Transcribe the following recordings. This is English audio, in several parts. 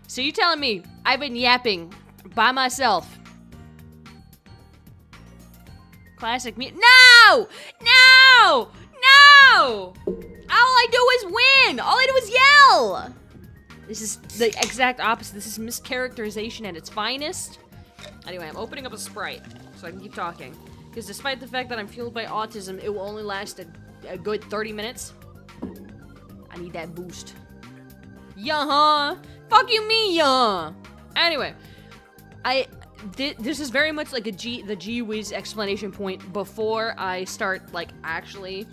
So you're telling me I've been yapping by myself? Classic me. No! No! No! All I do is win! All I do is yell! This is the exact opposite. This is mischaracterization at its finest. Anyway, I'm opening up a Sprite so I can keep talking. Because despite the fact that I'm fueled by autism, it will only last a good 30 minutes. I need that boost. Yeah-huh. Fuck you, me, yeah. Anyway, this is very much like the Gee Whiz explanation point before I start, like, actually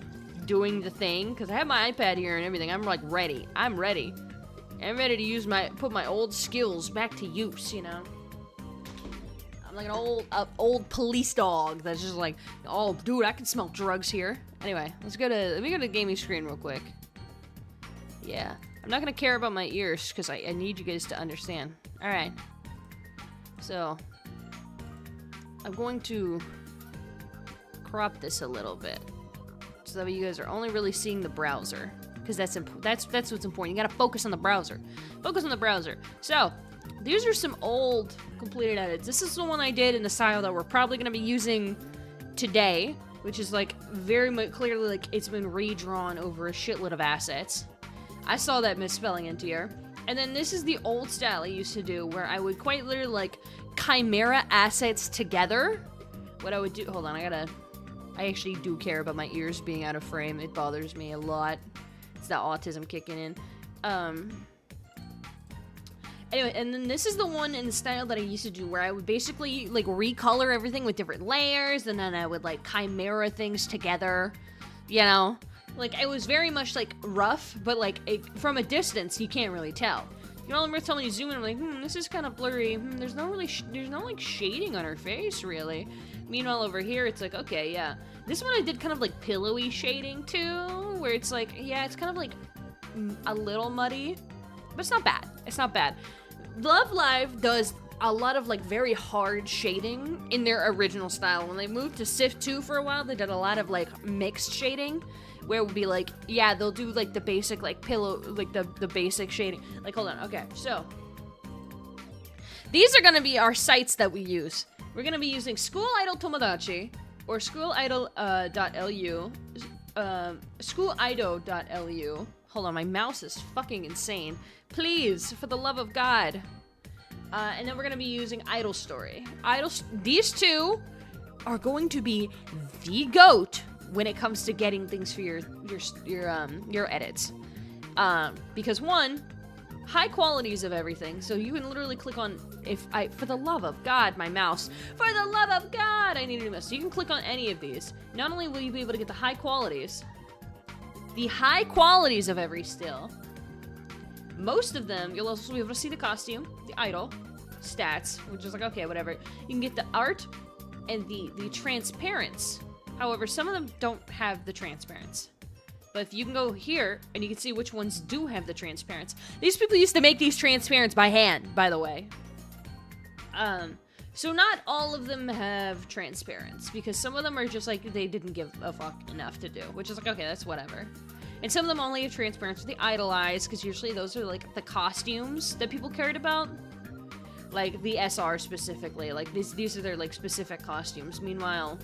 doing the thing. Because I have my iPad here and everything. I'm, like, ready. I'm ready. I'm ready to use put my old skills back to use, you know? I'm like an old police dog that's just like, oh, dude, I can smell drugs here. Anyway, let me go to the gaming screen real quick. Yeah. I'm not gonna care about my ears, because I need you guys to understand. Alright. So, I'm going to crop this a little bit, so that you guys are only really seeing the browser. Because that's what's important. You gotta focus on the browser. Focus on the browser. So, these are some old completed edits. This is the one I did in the style that we're probably gonna be using today, which is like very much clearly like it's been redrawn over a shitload of assets. I saw that misspelling in here. And then this is the old style I used to do, where I would quite literally like chimera assets together. What I would do, hold on, I actually do care about my ears being out of frame. It bothers me a lot. It's that autism kicking in. Anyway, and then this is the one in the style that I used to do, where I would basically, like, recolor everything with different layers, and then I would, like, chimera things together, you know? Like, it was very much, like, rough, but, like, from a distance, you can't really tell. You know, every time you zoom in, I'm like, this is kind of blurry. There's no, like, shading on her face, really. Meanwhile, over here, it's like, okay, yeah. This one I did kind of, like, pillowy shading, too, where it's like, yeah, it's kind of, like, a little muddy, but it's not bad. It's not bad. Love Live does a lot of, like, very hard shading in their original style. When they moved to Sif 2 for a while, they did a lot of, like, mixed shading, where it would be, like, yeah, they'll do, like, the basic, like, pillow, like, the basic shading. Like, hold on, okay, so. These are gonna be our sites that we use. We're gonna be using School Idol Tomodachi, or schoolidol.lu, schoolido.lu. Hold on, my mouse is fucking insane. Please, for the love of God. And then we're gonna be using Idol Story. These two are going to be the GOAT when it comes to getting things for your edits. Because one, high qualities of everything, so you can literally click on, for the love of God, my mouse, for the love of God, I need a new mouse. So you can click on any of these. Not only will you be able to get the high qualities of every still, most of them, you'll also be able to see the costume, the idol, stats, which is like, okay, whatever. You can get the art and the transparents. However, some of them don't have the transparents. But if you can go here, and you can see which ones do have the transparents. These people used to make these transparents by hand, by the way. So not all of them have transparents, because some of them are just like, they didn't give a fuck enough to do, which is like, okay, that's whatever. And some of them only have transparents with the idolized, because usually those are like the costumes that people cared about. Like the SR specifically, like these are their like specific costumes. Meanwhile,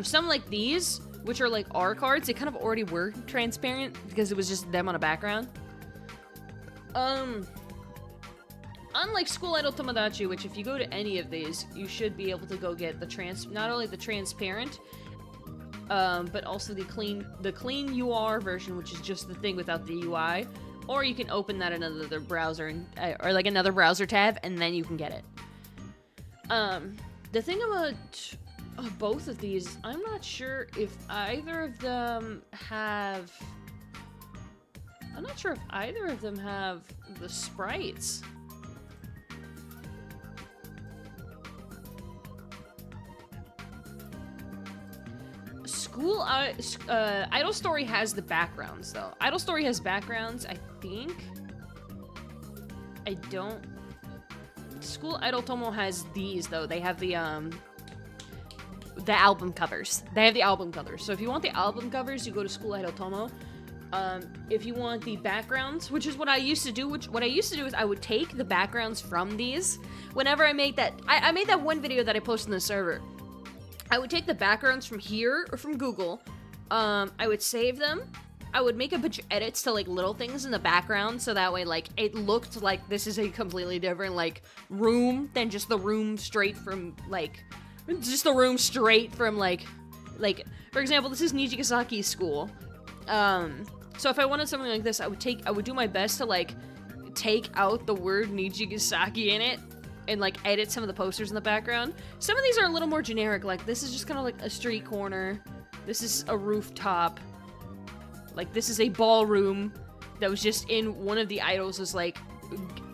some like these, which are like R cards, they kind of already were transparent because it was just them on a background. Unlike School Idol Tomodachi, which if you go to any of these, you should be able to go get the not only the transparent, but also the clean UR version, which is just the thing without the UI. Or you can open that in another browser, or like another browser tab, and then you can get it. The thing about both of these, I'm not sure if either of them have... I'm not sure if either of them have the sprites. Idol Story has the backgrounds, though. Idol Story has backgrounds, I think. I don't... School Idol Tomo has these, though. They have the album covers. They have the album covers. So if you want the album covers, you go to School Idol Tomo. If you want the backgrounds, which is what I used to do, what I used to do is I would take the backgrounds from these. Whenever I make that, I made that one video that I posted in the server. I would take the backgrounds from here or from Google. I would save them. I would make a bunch of edits to like little things in the background, so that way like it looked like this is a completely different like room than just the room straight from like for example, this is Nijigasaki's school. So if I wanted something like this, I would do my best to like take out the word Nijigasaki in it and like edit some of the posters in the background. Some of these are a little more generic, like this is just kind of like a street corner. This is a rooftop. Like, this is a ballroom that was just in one of the idols' like,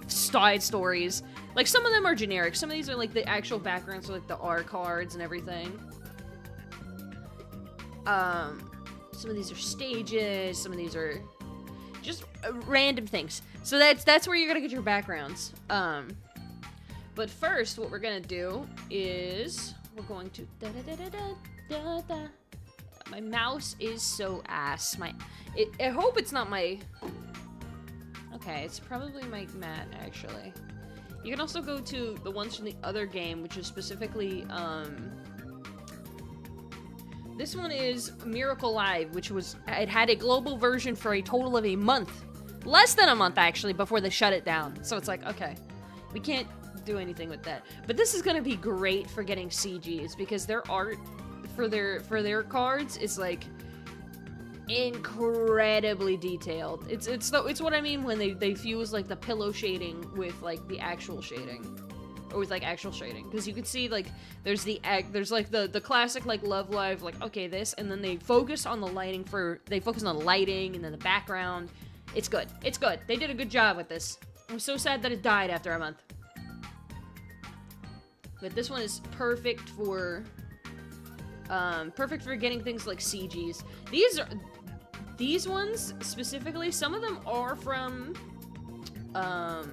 side stories. Like, some of them are generic. Some of these are, like, the actual backgrounds, so, like, the R cards and everything. Some of these are stages. Some of these are just random things. So that's where you're gonna get your backgrounds. But first, what we're gonna do is we're going to da-da-da-da-da-da-da. My mouse is so ass. I hope it's not my... Okay, it's probably my mat, actually. You can also go to the ones from the other game, which is specifically, this one is Miracle Live, which was... It had a global version for a total of a month. Less than a month, actually, before they shut it down. So it's like, okay, we can't do anything with that. But this is gonna be great for getting CGs, because their art... for their cards is like incredibly detailed. It's what I mean when they fuse like the pillow shading with like the actual shading, or with like actual shading, because you can see like there's like the classic like Love Live, like okay this, and then they focus on the lighting and then the background. It's good. They did a good job with this. I'm so sad that it died after a month. But this one is perfect for getting things like CGs. These ones specifically, some of them are from, not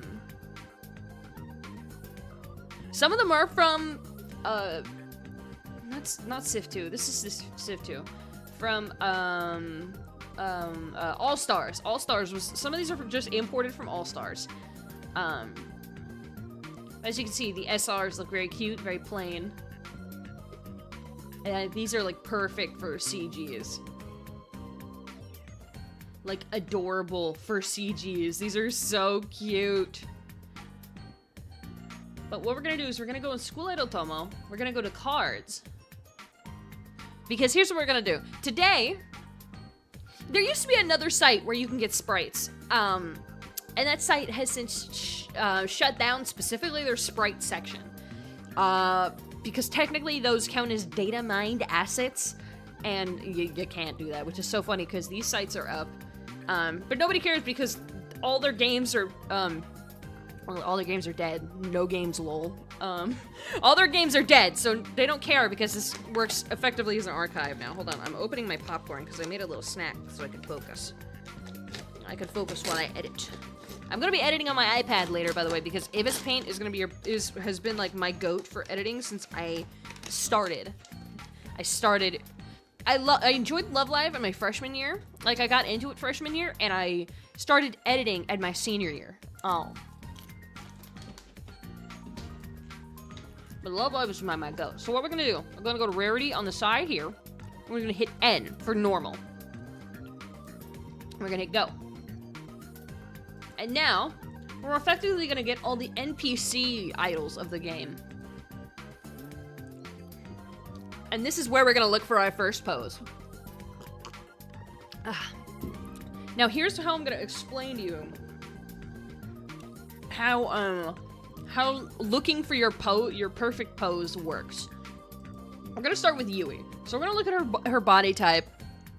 Civ 2, this is Civ 2, from, All Stars. All Stars was, some of these are just imported from All Stars. As you can see, the SRs look very cute, very plain. And these are, like, perfect for CGs. Like, adorable for CGs. These are so cute. But what we're gonna do is we're gonna go in School Idol Tomo. We're gonna go to cards. Because here's what we're gonna do. Today, there used to be another site where you can get sprites. And that site has since shut down, specifically their sprite section. Because technically those count as data mined assets, and you can't do that, which is so funny because these sites are up. But nobody cares because all their games are, well, all their games are dead. No games, lol. All their games are dead, so they don't care because this works effectively as an archive now. Hold on, I'm opening my popcorn because I made a little snack so I could focus. I could focus while I edit. I'm gonna be editing on my iPad later, by the way, because Ibis Paint is gonna be has been like my goat for editing since I started. I enjoyed Love Live in my freshman year. Like, I got into it freshman year, and I started editing at my senior year. Oh. But Love Live is my goat. So what we're gonna do, we're gonna go to rarity on the side here. We're gonna hit N for normal. We're gonna hit go. And now, we're effectively gonna get all the NPC idols of the game. And this is where we're gonna look for our first pose. Now here's how I'm gonna explain to you how looking for your perfect pose works. We're gonna start with Yui. So we're gonna look at her body type,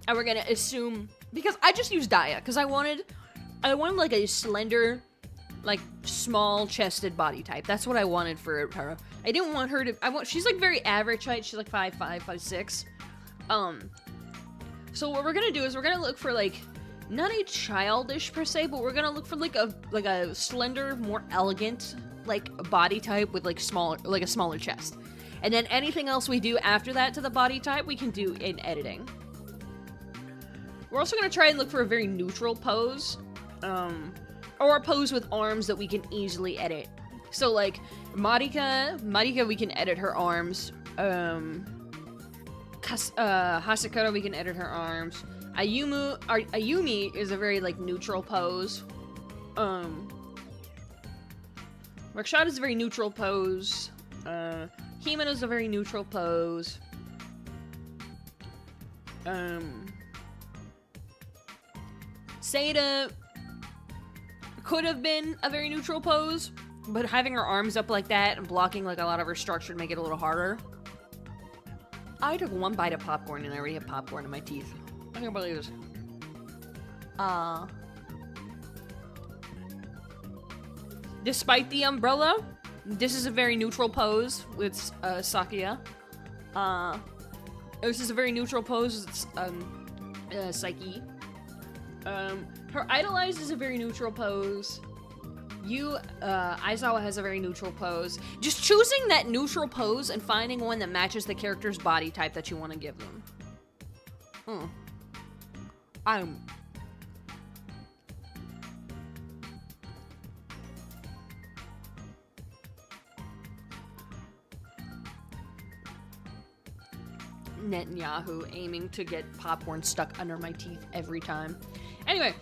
and we're gonna assume, because I just used Daya, because I wanted like a slender, like small chested body type. That's what I wanted for her. I didn't want her to, she's like very average height. She's like 5'5", 5'6". So what we're gonna do is we're gonna look for like, not a childish per se, but we're gonna look for like a slender, more elegant, like body type with like a smaller chest. And then anything else we do after that to the body type, we can do in editing. We're also gonna try and look for a very neutral pose. Or a pose with arms that we can easily edit. So like, Marika, we can edit her arms. Hasekara, we can edit her arms. Ayumi is a very, like, neutral pose. Rakshad is a very neutral pose. Himeno is a very neutral pose. Seda could have been a very neutral pose, but having her arms up like that and blocking, like, a lot of her structure would make it a little harder. I took one bite of popcorn and I already have popcorn in my teeth. I can't believe this. Despite the umbrella, this is a very neutral pose with Sakuya. This is a very neutral pose with Saiki. Her idolized is a very neutral pose. Aizawa has a very neutral pose. Just choosing that neutral pose and finding one that matches the character's body type that you want to give them. Netanyahu aiming to get popcorn stuck under my teeth every time. Anyway,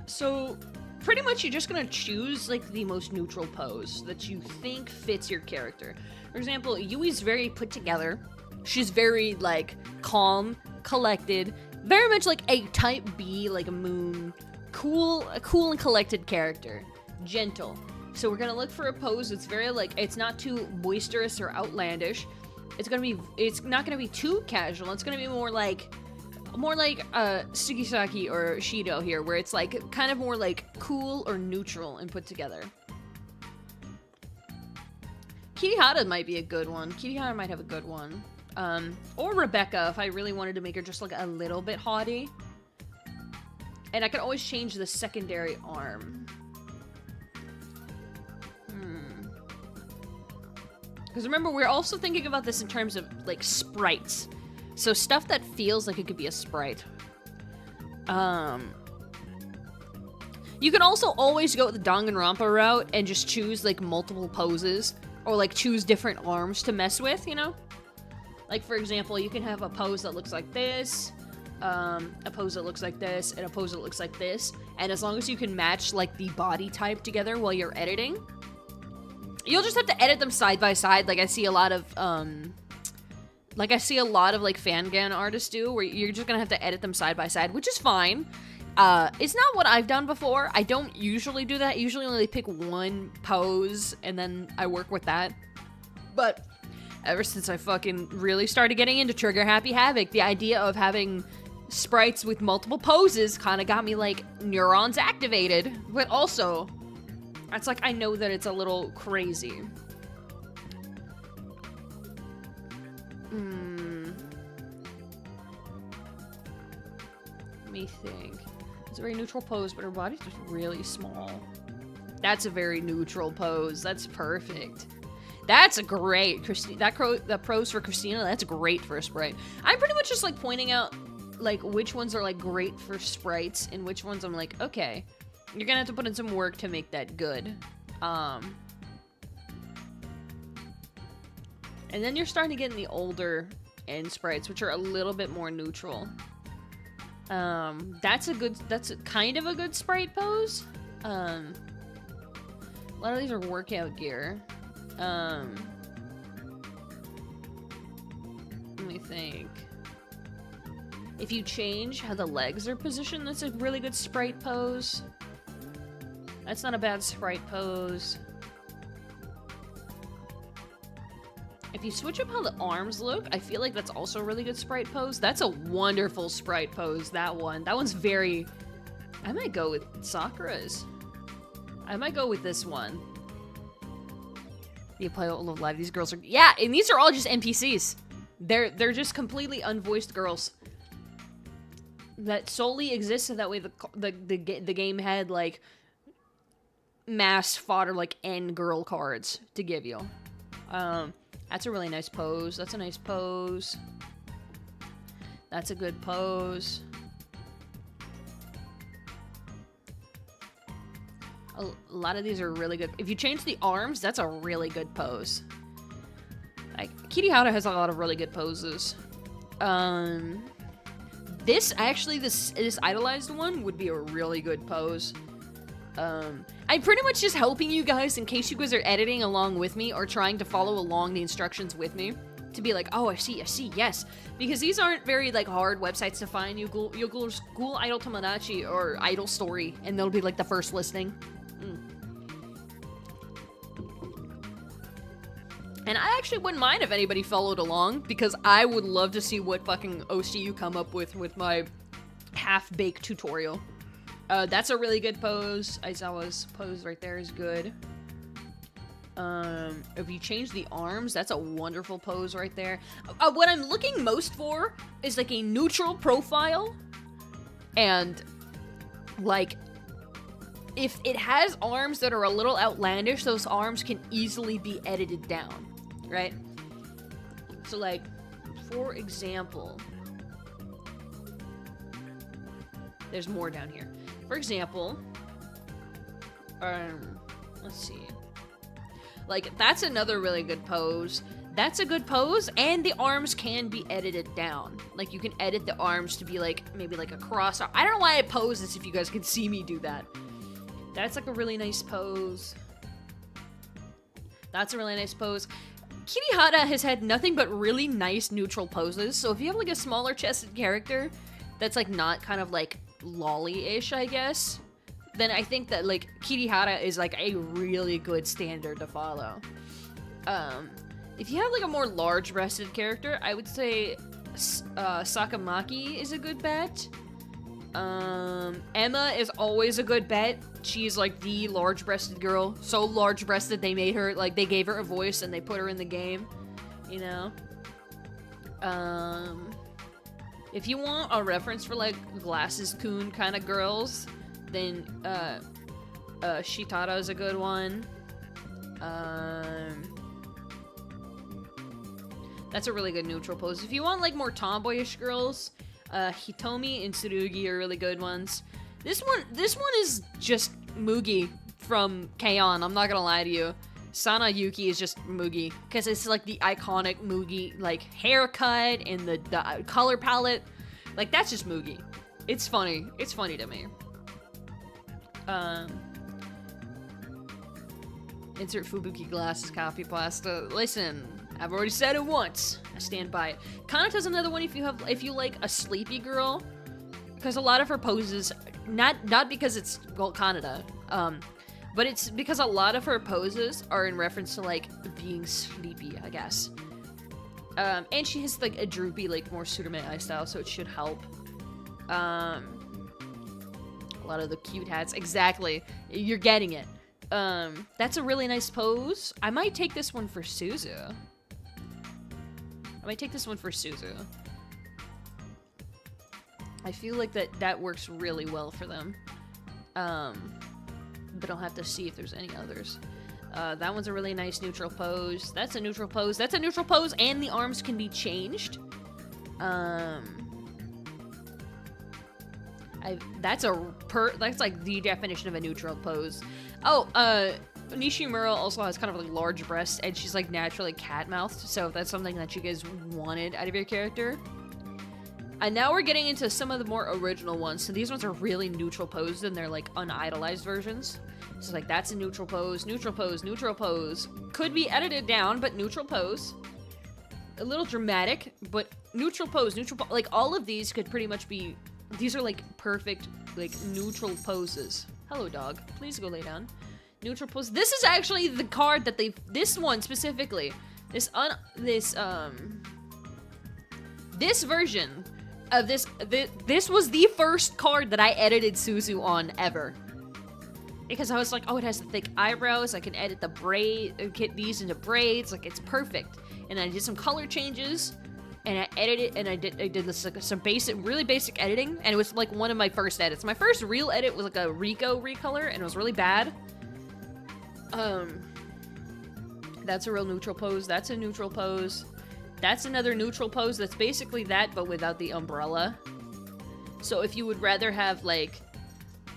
so pretty much you're just gonna choose, like, the most neutral pose that you think fits your character. For example, Yui's very put together. She's very, like, calm, collected, very much like a type B, like a moon, a cool and collected character. Gentle. So we're gonna look for a pose that's very, like, it's not too boisterous or outlandish. It's not gonna be too casual. It's gonna be more like Sugisaki or Shido here, where it's like kind of more like cool or neutral and put together. Kirihara might be a good one. Kirihara might have a good one. Or Rebecca, if I really wanted to make her just like a little bit haughty. And I could always change the secondary arm. Because remember, we're also thinking about this in terms of, like, sprites. So stuff that feels like it could be a sprite. You can also always go the Danganronpa route and just choose, like, multiple poses. Or, like, choose different arms to mess with, you know? Like, for example, you can have a pose that looks like this, a pose that looks like this, and a pose that looks like this. And as long as you can match, like, the body type together while you're editing, you'll just have to edit them side by side, like I see a lot of, like Fangan artists do, where you're just gonna have to edit them side by side, which is fine. It's not what I've done before. I don't usually do that. I usually only pick one pose, and then I work with that. But ever since I fucking really started getting into Trigger Happy Havoc, the idea of having sprites with multiple poses kind of got me, like, neurons activated. But also, it's like, I know that it's a little crazy. Let me think. It's a very neutral pose, but her body's just really small. That's a very neutral pose. That's perfect. That's a great, that pose for Christina, that's great for a sprite. I'm pretty much just, like, pointing out, like, which ones are, like, great for sprites, and which ones I'm like, okay, you're gonna have to put in some work to make that good. And then you're starting to get in the older end sprites, which are a little bit more neutral. That's kind of a good sprite pose. A lot of these are workout gear. Let me think. If you change how the legs are positioned, that's a really good sprite pose. That's not a bad sprite pose. If you switch up how the arms look, I feel like that's also a really good sprite pose. That's a wonderful sprite pose, that one. That one's very... I might go with Sakura's. I might go with this one. The apply all of life. These girls are... Yeah, and these are all just NPCs. They're just completely unvoiced girls that solely exist so that way the game had, like, mass fodder, like, N girl cards to give you. That's a really nice pose. That's a nice pose. That's a good pose. A lot of these are really good. If you change the arms, that's a really good pose. Like, Kirihara has a lot of really good poses. This idolized one would be a really good pose. I'm pretty much just helping you guys in case you guys are editing along with me or trying to follow along the instructions with me. To be like, oh, I see, yes. Because these aren't very, like, hard websites to find. You'll go School Idol Tomodachi or Idol Story, and they'll be, like, the first listing. And I actually wouldn't mind if anybody followed along, because I would love to see what fucking OC you come up with my half-baked tutorial. That's a really good pose. Aizawa's pose right there is good. If you change the arms, that's a wonderful pose right there. What I'm looking most for is, like, a neutral profile. And, like, if it has arms that are a little outlandish, those arms can easily be edited down, right? So, like, for example, there's more down here. For example, let's see. Like, that's another really good pose. That's a good pose, and the arms can be edited down. Like, you can edit the arms to be, like, maybe like a cross arm. I don't know why I pose this if you guys can see me do that. That's, like, a really nice pose. That's a really nice pose. Kirihara has had nothing but really nice neutral poses, so if you have, like, a smaller chested character that's, like, not kind of, like, lolly-ish, I guess, then I think that, like, Kirihara is, like, a really good standard to follow. If you have, like, a more large-breasted character, I would say Sakamaki is a good bet. Emma is always a good bet. She's, like, the large-breasted girl. So large-breasted they made her, like, they gave her a voice and they put her in the game, you know? If you want a reference for, like, glasses-kun kind of girls, then, Shitara is a good one. That's a really good neutral pose. If you want, like, more tomboyish girls, Hitomi and Tsurugi are really good ones. This one is just Mugi from K-On! I'm not gonna lie to you. Sana Yuki is just Mugi, because it's, like, the iconic Mugi, like, haircut and the color palette. Like, that's just Mugi. It's funny. It's funny to me. Insert Fubuki glasses, copy pasta. Listen, I've already said it once. I stand by it. Kanata's another one if you like a sleepy girl, because a lot of her poses, not because it's Kanata, but it's because a lot of her poses are in reference to, like, being sleepy, I guess. And she has, like, a droopy, like, more Tsurume eye style, so it should help. A lot of the cute hats. Exactly. You're getting it. That's a really nice pose. I might take this one for Suzu. I feel like that works really well for them. But I'll have to see if there's any others. That one's a really nice neutral pose. That's a neutral pose. That's a neutral pose, and the arms can be changed. That's like the definition of a neutral pose. Oh, Nishimura also has kind of like large breasts, and she's like naturally cat-mouthed, so if that's something that you guys wanted out of your character. And now we're getting into some of the more original ones. So these ones are really neutral posed, and they're like unidolized versions. So like that's a neutral pose, neutral pose, neutral pose. Could be edited down, but neutral pose. A little dramatic, but neutral pose, like all of these could pretty much be, these are like perfect, like neutral poses. Hello dog, please go lay down. Neutral pose. This is actually the card that this one specifically, this version of this was the first card that I edited Suzu on ever. Because I was like, oh, it has the thick eyebrows, I can edit the braid, get these into braids, like it's perfect. And I did some color changes, and I edited, and I did this, like, some really basic editing, and it was like one of my first edits. My first real edit was like a Rico recolor, and it was really bad. That's a real neutral pose, that's a neutral pose. That's another neutral pose that's basically that, but without the umbrella. So if you would rather have, like,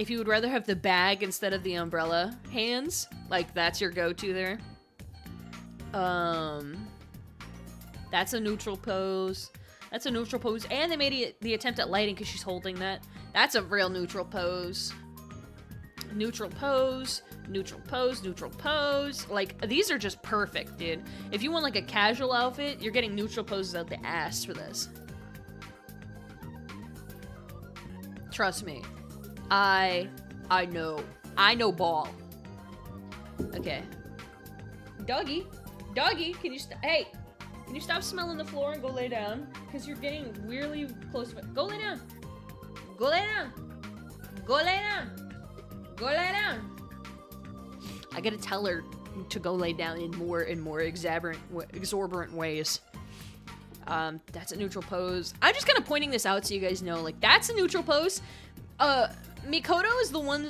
If you would rather have the bag instead of the umbrella hands, like that's your go-to there. That's a neutral pose. That's a neutral pose. And they made the attempt at lighting because she's holding that. That's a real neutral pose. Neutral pose, neutral pose, neutral pose. Like, these are just perfect, dude. If you want, like, a casual outfit, you're getting neutral poses out the ass for this. Trust me. I know. I know ball. Okay. Doggy. Doggy, can you hey! Can you stop smelling the floor and go lay down? Because you're getting really close. Go lay down. Go lay down. Go lay down. Go lay down. I gotta tell her to go lay down in more and more exorbitant ways. That's a neutral pose. I'm just kind of pointing this out so you guys know, like, that's a neutral pose. Mikoto is one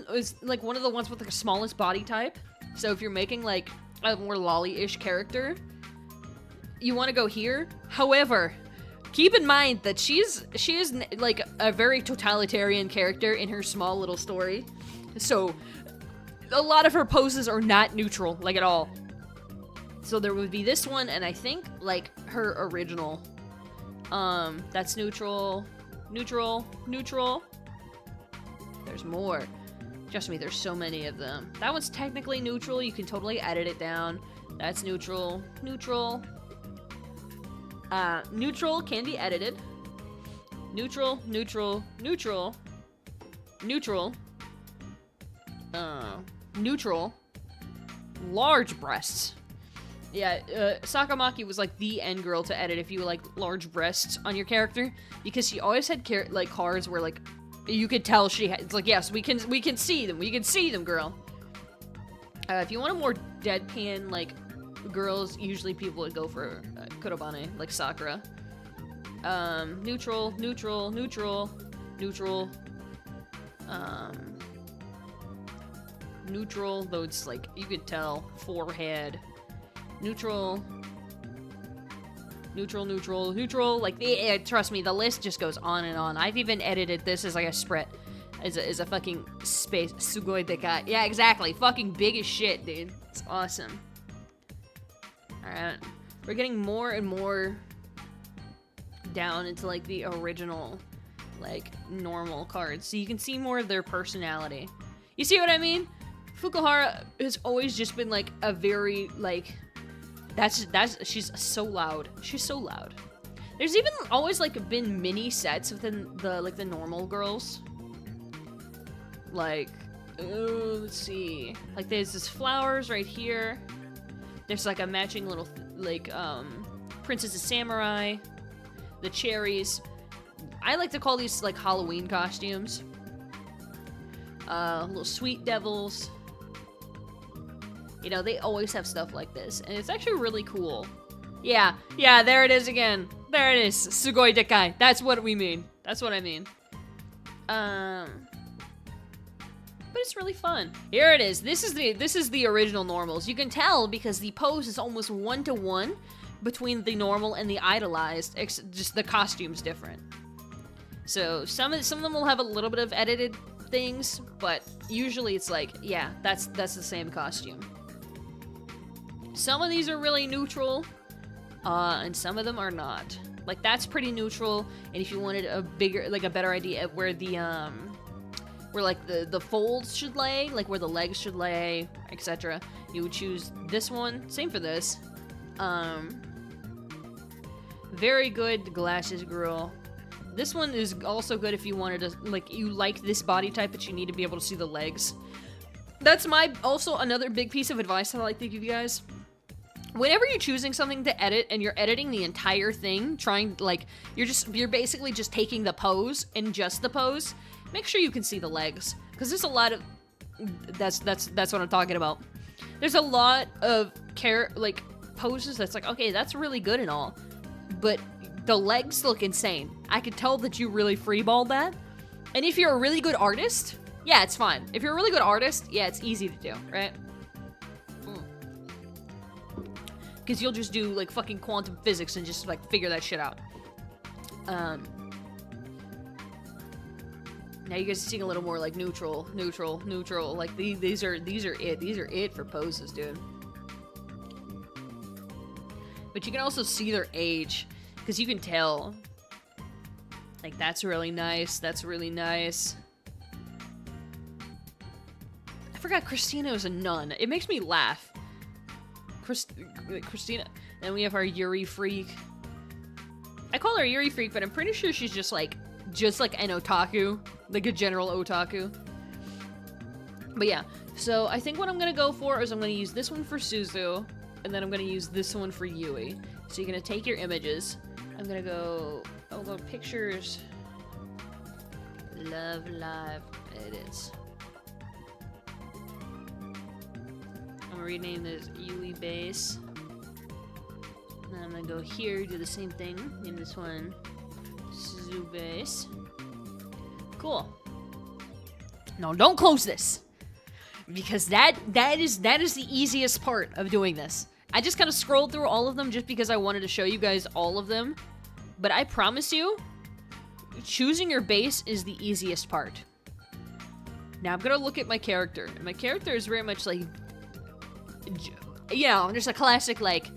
of the ones with the smallest body type. So if you're making like a more lolly-ish character, you want to go here. However, keep in mind that she is like a very totalitarian character in her small little story. So a lot of her poses are not neutral, like at all. So there would be this one, and I think like her original. That's neutral, neutral, neutral. There's more. Trust me, there's so many of them. That one's technically neutral. You can totally edit it down. That's neutral, neutral. Neutral can be edited. Neutral, neutral, neutral, neutral. Neutral. Large breasts. Yeah, Sakamaki was like the end girl to edit if you like large breasts on your character, because she always had like cards where like you could tell she had. It's like, yes, we can see them. We can see them, girl. If you want a more deadpan like girls, usually people would go for Kurobane, like Sakura. Neutral, neutral, neutral, neutral. Neutral, though it's like, you could tell, forehead. Neutral. Neutral, neutral, neutral. Like, trust me, the list just goes on and on. I've even edited this as like a spread. As a fucking space. Sugoi dekai. Yeah, exactly. Fucking big as shit, dude. It's awesome. Alright. We're getting more and more down into like the original, like, normal cards. So you can see more of their personality. You see what I mean? Fukuhara has always just been like a very like she's so loud. She's so loud. There's even always like been mini sets within the normal girls. Like, let's see. Like there's this flowers right here. There's like a matching little like Princess of Samurai. The cherries. I like to call these like Halloween costumes. Little sweet devils. You know, they always have stuff like this, and it's actually really cool. Yeah, there it is again. There it is. Sugoi dekai. That's what we mean. That's what I mean. But it's really fun. Here it is. This is the original normals. You can tell because the pose is almost 1-to-1 between the normal and the idolized. Just the costume's different. So some of them will have a little bit of edited things, but usually it's like, yeah, that's the same costume. Some of these are really neutral, and some of them are not. Like that's pretty neutral. And if you wanted a better idea of where the where like the folds should lay, like where the legs should lay, etc., you would choose this one. Same for this. Very good glasses girl. This one is also good if you wanted to, like, you like this body type, but you need to be able to see the legs. That's also another big piece of advice that I like to give you guys. Whenever you're choosing something to edit and you're editing the entire thing, you're basically just taking the pose and just the pose, make sure you can see the legs. Because there's a lot of, that's what I'm talking about. There's a lot of poses that's like, okay, that's really good and all, but the legs look insane. I could tell that you really freeballed that. And if you're a really good artist, yeah, it's fine. If you're a really good artist, yeah, it's easy to do, right? Because you'll just do, like, fucking quantum physics and just, like, figure that shit out. Now you guys are seeing a little more like neutral. Like these are it for poses, dude. But you can also see their age, because you can tell. Like, that's really nice. That's really nice. I forgot Christina was a nun. It makes me laugh. Christina. Then we have our Yuri freak. I call her Yuri freak, but I'm pretty sure she's just like an otaku. Like a general otaku. But yeah. So I think what I'm gonna go for is I'm gonna use this one for Suzu. And then I'm gonna use this one for Yui. So you're gonna take your images. I'm gonna go... I'll go pictures. Love live edits. I'm gonna rename this Yui base. And then I'm gonna go here, do the same thing. Name this one Suzu base. Cool. No, don't close this. Because that is the easiest part of doing this. I just kind of scrolled through all of them just because I wanted to show you guys all of them. But I promise you, choosing your base is the easiest part. Now I'm gonna look at my character. And my character is very much like, you know, just a classic, like,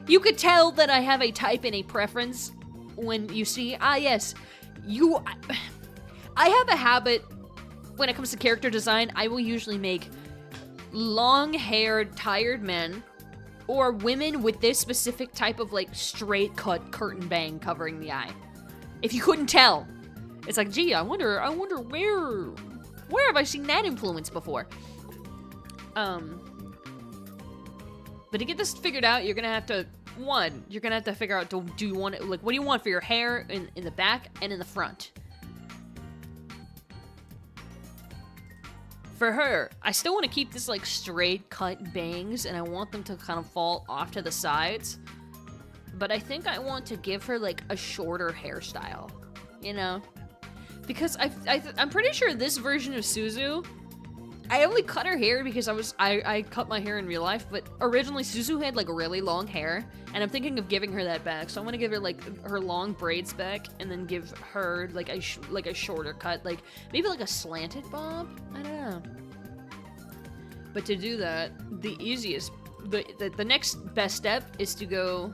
you could tell that I have a type and a preference when you see, yes, I have a habit when it comes to character design. I will usually make long-haired, tired men or women with this specific type of, like, straight-cut curtain bang covering the eye. If you couldn't tell. It's like, gee, I wonder where have I seen that influence before? But to get this figured out, you're gonna have to, you're gonna have to figure out, do you want it, like, what do you want for your hair in the back and in the front? For her, I still want to keep this, like, straight cut bangs, and I want them to kind of fall off to the sides. But I think I want to give her, like, a shorter hairstyle, you know? Because I'm pretty sure this version of Suzu, I only cut her hair because I cut my hair in real life, but originally Suzu had, like, really long hair, and I'm thinking of giving her that back. So I want to give her, like, her long braids back, and then give her, like, a shorter cut, like, maybe, like, a slanted bob? I don't know. But to do that, the easiest, the next best step is to go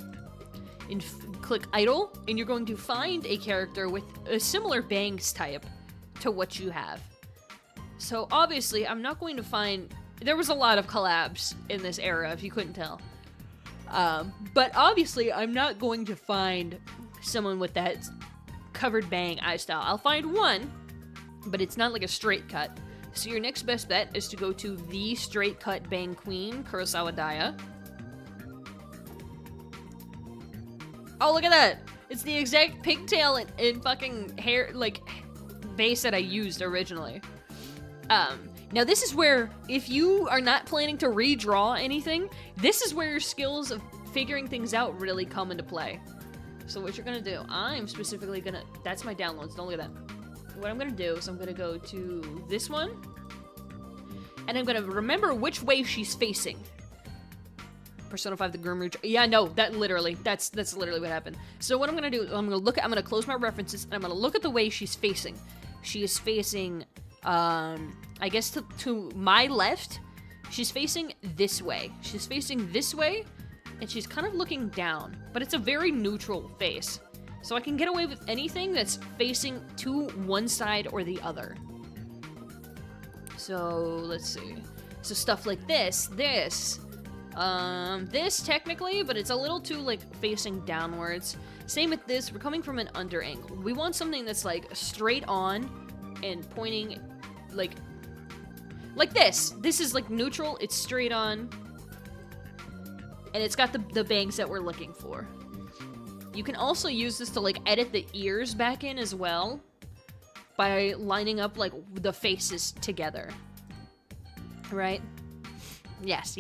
and click idle, and you're going to find a character with a similar bangs type to what you have. So obviously, I'm not going to find... There was a lot of collabs in this era, if you couldn't tell. But obviously, I'm not going to find someone with that covered bang eye style. I'll find one, but it's not like a straight cut. So your next best bet is to go to the straight cut bang queen, Kurosawa Daya. Oh, look at that! It's the exact pigtail and fucking hair, like, base that I used originally. Now this is where, if you are not planning to redraw anything, this is where your skills of figuring things out really come into play. So what you're gonna do, I'm specifically gonna, that's my downloads, don't look at that. What I'm gonna do is I'm gonna go to this one, and I'm gonna remember which way she's facing. Persona 5 the Grimrouge. Yeah, no, that's literally what happened. So what I'm gonna do, I'm gonna close my references, and I'm gonna look at the way she's facing. She is facing, I guess to my left. She's facing this way. She's facing this way, and she's kind of looking down, but it's a very neutral face. So I can get away with anything that's facing to one side or the other. So, let's see. So stuff like this technically, but it's a little too, like, facing downwards. Same with this, we're coming from an under angle. We want something that's, like, straight on and pointing, like this. This is, like, neutral, it's straight on, and it's got the bangs that we're looking for. You can also use this to, like, edit the ears back in as well by lining up, like, the faces together. Right? Yes.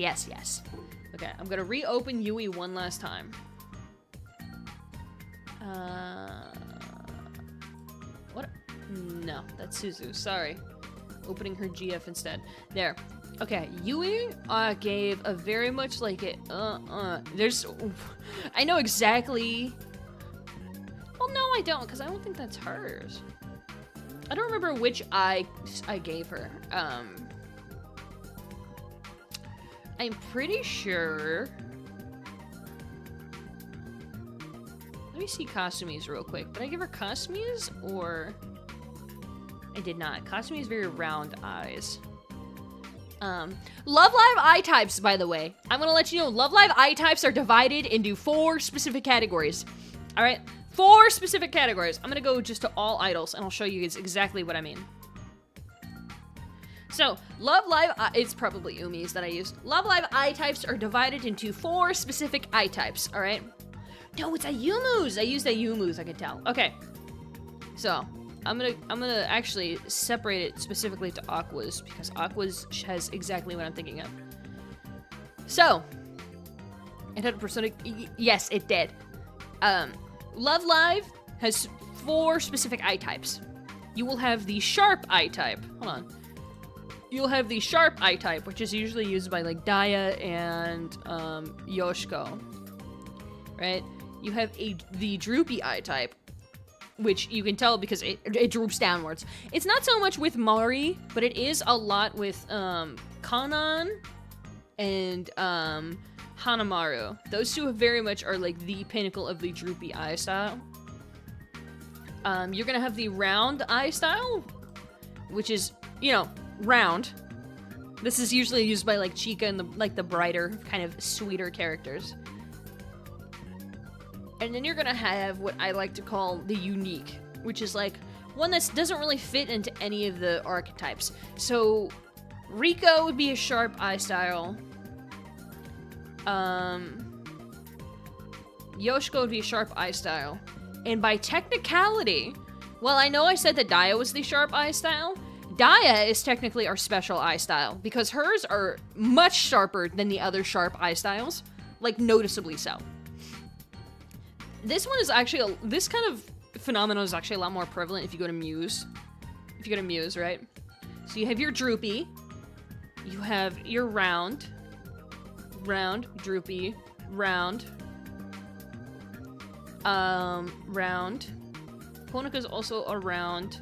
Okay, I'm gonna reopen Yui one last time. What? No, that's Suzu, sorry. Opening her GF instead. There. Okay, Yui gave a very much like it. There's. I know exactly. Well, no, I don't, because I don't think that's hers. I don't remember which eye I gave her. I'm pretty sure. Let me see Akizone-Meez real quick. Did I give her Akizone-Meez or? I did not. Akizone-Meez very round eyes. Love Live eye types, by the way. I'm gonna let you know, Love Live eye types are divided into 4 specific categories. All right, 4 specific categories. I'm gonna go just to all idols, and I'll show you exactly what I mean. So, Love Live, it's probably Umi's that I used. Love Live eye types are divided into 4 specific eye types, all right? No, it's Ayumu's. I used Ayumu's, I could tell. Okay, so I'm gonna actually separate it specifically to Aqua's because Aqua's has exactly what I'm thinking of. So, it had a persona. Yes, it did. Love Live has 4 specific eye types. You will have the sharp eye type. Hold on. You'll have the sharp eye type, which is usually used by like Daya and Yoshiko, right? You have the droopy eye type, which you can tell because it droops downwards. It's not so much with Mari, but it is a lot with Kanan and Hanamaru. Those 2 very much are like the pinnacle of the droopy eye style. You're gonna have the round eye style, which is, you know, round. This is usually used by like Chika and the brighter, kind of sweeter characters. And then you're gonna have what I like to call the unique, which is like one that doesn't really fit into any of the archetypes. So Riko would be a sharp eye style. Yoshiko would be a sharp eye style. And by technicality, well, I know I said that Daya was the sharp eye style. Daya is technically our special eye style because hers are much sharper than the other sharp eye styles, like noticeably so. This one is actually, this kind of phenomenon is actually a lot more prevalent if you go to Muse. If you go to Muse, right? So you have your droopy, you have your round, droopy, round, round. Konika's also a round.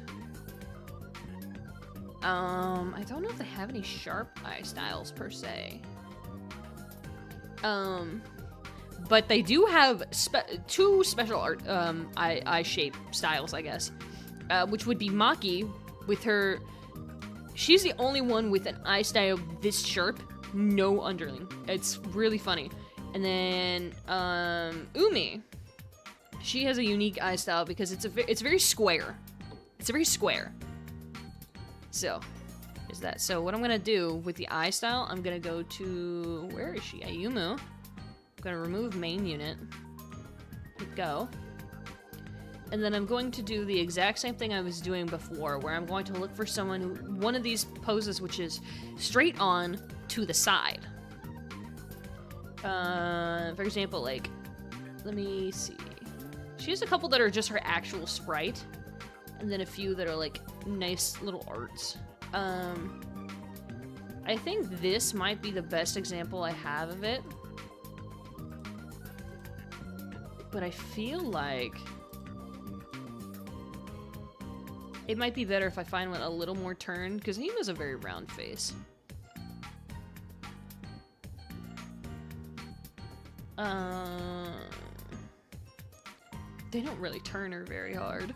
I don't know if they have any sharp eye styles per se. But they do have 2 special art eye shape styles, I guess, which would be Maki with her. She's the only one with an eye style this sharp, no underling. It's really funny. And then Umi, she has a unique eye style because it's very square. It's very square. So, is that so? What I'm gonna do with the eye style, I'm gonna go to, where is she? Ayumu. I'm gonna remove main unit. Hit go. And then I'm going to do the exact same thing I was doing before, where I'm going to look for someone who, one of these poses, which is straight on to the side. For example, like, let me see. She has a couple that are just her actual sprite, and then a few that are like nice little arts. I think this might be the best example I have of it. But I feel like it might be better if I find one a little more turned, because he has a very round face. They don't really turn her very hard.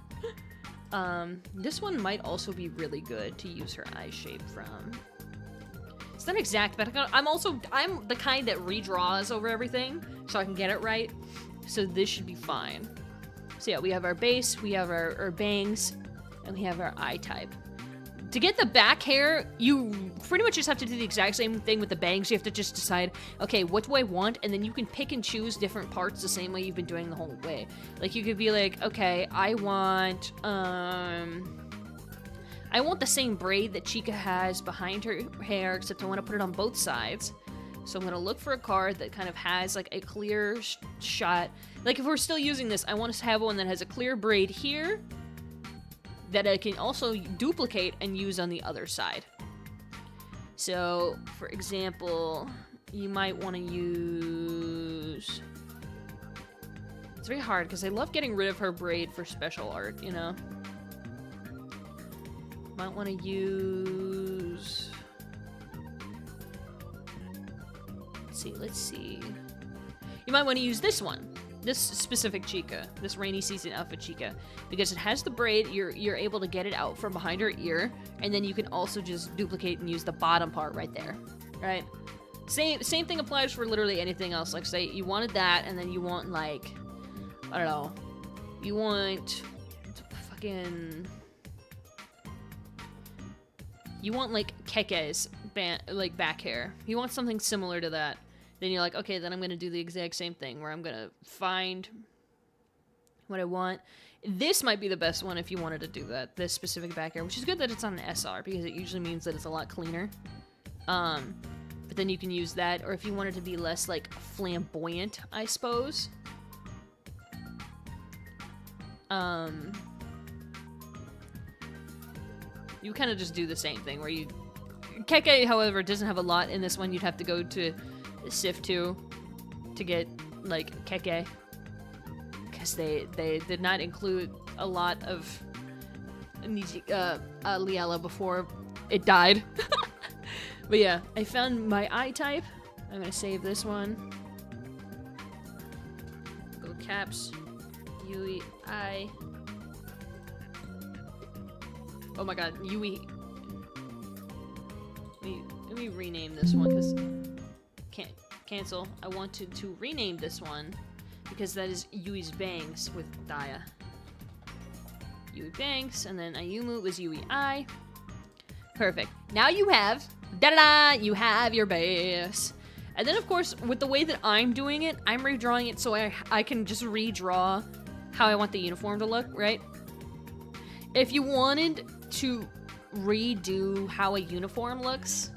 This one might also be really good to use her eye shape from. It's not exact, but I'm the kind that redraws over everything, so I can get it right. So this should be fine. So yeah, we have our base, we have our bangs, and we have our eye type. To get the back hair, you pretty much just have to do the exact same thing with the bangs. You have to just decide, okay, what do I want? And then you can pick and choose different parts the same way you've been doing the whole way. Like, you could be like, okay, I want the same braid that Chika has behind her hair, except I want to put it on both sides. So I'm going to look for a card that kind of has, like, a clear shot. Like, if we're still using this, I want to have one that has a clear braid here that I can also duplicate and use on the other side. So, for example, you might want to use... It's very hard, because I love getting rid of her braid for special art, you know? Might want to use... Let's see. You might want to use this one. This specific chica. This rainy season outfit chica. Because it has the braid, you're able to get it out from behind her ear, and then you can also just duplicate and use the bottom part right there. Right? Same thing applies for literally anything else. Like, say you wanted that, and then you want, like, I don't know. You want fucking... You want, like, Keke's like, back hair. You want something similar to that. Then you're like, okay, then I'm going to do the exact same thing, where I'm going to find what I want. This might be the best one if you wanted to do that, this specific back hair, which is good that it's on an SR, because it usually means that it's a lot cleaner. But then you can use that, or if you wanted to be less, like, flamboyant, I suppose. You kind of just do the same thing, where you... Keke, however, doesn't have a lot in this one. You'd have to go to Sif 2 to get, like, Keke. Because they did not include a lot of Liela before it died. But yeah, I found my eye type. I'm gonna save this one. Go caps. Yui eye. Oh my god, Yui. Let me rename this one, because... Can't cancel. I wanted to rename this one, because that is Yui's Bangs with Daya. Yui Bangs, and then Ayumu was Yui Eye. Perfect. Now you have... Da-da-da! You have your base. And then, of course, with the way that I'm doing it, I'm redrawing it so I can just redraw how I want the uniform to look, right? If you wanted to redo how a uniform looks,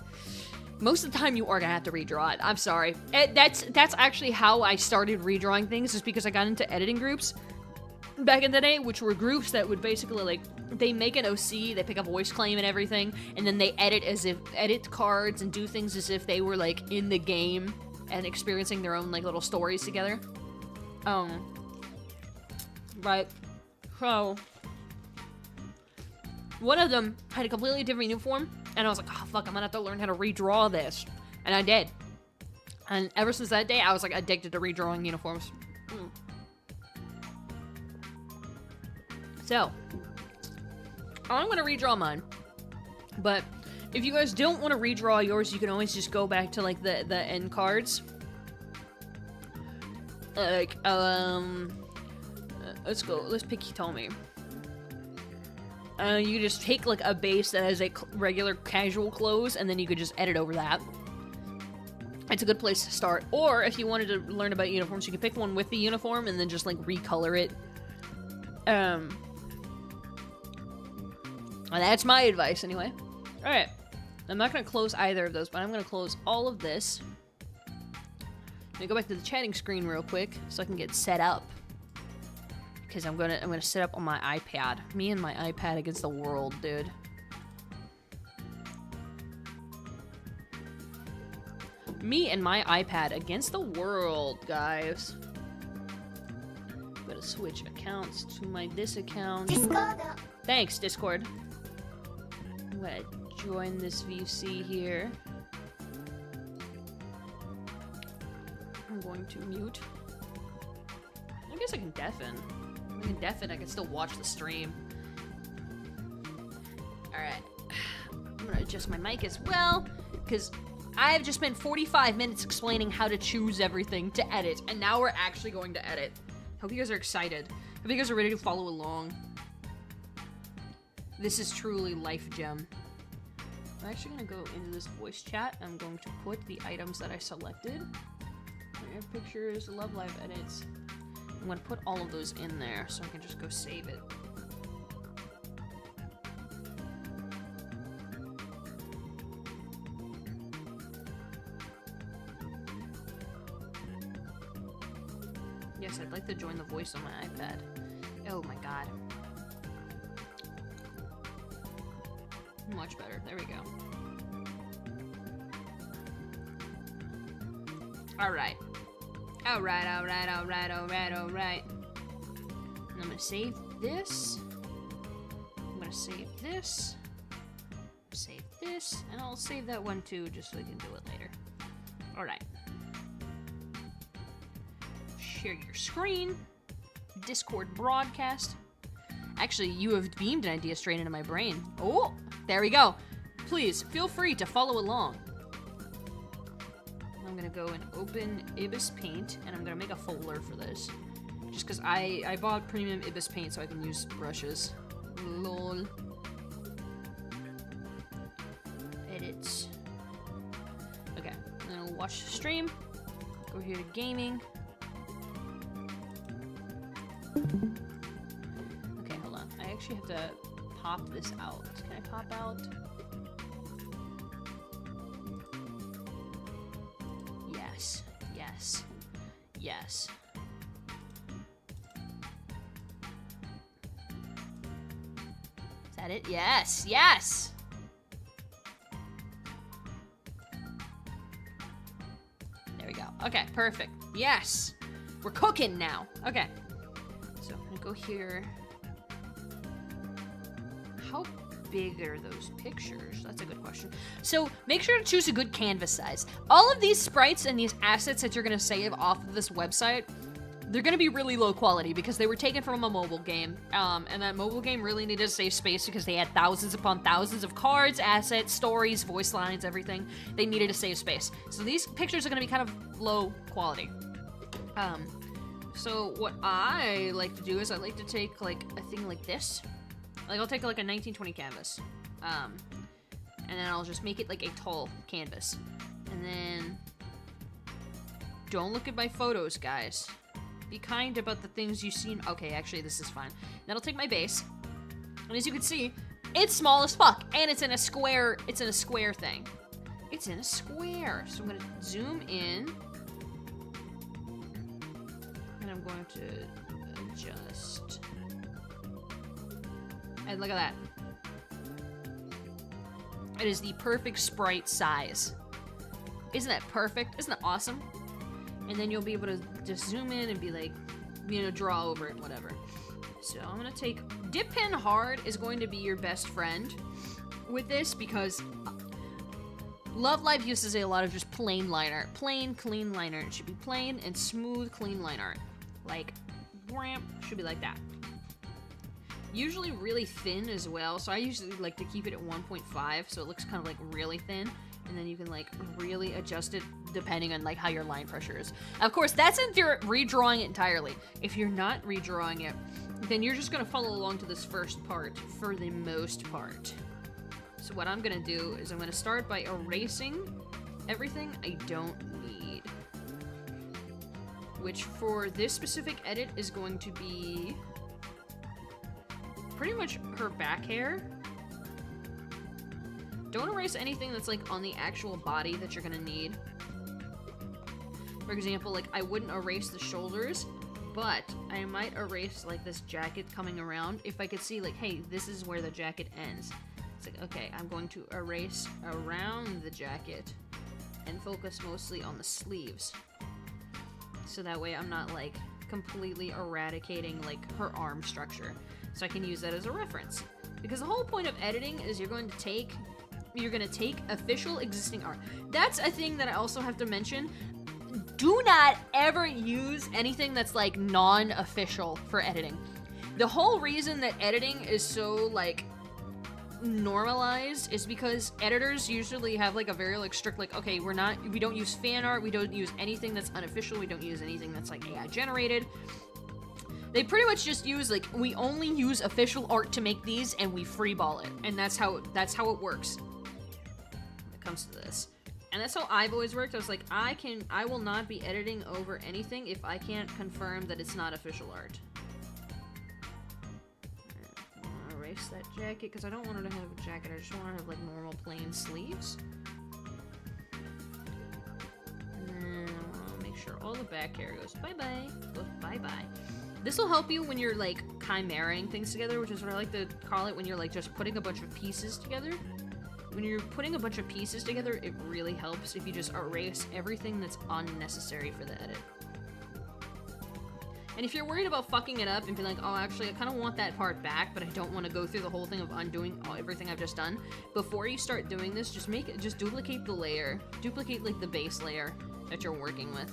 most of the time you are gonna have to redraw it. I'm sorry. That's actually how I started redrawing things, is because I got into editing groups back in the day, which were groups that would basically, like, they make an OC, they pick a voice claim and everything, and then they edit cards and do things as if they were, like, in the game and experiencing their own, like, little stories together. Right. So, one of them had a completely different uniform, and I was like, oh, fuck, I'm gonna have to learn how to redraw this. And I did. And ever since that day, I was, like, addicted to redrawing uniforms. So, I'm gonna redraw mine. But if you guys don't want to redraw yours, you can always just go back to, like, the end cards. Like, let's go. Let's pick Hitomi. You just take, like, a base that has, like, regular casual clothes, and then you could just edit over that. It's a good place to start. Or, if you wanted to learn about uniforms, you could pick one with the uniform and then just, like, recolor it. And that's my advice, anyway. Alright. I'm not going to close either of those, but I'm going to close all of this. Let me go back to the chatting screen real quick, so I can get set up. Because I'm gonna set up on my iPad. Me and my iPad against the world, dude. Me and my iPad against the world, guys. I'm gonna switch accounts to my this account. Discord. Thanks, Discord. I'm gonna join this VC here. I'm going to mute. I guess I can deafen. I can deafen, I can still watch the stream. Alright. I'm gonna adjust my mic as well, because I've just spent 45 minutes explaining how to choose everything to edit, and now we're actually going to edit. Hope you guys are excited. Hope you guys are ready to follow along. This is truly life gem. I'm actually gonna go into this voice chat. I'm going to put the items that I selected. Pictures, love live edits. I'm gonna put all of those in there so I can just go save it. Yes, I'd like to join the voice on my iPad. Oh my god. Much better. There we go. Alright. Alright. And I'm gonna save this. I'm gonna save this. this, and I'll save that one too, just so I can do it later. Alright. Share your screen. Discord broadcast. Actually, you have beamed an idea straight into my brain. Oh, there we go. Please, feel free to follow along. I'm gonna go and open Ibis Paint, and I'm gonna make a folder for this. Just because I bought premium Ibis Paint so I can use brushes. Lol. Edits. Okay, and then we'll watch the stream. Go here to gaming. Okay, hold on. I actually have to pop this out. Can I pop out? Yes. Yes. Yes. Is that it? Yes! Yes! There we go. Okay, perfect. Yes! We're cooking now. Okay. So I'm gonna go here. How big are those pictures? That's a good question. So make sure to choose a good canvas size. All of these sprites and these assets that you're gonna save off of this website, they're gonna be really low quality because they were taken from a mobile game. And that mobile game really needed to save space because they had thousands upon thousands of cards, assets, stories, voice lines, everything. They needed to save space. So these pictures are gonna be kind of low quality. So what I like to do is I like to take like a thing like this. Like I'll take like a 1920 canvas. And then I'll just make it like a tall canvas. And then don't look at my photos, guys. Be kind about the things you see. Okay, actually this is fine. Then I'll take my base. And as you can see, it's small as fuck. And it's in a square, thing. It's in a square. So I'm gonna zoom in. And I'm going to adjust. And look at that. It is the perfect sprite size. Isn't that perfect? Isn't that awesome? And then you'll be able to just zoom in and be like, you know, draw over it, whatever. So I'm gonna take, Dip Pen Hard is going to be your best friend with this because Love Live uses a lot of just plain line art. Plain, clean line art. It should be plain and smooth, clean line art. Like, should be like that. Usually really thin as well, so I usually like to keep it at 1.5 so it looks kind of like really thin, and then you can like really adjust it depending on like how your line pressure is. Of course, that's if you're redrawing it entirely. If you're not redrawing it, then you're just gonna follow along to this first part for the most part. So what I'm gonna do is I'm gonna start by erasing everything I don't need. Which for this specific edit is going to be pretty much her back hair. Don't erase anything that's like on the actual body that you're gonna need. For example, like I wouldn't erase the shoulders, but I might erase like this jacket coming around if I could see like, hey, this is where the jacket ends. It's like, okay, I'm going to erase around the jacket and focus mostly on the sleeves. So that way I'm not like completely eradicating like her arm structure. So I can use that as a reference. Because the whole point of editing is you're gonna take official existing art. That's a thing that I also have to mention. Do not ever use anything that's like non-official for editing. The whole reason that editing is so like normalized is because editors usually have like a very like strict like, okay, we don't use fan art, we don't use anything that's unofficial, we don't use anything that's like AI generated. They pretty much just use like, we only use official art to make these and we freeball it. And that's how it works when it comes to this. And that's how I've always worked. I was like, I will not be editing over anything if I can't confirm that it's not official art. Erase that jacket because I don't want her to have a jacket. I just want her to have like normal plain sleeves. And then I'll make sure all the back hair goes bye-bye. Goes bye-bye. This will help you when you're like chimeraing things together, which is what I like to call it when you're like just putting a bunch of pieces together. When you're putting a bunch of pieces together, it really helps if you just erase everything that's unnecessary for the edit. And if you're worried about fucking it up and be like, oh, actually, I kind of want that part back, but I don't want to go through the whole thing of undoing everything I've just done, before you start doing this, just duplicate the layer. Duplicate, like, the base layer that you're working with.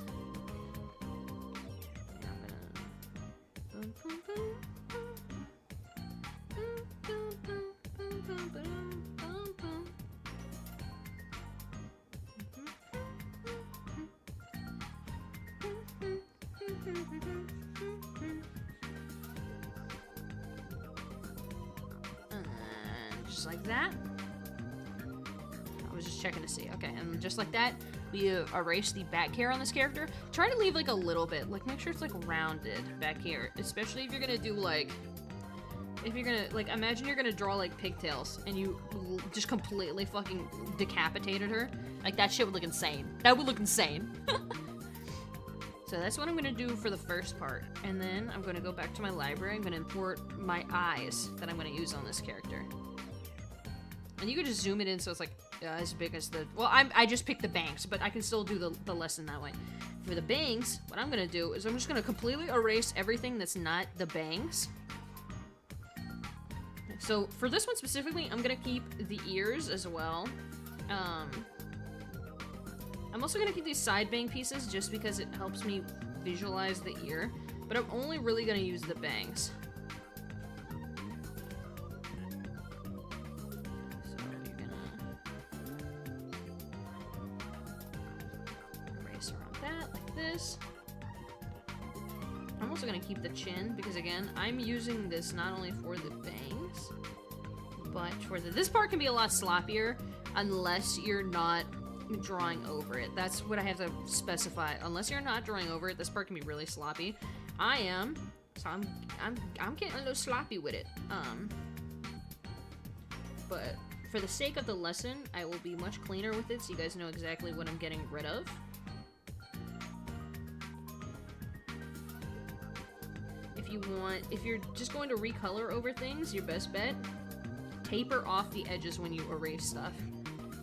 Just like that. I was just checking to see. Okay, and just like that, we erase the back hair on this character. Try to leave like a little bit. Like, make sure it's like rounded back here. Especially if you're gonna do like... If you're gonna, like, imagine you're gonna draw like pigtails and you just completely fucking decapitated her. Like, that shit would look insane. That would look insane. So that's what I'm gonna do for the first part. And then I'm gonna go back to my library. I'm gonna import my eyes that I'm gonna use on this character. And you can just zoom it in so it's like as big as the... Well, I just picked the bangs, but I can still do the lesson that way. For the bangs, what I'm gonna do is I'm just gonna completely erase everything that's not the bangs. So for this one specifically, I'm gonna keep the ears as well. I'm also gonna keep these side bang pieces just because it helps me visualize the ear, but I'm only really gonna use the bangs. So you're gonna erase around that like this. I'm also gonna keep the chin because again, I'm using this not only for the bangs, but for this part can be a lot sloppier unless you're not drawing over it. That's what I have to specify. Unless you're not drawing over it, this part can be really sloppy. I am, so I'm getting a little sloppy with it. But for the sake of the lesson, I will be much cleaner with it so you guys know exactly what I'm getting rid of. If you're just going to recolor over things, your best bet, taper off the edges when you erase stuff.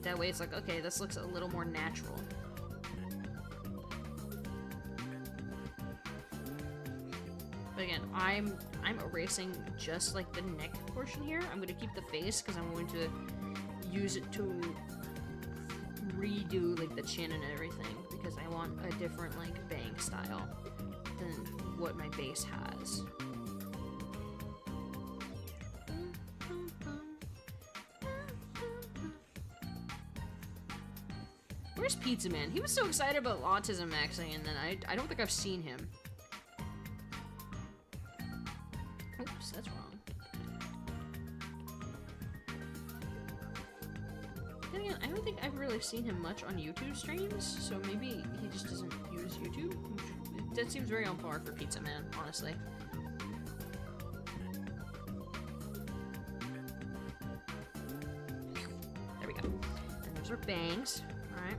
That way it's like, okay, this looks a little more natural. But again, I'm erasing just like the neck portion here. I'm gonna keep the face because I'm going to use it to redo like the chin and everything because I want a different like bang style than what my base has. Where's Pizza Man? He was so excited about autism maxing, and then I don't think I've seen him. Oops, that's wrong. Then again, I don't think I've really seen him much on YouTube streams, so maybe he just doesn't use YouTube. That seems very on par for Pizza Man, honestly. There we go. And those are bangs. Alright.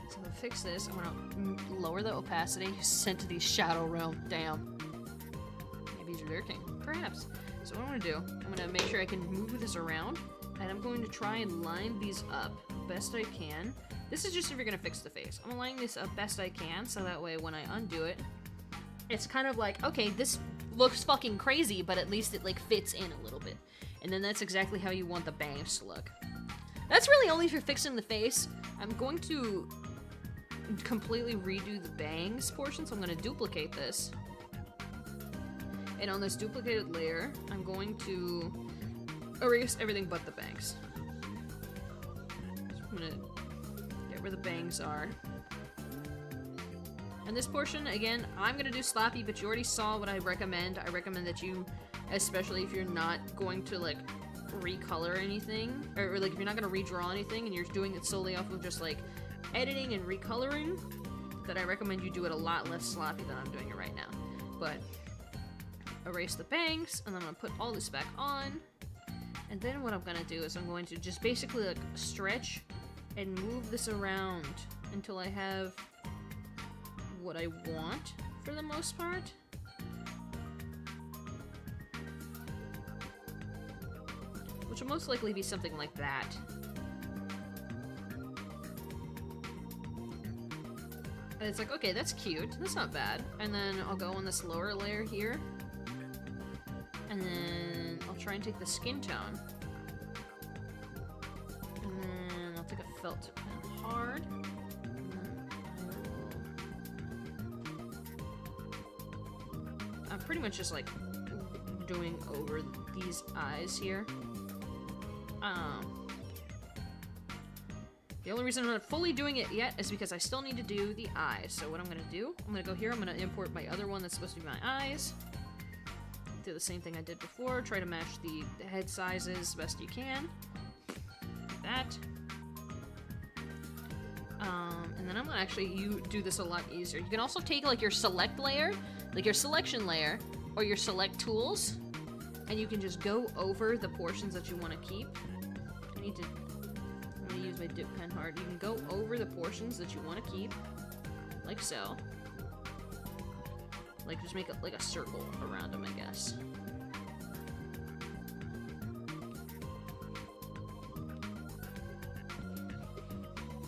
So to fix this, I'm gonna lower the opacity, sent to the shadow realm. Damn. Maybe he's lurking. Perhaps. So what I'm gonna do, I'm gonna make sure I can move this around, and I'm going to try and line these up best I can. This is just if you're gonna fix the face. I'm lining this up best I can, so that way when I undo it, it's kind of like, okay, this looks fucking crazy, but at least it like fits in a little bit. And then that's exactly how you want the bangs to look. That's really only if you're fixing the face. I'm going to completely redo the bangs portion, so I'm going to duplicate this. And on this duplicated layer, I'm going to erase everything but the bangs. So I'm going to get where the bangs are. And this portion, again, I'm going to do sloppy, but you already saw what I recommend. I recommend that you, especially if you're not going to, like, recolor anything, or like if you're not going to redraw anything and you're doing it solely off of just like editing and recoloring, that I recommend you do it a lot less sloppy than I'm doing it right now. But erase the bangs, and then I'm going to put all this back on, and then what I'm going to do is I'm going to just basically like stretch and move this around until I have what I want for the most part. Which will most likely be something like that. And it's like, okay, that's cute. That's not bad. And then I'll go on this lower layer here. And then I'll try and take the skin tone. And then I'll take a felt tip pen hard. I'm pretty much just like doing over these eyes here. The only reason I'm not fully doing it yet is because I still need to do the eyes. So what I'm gonna do, I'm gonna go here, I'm gonna import my other one that's supposed to be my eyes. Do the same thing I did before, try to match the head sizes best you can. Like that. And then I'm gonna actually do this a lot easier. You can also take like your select layer, like your selection layer, or your select tools, and you can just go over the portions that you want to keep. I'm gonna use my dip pen hard. You can go over the portions that you want to keep, like so. Like just make it like a circle around them, I guess.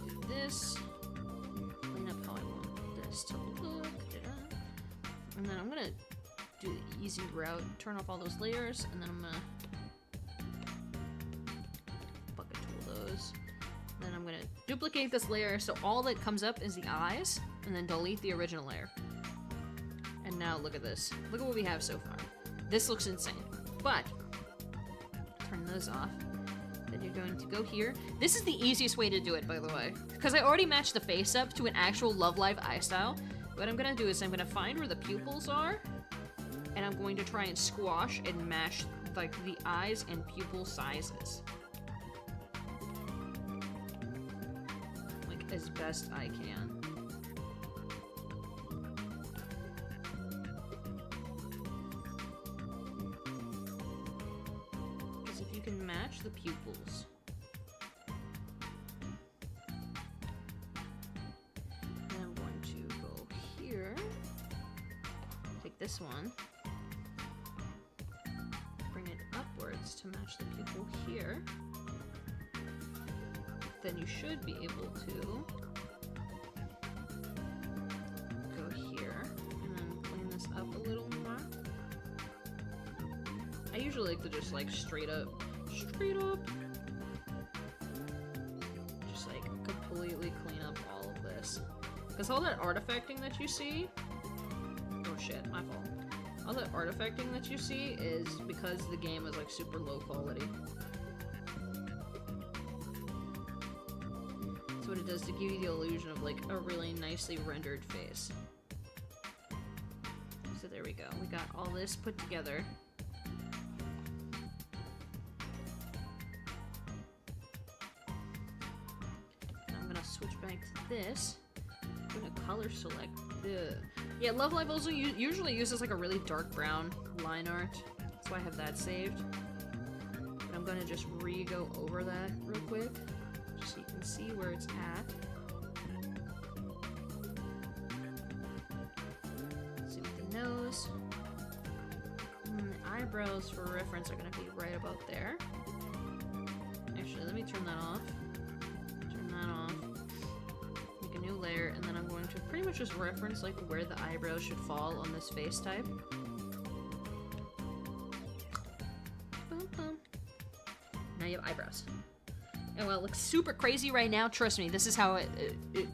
Do this. Clean up how I want this to look. And then I'm gonna do the easy route, turn off all those layers, and then I'm gonna bucket tool those. Then I'm gonna duplicate this layer so all that comes up is the eyes, and then delete the original layer. And now look at this. Look at what we have so far. This looks insane. But turn those off. Then you're going to go here. This is the easiest way to do it, by the way, because I already matched the face up to an actual Love Live eye style. What I'm gonna do is I'm gonna find where the pupils are, and I'm going to try and squash and match like the eyes and pupil sizes, like as best I can. Because if you can match the pupils, then I'm going to go here, take this one, bring it upwards to match the pupil here. Then you should be able to go here and then clean this up a little more. I usually like to just like straight up, just like completely clean up all of this. Because all that artifacting that you see, oh shit, my fault. All that artifacting that you see is because the game is like super low quality. That's what it does to give you the illusion of like a really nicely rendered face. So there we go. We got all this put together. And I'm gonna switch back to this. I'm gonna color select the... Yeah, Love Live also usually uses like a really dark brown line art. That's why I have that saved. But I'm gonna just go over that real quick, just so you can see where it's at. See with the nose. And the eyebrows, for reference, are gonna be right about there. Actually, let me turn that off. Turn that off. Make a new layer, and then I'm going to pretty much just reference like where the eyebrows should fall on this face type. Boom, boom. Now you have eyebrows. And while it looks super crazy right now, trust me, this is how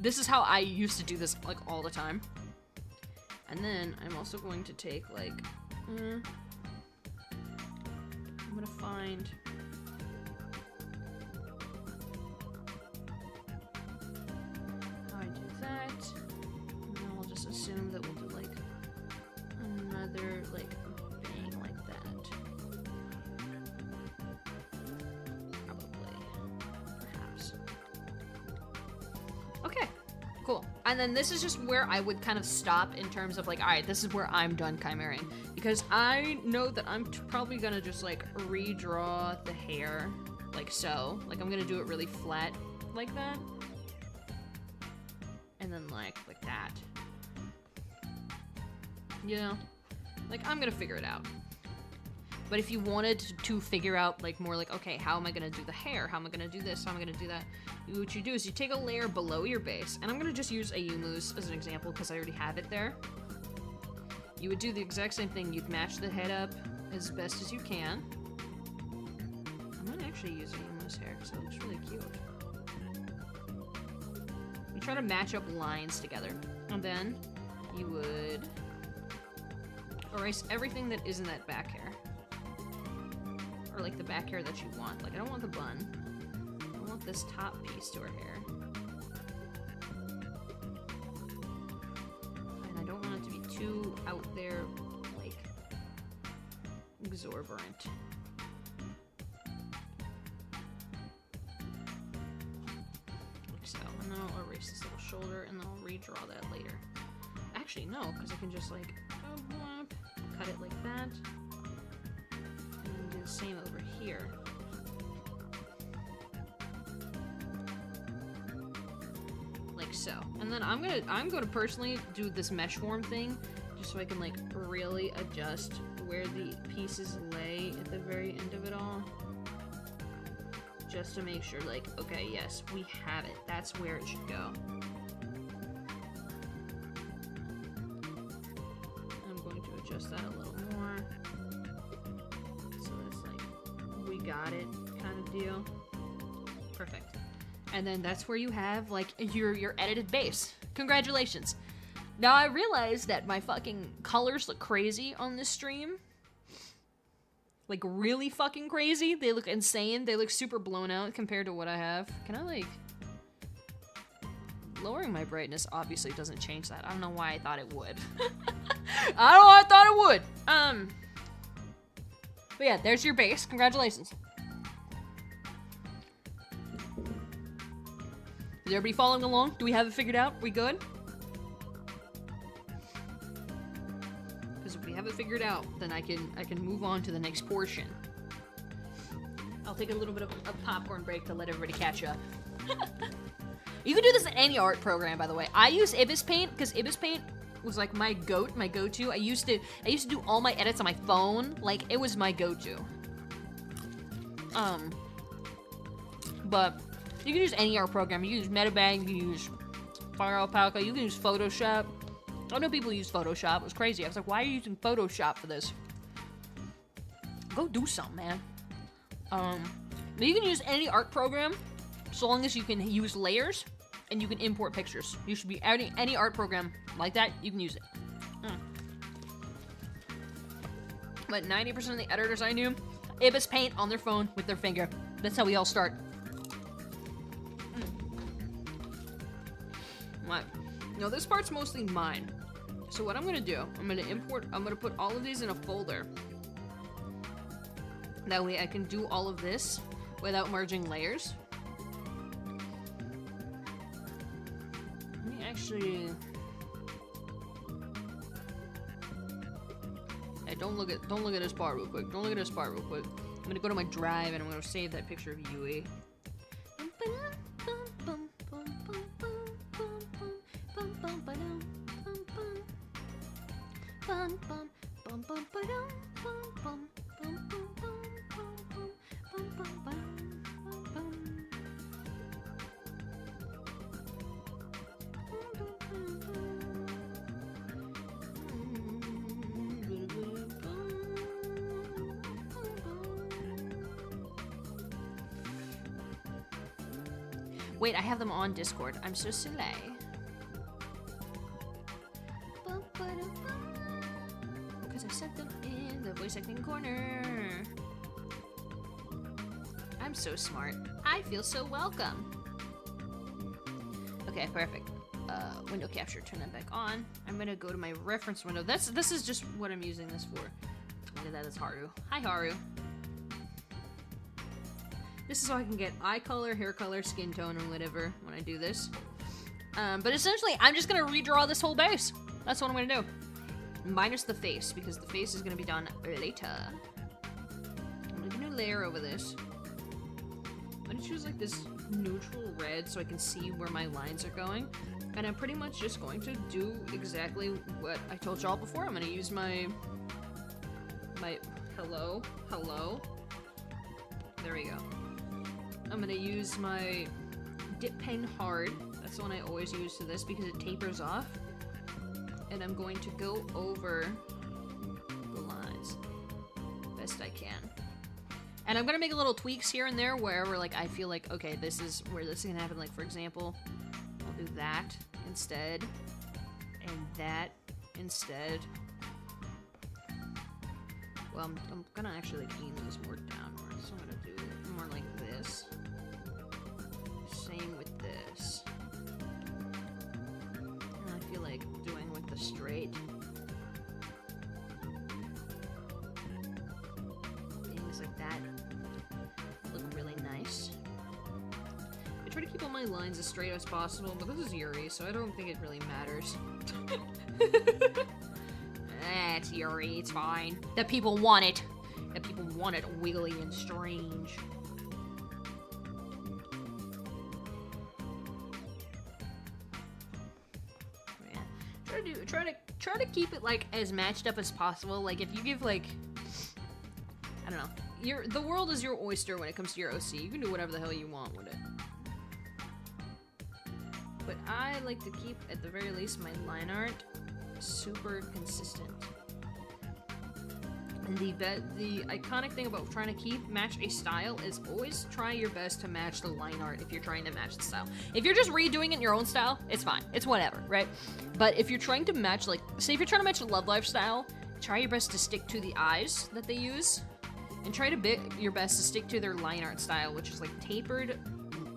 this is how I used to do this like all the time. And then I'm also going to take like, I'm gonna find. Assume that we'll do like another like bang like that. Probably. Perhaps. Okay, cool. And then this is just where I would kind of stop in terms of like, alright, this is where I'm done chimaering. Because I know that I'm probably gonna just like redraw the hair like so. Like I'm gonna do it really flat like that. And then like that. You know, like I'm gonna figure it out. But if you wanted to figure out, like, more like, okay, how am I gonna do the hair? How am I gonna do this? How am I gonna do that? What you do is you take a layer below your base, and I'm gonna just use Ayumu's as an example because I already have it there. You would do the exact same thing. You'd match the head up as best as you can. I'm gonna actually use Ayumu's hair because it looks really cute. You try to match up lines together, and then you would erase everything that isn't that back hair. Or like the back hair that you want. Like, I don't want the bun. I want this top piece to her hair. And I don't want it to be too out there, like, exorbitant. Like so. And then I'll erase this little shoulder, and then I'll redraw that later. Actually, no, because I can just, like, cut it like that. And do the same over here. Like so. And then I'm gonna personally do this mesh form thing, just so I can, like, really adjust where the pieces lay at the very end of it all. Just to make sure, like, okay, yes, we have it. That's where it should go. Adjust that a little more, so it's like we got it kind of deal. Perfect. And then that's where you have, like, your edited base. Congratulations. Now I realize that my fucking colors look crazy on this stream. Like, really fucking crazy. They look insane. They look super blown out compared to what I have. Can I, like... Lowering my brightness obviously doesn't change that. I don't know why I thought it would. I don't know why I thought it would. But yeah, there's your base. Congratulations. Is everybody following along? Do we have it figured out? We good? Because if we have it figured out, then I can move on to the next portion. I'll take a little bit of a popcorn break to let everybody catch up. You can do this in any art program, by the way. I use Ibis Paint because Ibis Paint was like my go-to. I used to do all my edits on my phone. Like, it was my go-to. But you can use any art program. You can use Metabang, you can use Fire Alpaca, you can use Photoshop. I know people use Photoshop. It was crazy. I was like, why are you using Photoshop for this? Go do something, man. But you can use any art program, so long as you can use layers and you can import pictures. You should be any art program like that, you can use it. But 90% of the editors I knew, Ibis Paint on their phone with their finger. That's how we all start. Right. Now this part's mostly mine. So what I'm gonna do, I'm gonna put all of these in a folder. That way I can do all of this without merging layers. Let me actually... Hey, don't look at this part real quick. Don't look at this part real quick. I'm gonna go to my drive and I'm gonna save that picture of Yui. Wait, I have them on Discord. I'm so silly. Because I set them in the voice acting corner. I'm so smart. I feel so welcome. Okay, perfect. Window capture, turn that back on. I'm gonna go to my reference window. This is just what I'm using this for. Look at that, it's Haru. Hi, Haru. This is so I can get eye color, hair color, skin tone, or whatever when I do this. But essentially, I'm just gonna redraw this whole base. That's what I'm gonna do. Minus the face, because the face is gonna be done later. I'm gonna do a new layer over this. I'm gonna choose like this neutral red so I can see where my lines are going. And I'm pretty much just going to do exactly what I told y'all before. I'm gonna use my Hello? Hello? There we go. I'm gonna use my dip pen hard. That's the one I always use to this because it tapers off. And I'm going to go over the lines best I can. And I'm gonna make little tweaks here and there wherever like I feel like, okay, this is where this is gonna happen. Like for example, I'll do that instead, and that instead. Well, I'm gonna actually like aim those more downwards, so I'm gonna do it more like this. Same with this. And I feel like doing with the straight. Things like that look really nice. I try to keep all my lines as straight as possible, but this is Yuri, so I don't think it really matters. It's Yuri, it's fine. That people want it. That people want it wiggly and strange. Yeah. Try to keep it like as matched up as possible. Like if you give like I don't know. The world is your oyster when it comes to your OC. You can do whatever the hell you want with it. But I like to keep at the very least my line art super consistent. And the iconic thing about trying to match a style is always try your best to match the line art if you're trying to match the style. If you're just redoing it in your own style, it's fine. It's whatever, right? But if you're trying to match, like, say if you're trying to match a Love Live style, try your best to stick to the eyes that they use. And try your best to stick to their line art style, which is like tapered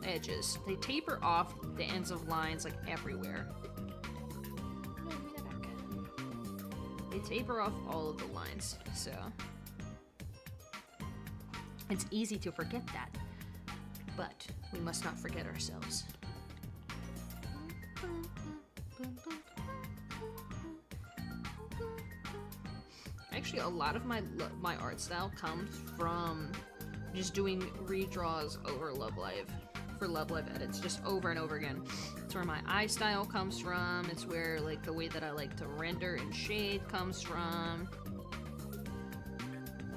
edges. They taper off the ends of lines like everywhere. They taper off all of the lines, so it's easy to forget that, but we must not forget ourselves. Actually, a lot of my art style comes from just doing redraws over Love Live. For Love Live edits, just over and over again. It's where my eye style comes from. It's where like the way that I like to render and shade comes from.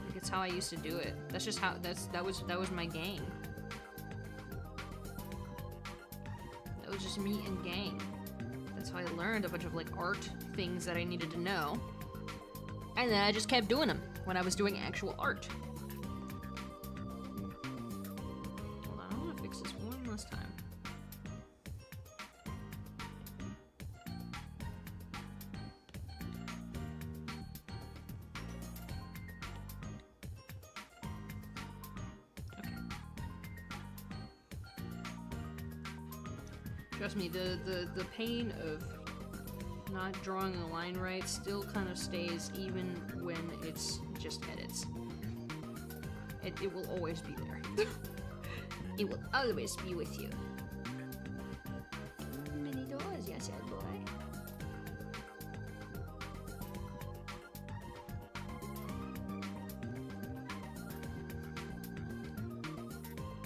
Like it's how I used to do it. That's just how that was my game. That was just me and gang. That's how I learned a bunch of like art things that I needed to know. And then I just kept doing them when I was doing actual art. Time. Okay. Trust me, the pain of not drawing the line right still kind of stays even when it's just edits. It will always be there. It will always be with you. Many doors, yes, old boy.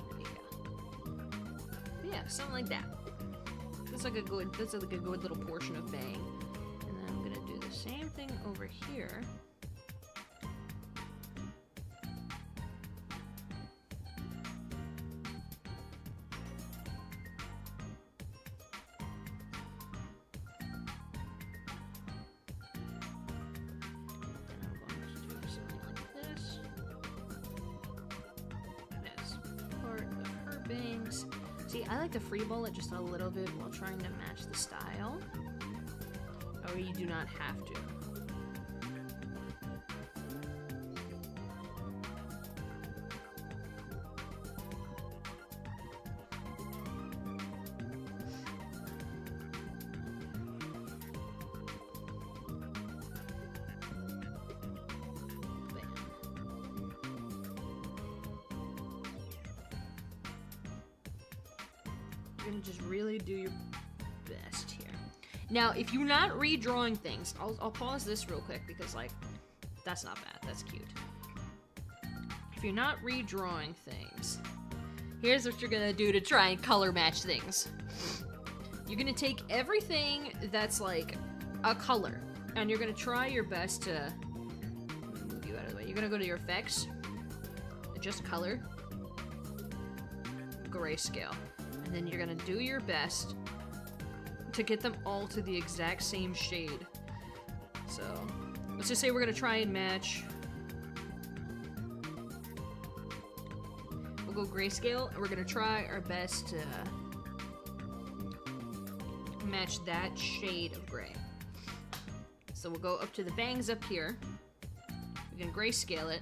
There we go. Yeah, something like that. That's like a good little portion of bang. And then I'm gonna do the same thing over here. See, I like to freeball it just a little bit while trying to match the style. Or you do not have to. You're gonna just really do your best here. Now, if you're not redrawing things, I'll pause this real quick because, like, that's not bad. That's cute. If you're not redrawing things, here's what you're gonna do to try and color match things. You're gonna take everything that's like a color, and you're gonna try your best to move you out of the way. you're gonna go to your effects, adjust color, grayscale, and then you're gonna do your best to get them all to the exact same shade. So, let's just say we're gonna try and match. We'll go grayscale, and we're gonna try our best to match that shade of gray. So we'll go up to the bangs up here. We can grayscale it.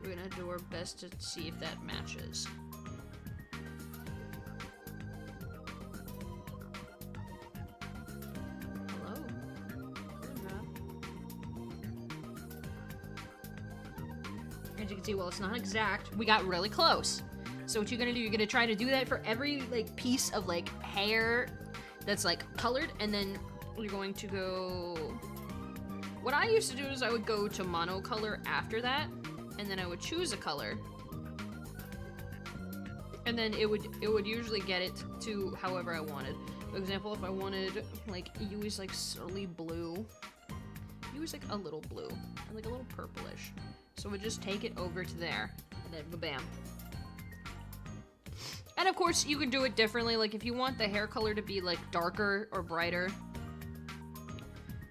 We're gonna do our best to see if that matches. Hello? As you can see, well, it's not exact. We got really close. So what you're gonna do, you're gonna try to do that for every like piece of like hair that's like colored, and then you're going to go. What I used to do is I would go to monocolor after that, and then I would choose a color, and then it would usually get it to however I wanted. For example, if I wanted like use like solely blue, use like a little blue and like a little purplish. So we just take it over to there, and then bam. And of course, you can do it differently. Like if you want the hair color to be like darker or brighter,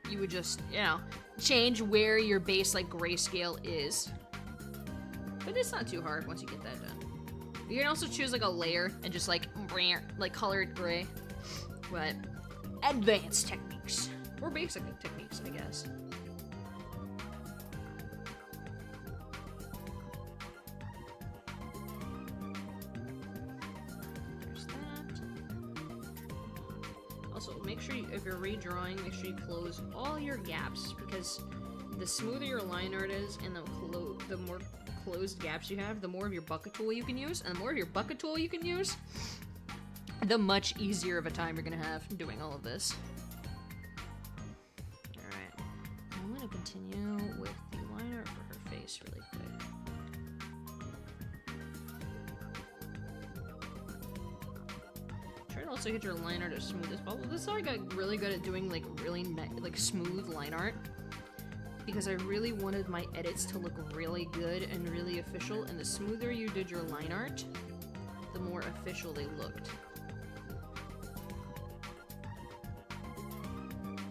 you would just, you know, change where your base like grayscale is. But it's not too hard once you get that done. You can also choose like a layer and just like color it gray. But advanced techniques, or basic techniques, I guess. Also, make sure if you're redrawing, make sure you close all your gaps, because the smoother your line art is and the more closed gaps you have, the more of your bucket tool you can use, and the more of your bucket tool you can use, the much easier of a time you're gonna have doing all of this. Alright, I'm gonna continue with the line art for her face really quick. Try to also get your line art as smooth as possible. This is how I got really good at doing like really smooth line art, because I really wanted my edits to look really good and really official, and the smoother you did your line art, the more official they looked.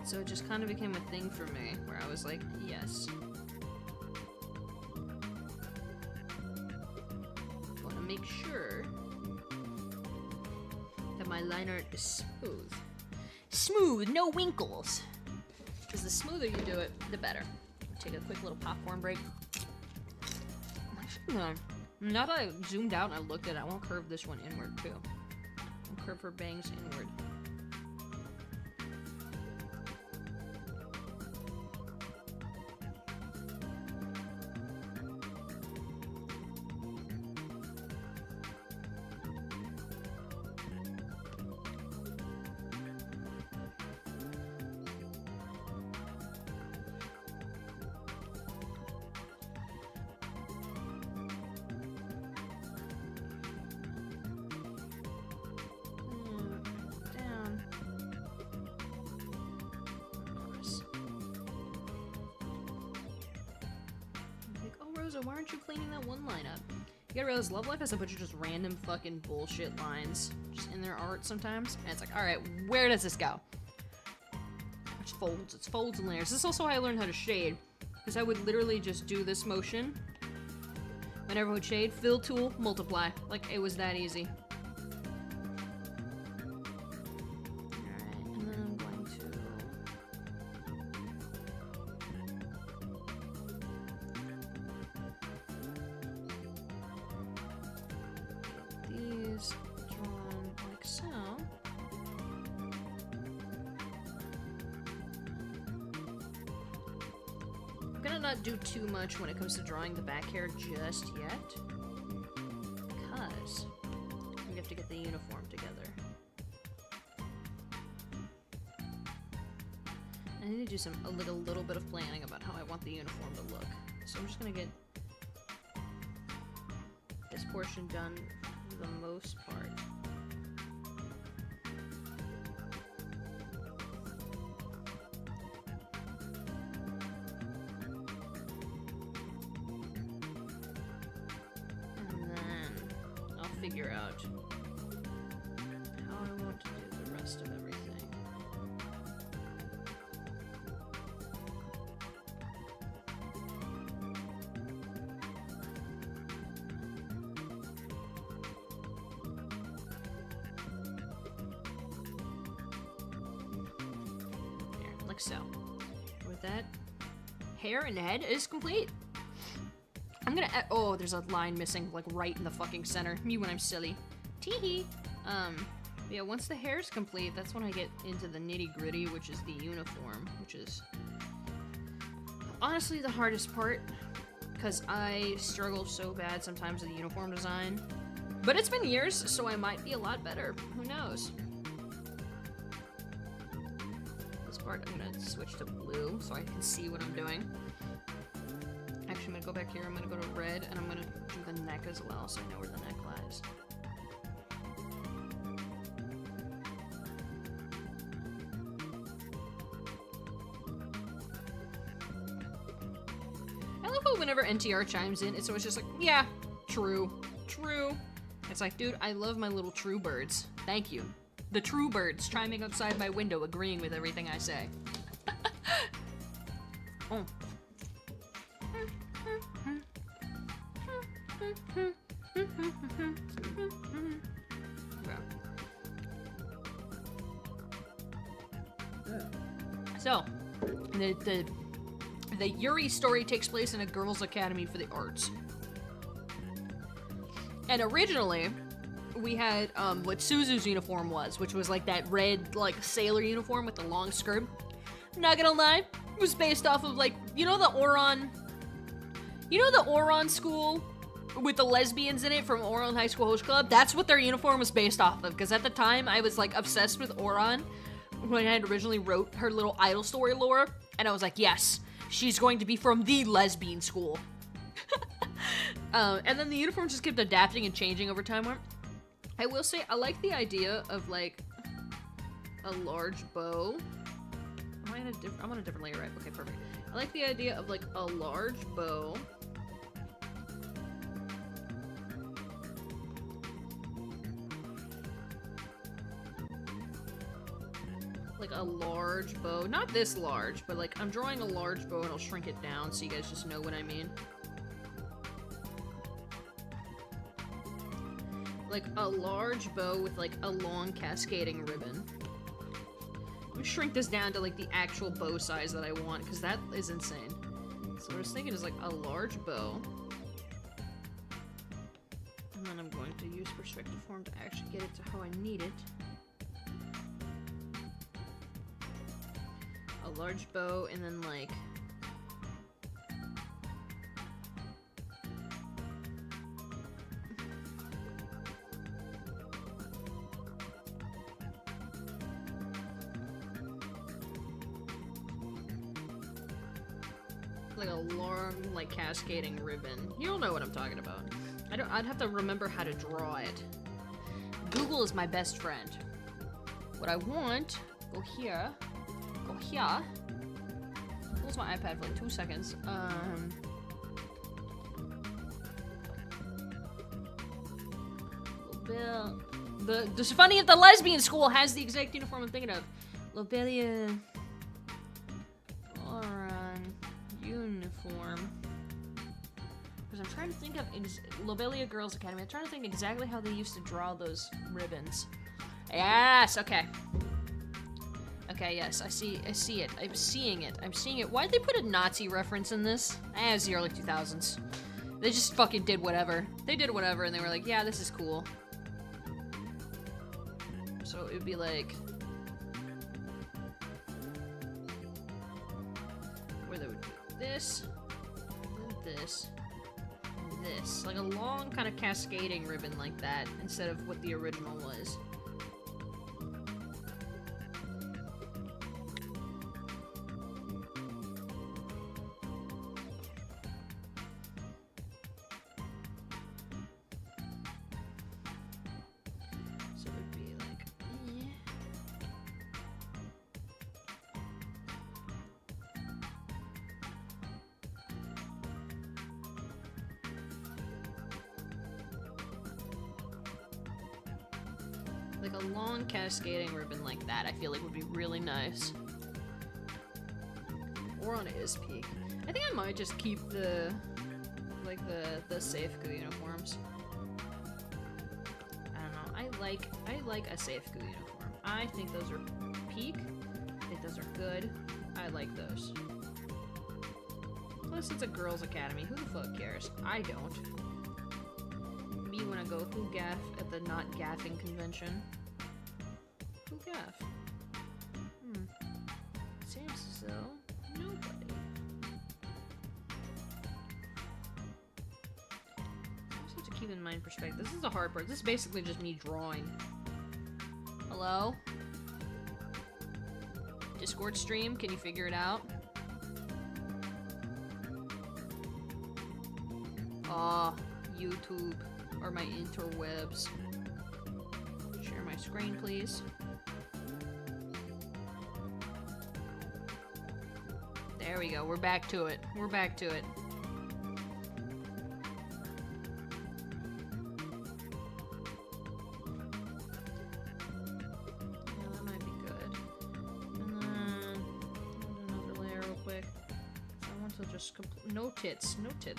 So it just kind of became a thing for me, where I was like, yes. I want to make sure that my line art is smooth. Smooth, no winkles. Because the smoother you do it, the better. Take a quick little popcorn break. Now that I zoomed out and I looked at it, I want to curve this one inward too. I'll curve her bangs inward. Why aren't you cleaning that one line up? You gotta realize Love Life has a bunch of just random fucking bullshit lines just in their art sometimes. And it's like, alright, where does this go? It's folds and layers. This is also how I learned how to shade. Because I would literally just do this motion. Whenever I would shade, fill tool, multiply. Like, it was that easy. Do too much when it comes to drawing the back hair just yet, because we have to get the uniform together. I need to do a little bit of planning about how I want the uniform to look. So I'm just gonna get this portion done for the most part. figure out how I want to do the rest of everything. Like so. With that, hair and head is complete. I'm gonna oh, there's a line missing, like, right in the fucking center. Me when I'm silly. Teehee. Yeah, once the hair's complete, that's when I get into the nitty-gritty, which is the uniform, which is honestly the hardest part, because I struggle so bad sometimes with the uniform design. But it's been years, so I might be a lot better. Who knows? I'm gonna switch to blue so I can see what I'm doing. Actually, I'm gonna go back here, I'm gonna go to red, and I'm gonna do the neck as well so I know where the neck lies. I love how whenever NTR chimes in, it's always just like, yeah, true, true. It's like, dude, I love my little true birds. Thank you. The true birds chiming outside my window, agreeing with everything I say. Oh. So, the Yuri story takes place in a girls' academy for the arts. And originally, we had what Suzu's uniform was, which was like that red, like, sailor uniform with the long skirt. Not gonna lie, it was based off of, like, you know the Oron school with the lesbians in it from Oron High School Host Club? That's what their uniform was based off of, because at the time I was, like, obsessed with Oron when I had originally wrote her little idol story lore, and I was like, yes, she's going to be from the lesbian school. And then the uniform just kept adapting and changing over time. I will say, I like the idea of, like, a large bow. I'm on a different layer, right? Okay, perfect. I like the idea of, like, a large bow. Like, a large bow. Not this large, but, like, I'm drawing a large bow and I'll shrink it down so you guys just know what I mean. Like, a large bow with, like, a long cascading ribbon. I'm gonna shrink this down to, like, the actual bow size that I want, because that is insane. So what I was thinking is, like, a large bow. And then I'm going to use perspective form to actually get it to how I need it. A large bow, and then, like... like a long, like, cascading ribbon. You'll know what I'm talking about. I'd have to remember how to draw it. Google is my best friend. What I want, go here, close my iPad for like 2 seconds. It's funny if the lesbian school has the exact uniform I'm thinking of. Lobelia Oron uniform. Because I'm trying to think of Lobelia Girls Academy. I'm trying to think exactly how they used to draw those ribbons. Yes, okay. Okay, yes, I see it. I'm seeing it. Why'd they put a Nazi reference in this? It was the early 2000s. They just fucking did whatever. They did whatever, and they were like, yeah, this is cool. So it would be like... where they would do this, and this, and this. Like a long kind of cascading ribbon like that, instead of what the original was. a long cascading ribbon like that, I feel like would be really nice. Or on his peak. I think I might just keep the Safeku uniforms. I don't know. I like a Safeku uniform. I think those are peak. I think those are good. I like those. Plus, it's a girls' academy. Who the fuck cares? I don't. Me when I go who gaff at the not gaffing convention. Who gaff? Seems as though nobody. I just have to keep in mind perspective. This is the hard part. This is basically just me drawing. Hello? Discord stream, can you figure it out? Aw, YouTube, or my interwebs. Share my screen, please. There we go, we're back to it. We're back to it. Yeah, that might be good. And then, another layer real quick. I want to just no tits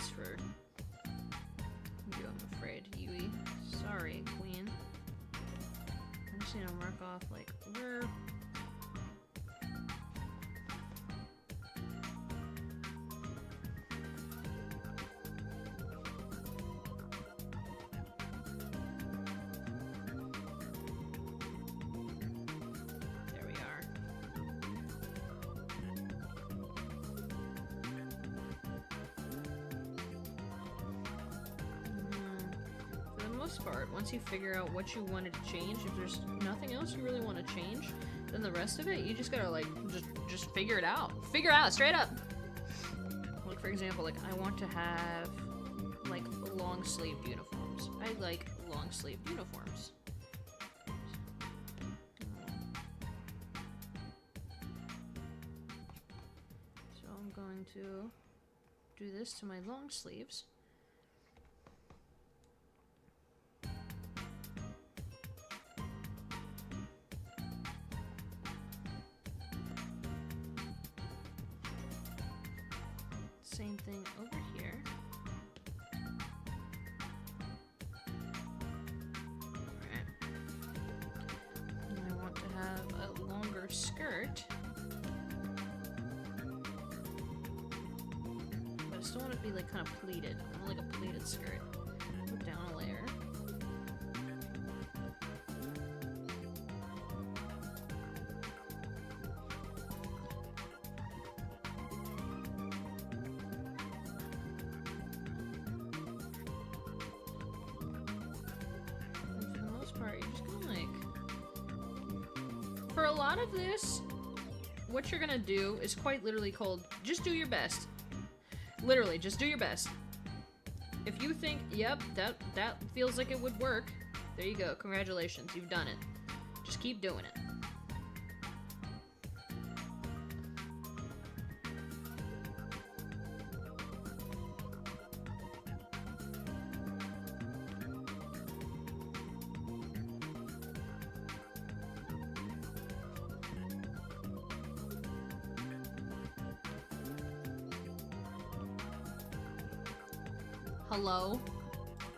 for you, I'm afraid, Yui. Sorry, Queen. I'm just gonna mark off, like, where... There we are. For the most part, once you figure out what you wanted to change, if there's nothing else you really want to change, then the rest of it, you just gotta, like, just figure it out. Figure it out, straight up! Like, for example, like, I want to have, like, long-sleeved uniforms. I like long-sleeved uniforms. So I'm going to do this to my long sleeves. Same thing over here. Alright. And I want to have a longer skirt. But I still want it to be like kind of pleated. I want like a pleated skirt. Put down a layer. For a lot of this, what you're gonna do is quite literally called just do your best. Literally, just do your best. If you think, yep, that feels like it would work, there you go. Congratulations, you've done it. Just keep doing it. Hello?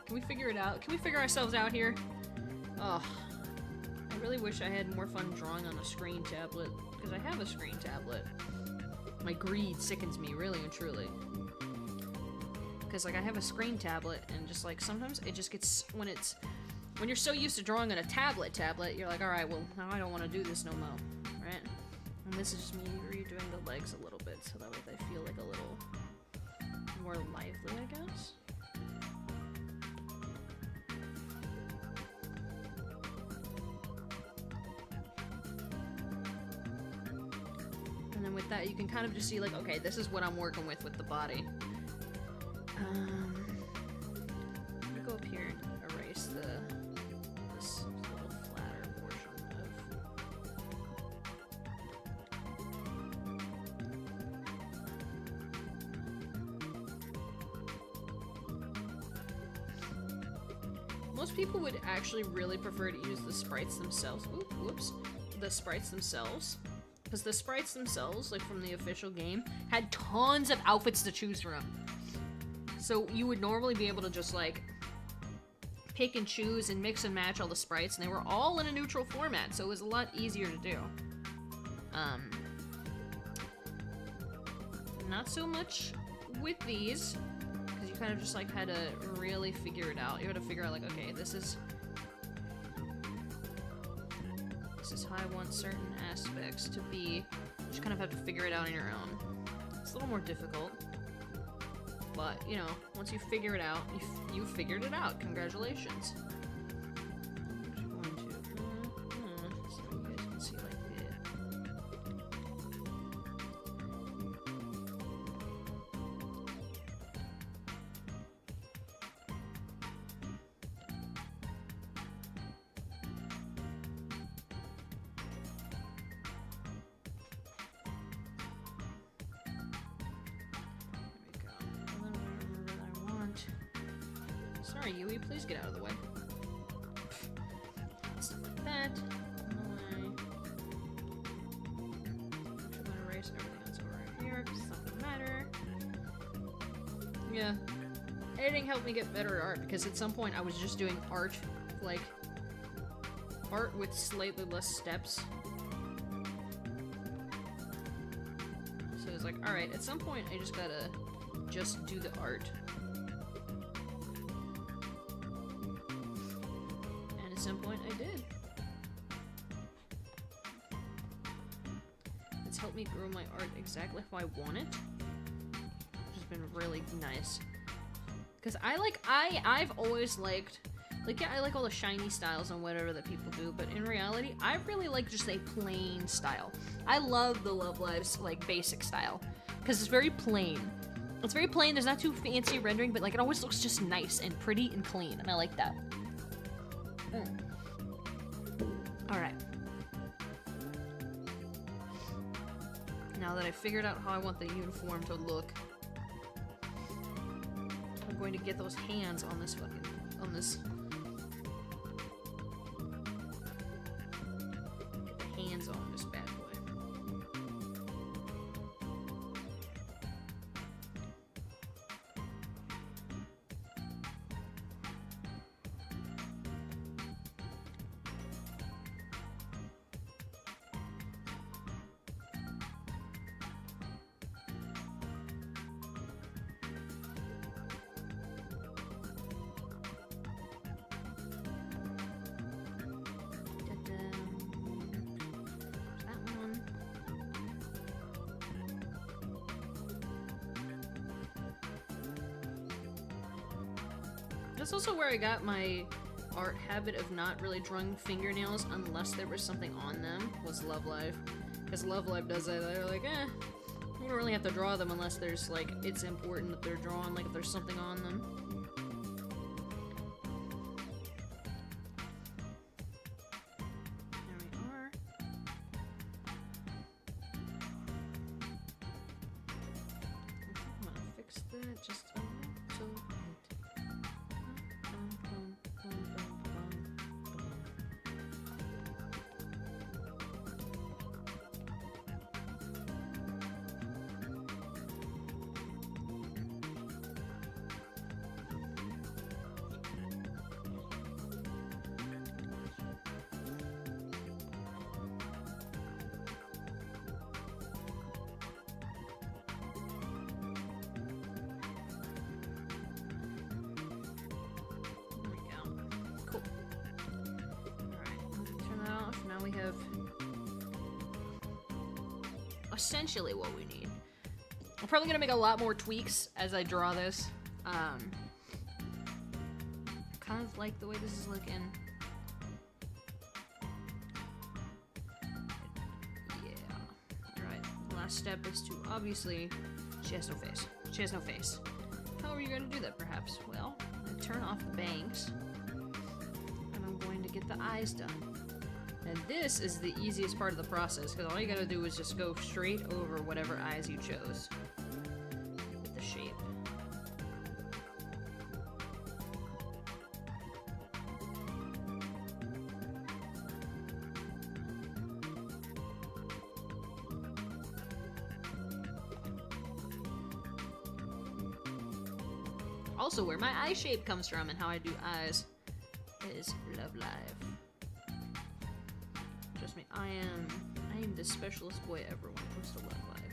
Can we figure it out? Can we figure ourselves out here? Oh, I really wish I had more fun drawing on a screen tablet, because I have a screen tablet. My greed sickens me, really and truly. Because, like, I have a screen tablet, and just, like, sometimes it just gets, when you're so used to drawing on a tablet, you're like, alright, well, now I don't want to do this no more, right? And this is just me redoing the legs a little bit, so that way they feel, like, a little more lively, I guess? And then with that, you can kind of just see, like, okay, this is what I'm working with the body. Let me go up here and erase this little flatter portion of... Most people would actually really prefer to use the sprites themselves. Oop, whoops. The sprites themselves. Because the sprites themselves, like from the official game, had tons of outfits to choose from. So you would normally be able to just like pick and choose and mix and match all the sprites, and they were all in a neutral format, so it was a lot easier to do. Not so much with these, because you kind of just like had to really figure it out. You had to figure out like, okay, this is how I want certain aspects to be. You just kind of have to figure it out on your own. It's a little more difficult, but you know, once you figure it out, you figured it out. Congratulations. I'm going to, so you guys can see like this. Sorry, Yui, please get out of the way. Stuff like that. I'm gonna erase everything that's over here, because it's not gonna matter. Yeah. Editing helped me get better at art, because at some point I was just doing art, like, art with slightly less steps. So it's like, alright, at some point I just gotta just do the art. At some point I did. It's helped me grow my art exactly how I want it, which has been really nice. Because I've always liked, like, yeah, I like all the shiny styles and whatever that people do, but in reality, I really like just a plain style. I love the Love Live's, like, basic style, because it's very plain. It's very plain, there's not too fancy rendering, but, like, it always looks just nice and pretty and clean, and I like that. Alright. Now that I've figured out how I want the uniform to look, I'm going to get those hands on this fucking, on this. Get the hands on this bad boy. That's also where I got my art habit of not really drawing fingernails unless there was something on them, was Love Live. Because Love Live does that, they're like, you don't really have to draw them unless there's, like, it's important that they're drawn, like if there's something on them. There we are. I'm gonna fix that just a little bit. Now we have essentially what we need. I'm probably gonna make a lot more tweaks as I draw this. Kind of like the way this is looking. Yeah. Alright, the last step is to obviously, she has no face. She has no face. How are you gonna do that, perhaps? Well, I'm gonna turn off the bangs, and I'm going to get the eyes done. And this is the easiest part of the process, because all you gotta do is just go straight over whatever eyes you chose with the shape. also where my eye shape comes from and how I do eyes is Love Live. Trust me, I am the specialist boy ever when it comes to Love Live.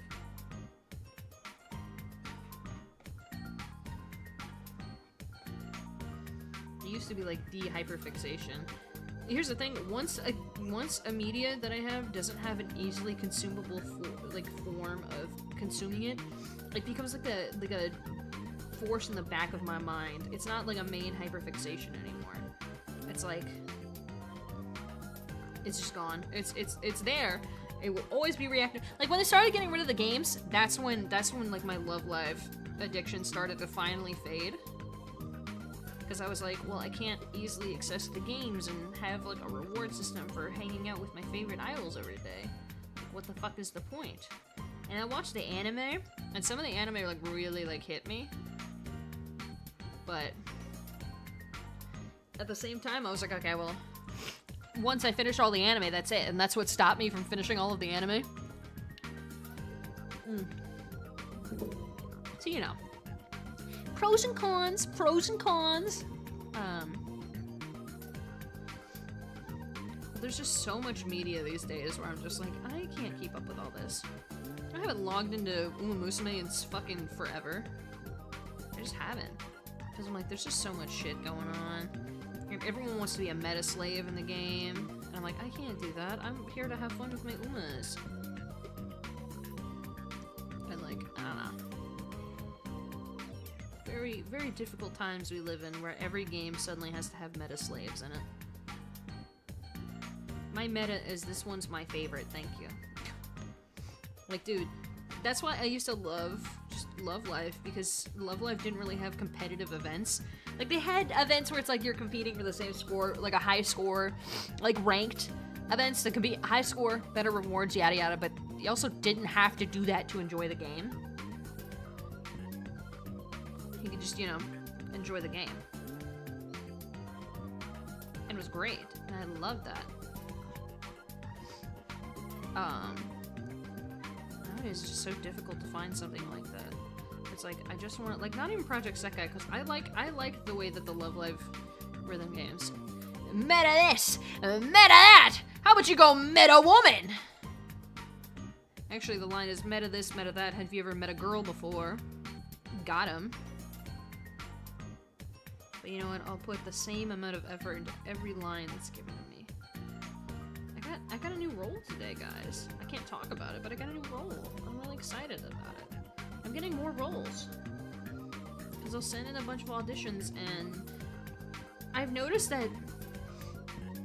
It used to be like the hyperfixation. Here's the thing: once a media that I have doesn't have an easily consumable form of consuming it, it becomes like a force in the back of my mind. It's not like a main hyperfixation anymore. It's like it's just gone. It's there. It will always be reactive. Like when they started getting rid of the games, that's when like my Love Live addiction started to finally fade. Because I was like, well, I can't easily access the games and have like a reward system for hanging out with my favorite idols every day. What the fuck is the point? And I watched the anime, and some of the anime like really like hit me. But at the same time, I was like, okay, well, once I finish all the anime, that's it. And that's what stopped me from finishing all of the anime. So, you know. Pros and cons, pros and cons. There's just so much media these days where I'm just like, I can't keep up with all this. I haven't logged into Uma Musume in fucking forever. I just haven't. Because I'm like, there's just so much shit going on. And everyone wants to be a meta slave in the game. And I'm like, I can't do that. I'm here to have fun with my Umas. And like, I don't know. Very, very difficult times we live in where every game suddenly has to have meta slaves in it. My meta is this one's my favorite, thank you. Like, dude, that's why I used to love Live, because Love Live didn't really have competitive events. Like, they had events where it's like you're competing for the same score, like a high score, like ranked events that can be high score, better rewards, yada yada, but you also didn't have to do that to enjoy the game. You could just, you know, enjoy the game. And it was great, and I loved that. Nowadays it's just so difficult to find something like that. It's like, I just want, like, not even Project Sekai, because I like the way that the Love Live rhythm games. Meta this! Meta that! How about you go meta woman? Actually, the line is meta this, meta that. Have you ever met a girl before? Got him. But you know what? I'll put the same amount of effort into every line that's given to me. I got a new role today, guys. I can't talk about it, but I got a new role. I'm really excited about it. I'm getting more roles. Because I'll send in a bunch of auditions, and I've noticed that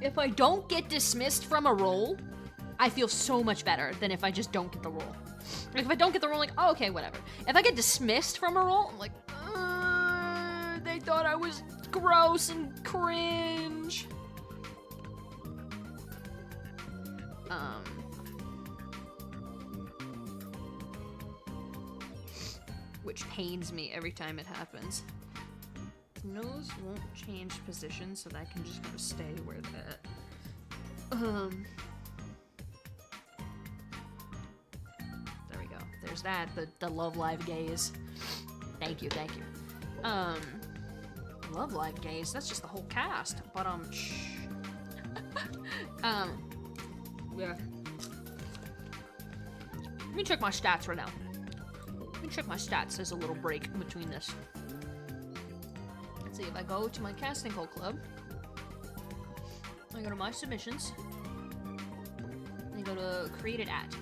if I don't get dismissed from a role, I feel so much better than if I just don't get the role. Like, if I don't get the role, I'm like, oh, okay, whatever. If I get dismissed from a role, I'm like, they thought I was gross and cringe. Which pains me every time it happens. Nose won't change position, so that I can just kind of stay where that. There we go. There's that. The Love Live gaze. Thank you, thank you. Love Live gaze. That's just the whole cast. But shh. Yeah. Let me check my stats right now. Let me check my stats as a little break in between this. Let's see, if I go to my casting call club, I go to my submissions, and I go to created at.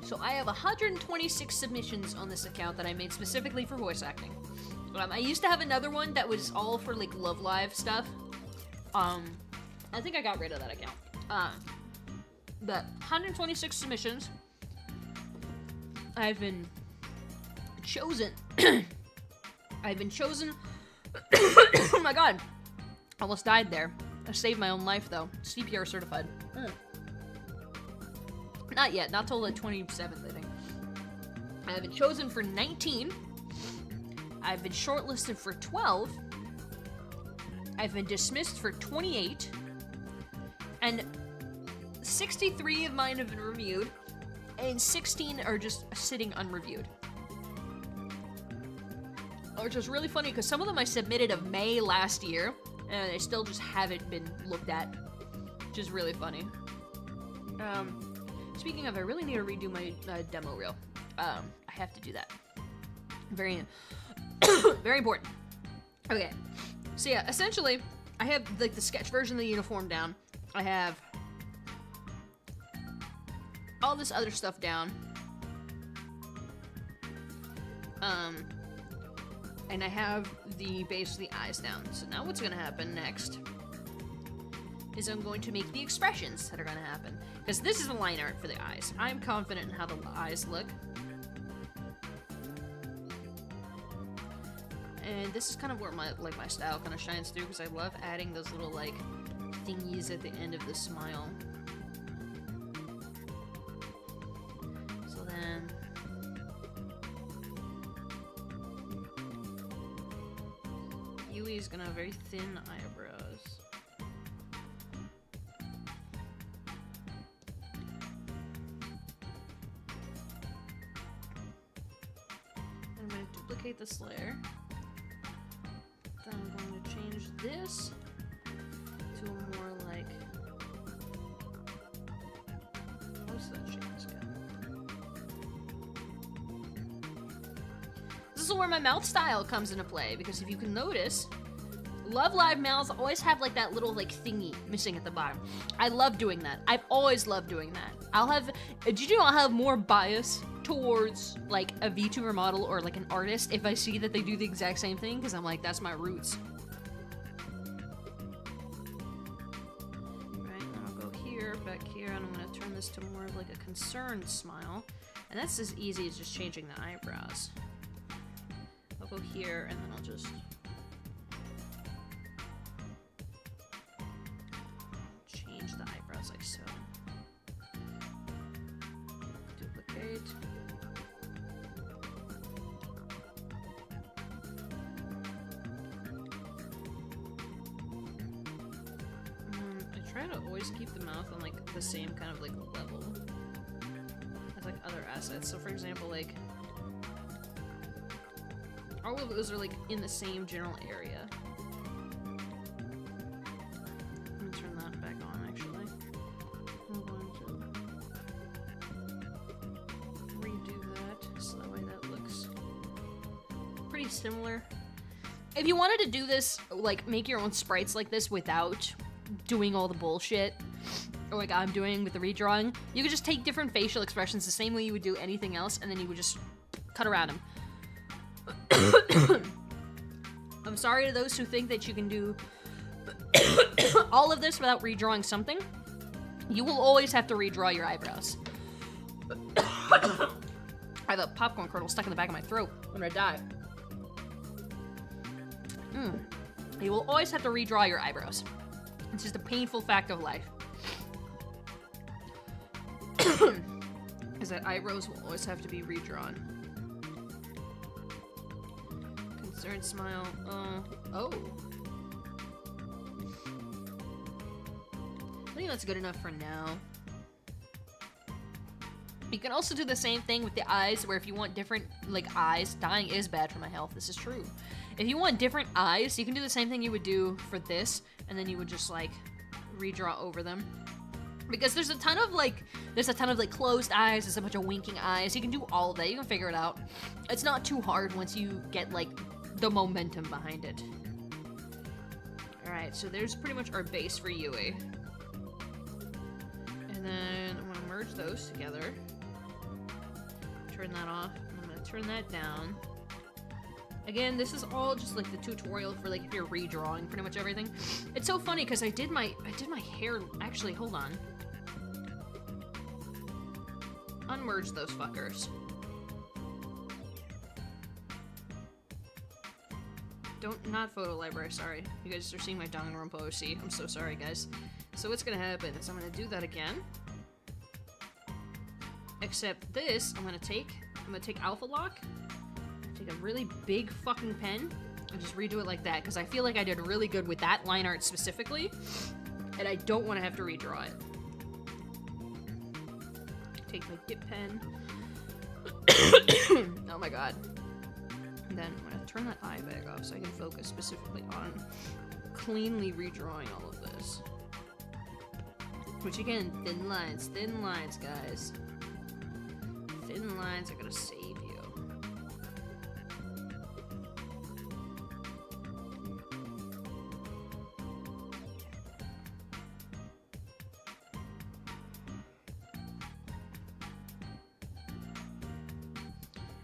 So I have 126 submissions on this account that I made specifically for voice acting. I used to have another one that was all for like Love Live stuff. I think I got rid of that account. But 126 submissions. I've been chosen. I've been chosen. Oh my god. Almost died there. I saved my own life though. CPR certified. Not yet. Not till the 27th, I think. I've been chosen for 19. I've been shortlisted for 12. I've been dismissed for 28. And 63 of mine have been reviewed, and 16 are just sitting unreviewed. which is really funny because some of them I submitted of May last year, and they still just haven't been looked at, which is really funny. Speaking of, I really need to redo my demo reel. I have to do that. Very, very important. Okay, so yeah, essentially, I have like the sketch version of the uniform down. I have all this other stuff down. And I have the base of the eyes down. So now what's gonna happen next is I'm going to make the expressions that are gonna happen. Because this is the line art for the eyes. I'm confident in how the eyes look. And this is kind of where my style kind of shines through, because I love adding those little like thingies at the end of the smile. So then Yui's gonna have very thin eyebrows. I'm gonna duplicate this layer. Then I'm going to change this to a more like, what's that shade's got? This is where my mouth style comes into play, because if you can notice, Love Live mouths always have like that little like thingy missing at the bottom. I love doing that. I've always loved doing that. Did you know I'll have more bias towards like a VTuber model or like an artist if I see that they do the exact same thing, because I'm like, that's my roots. Right, and I'll go here, back here, and I'm gonna turn this to more of like a concerned smile. And that's as easy as just changing the eyebrows. I'll go here, and then I'll just change the eyebrows like so. Duplicate. I try to always keep the mouth on like the same kind of like level as like other assets. So for example, like all of those are like in the same general area. Let me turn that back on actually. I'm going to redo that so that way that looks pretty similar. If you wanted to do this, like make your own sprites like this without doing all the bullshit or like I'm doing with the redrawing, you could just take different facial expressions the same way you would do anything else, and then you would just cut around them. I'm sorry to those who think that you can do all of this without redrawing something. You will always have to redraw your eyebrows. I have a popcorn kernel stuck in the back of my throat. I'm gonna die. You will always have to redraw your eyebrows. It's just a painful fact of life. Is that eyebrows will always have to be redrawn. Concerned smile. Oh. I think that's good enough for now. You can also do the same thing with the eyes, where if you want different, like, eyes, dying is bad for my health, this is true. If you want different eyes, you can do the same thing you would do for this, and then you would just, like, redraw over them. Because there's a ton of, like, closed eyes, there's a bunch of winking eyes, you can do all of that, you can figure it out. It's not too hard once you get, like, the momentum behind it. Alright, so there's pretty much our base for Yui. And then I'm gonna merge those together. Turn that off, and I'm gonna turn that down. Again, this is all just like the tutorial for like if you're redrawing pretty much everything. It's so funny because I did my hair, actually, hold on. Unmerge those fuckers. Not photo library, sorry. You guys are seeing my Danganronpa OC. I'm so sorry, guys. So what's gonna happen is I'm gonna do that again. Except this, I'm gonna take Alpha Lock, take a really big fucking pen, and just redo it like that, because I feel like I did really good with that line art specifically, and I don't want to have to redraw it. Take my dip pen. Oh my god. And then I'm gonna turn that eye back off so I can focus specifically on cleanly redrawing all of this. Which again, thin lines, guys. Thin lines are gonna save you.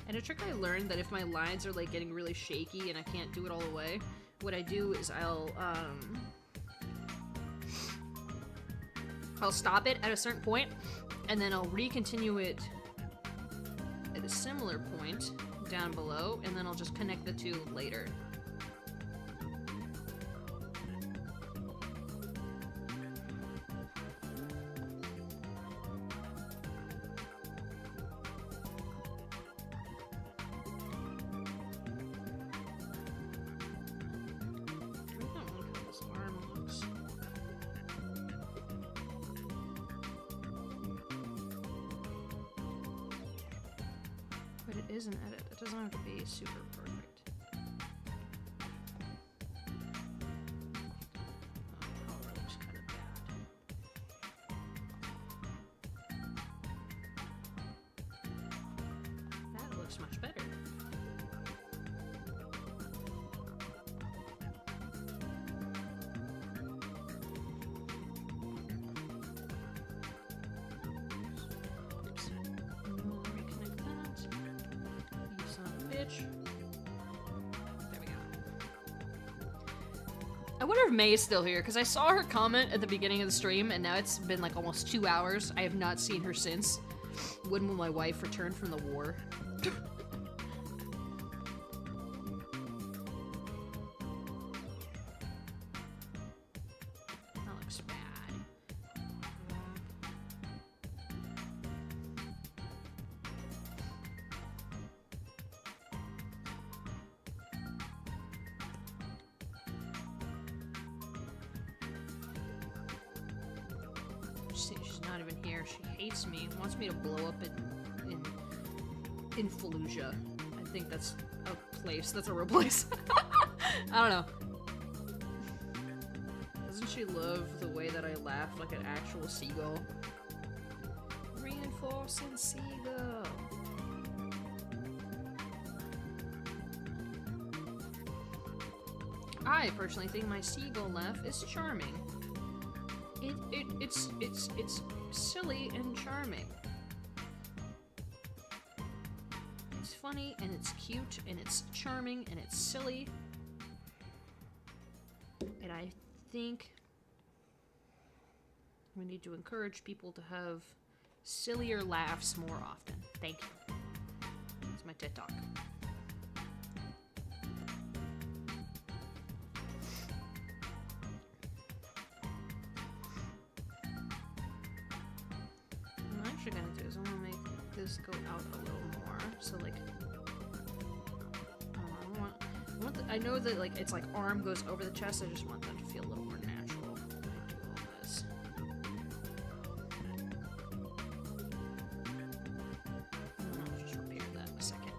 And a trick I learned that if my lines are like getting really shaky and I can't do it all the way, what I do is I'll stop it at a certain point, and then I'll recontinue it at a similar point down below, and then I'll just connect the two later. It is an edit. It doesn't have to be super perfect. Oh, color looks kind of bad. That looks much better. There we go. I wonder if May is still here, because I saw her comment at the beginning of the stream, and now it's been like almost 2 hours. I have not seen her since. When will my wife return from the war? That looks bad. She's not even here. She hates me. Wants me to blow up in Fallujah. I think that's a place. That's a real place. I don't know. Doesn't she love the way that I laugh like an actual seagull? Reinforcing seagull. I personally think my seagull laugh is charming. It's silly and charming. It's funny and it's cute and it's charming and it's silly. And I think we need to encourage people to have sillier laughs more often. Thank you. That's my TED Talk. Gonna do is I'm gonna make this go out a little more, so like I know that like it's like arm goes over the chest. I just want that to feel a little more natural when I do all this. I'll just repair that in a second.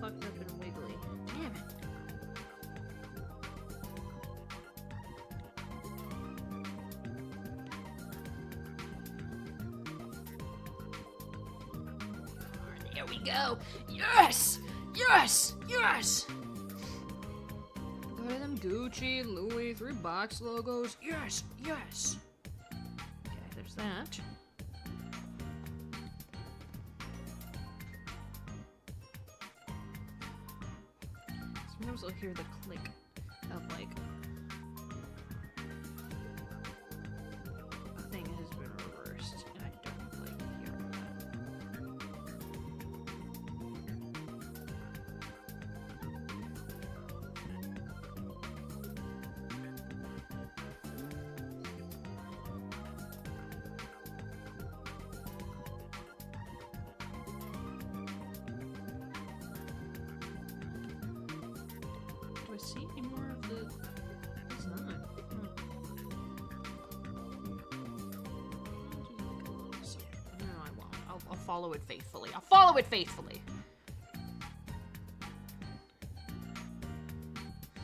Fucked up and wiggly. Damn it. There we go. Yes! Yes! Yes! Got them Gucci, Louis, 3 box logos. Yes! Yes! Okay, there's that. Sometimes I'll hear the click of like a thing has been reversed, and I don't like hearing that. Do I see any more of the... It's not. No, I won't. I'll follow it faithfully. I'll follow it faithfully.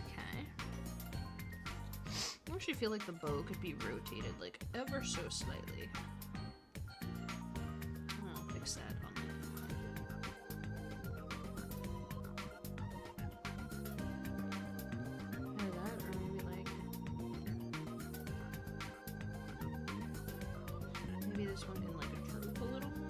Okay. I actually feel like the bow could be rotated, like, ever so slightly. I'll fix that on the... Maybe this one can like droop a little more.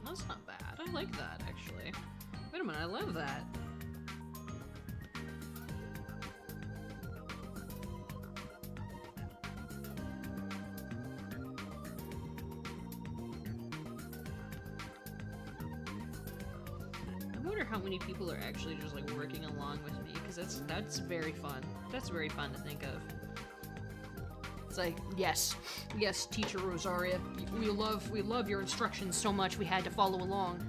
That's not bad. I like that, actually. Wait a minute, I love that. I wonder how many people are actually just like working along with me, because that's very fun. That's very fun to think of. It's like, yes, teacher Rosaria, we love your instructions so much we had to follow along.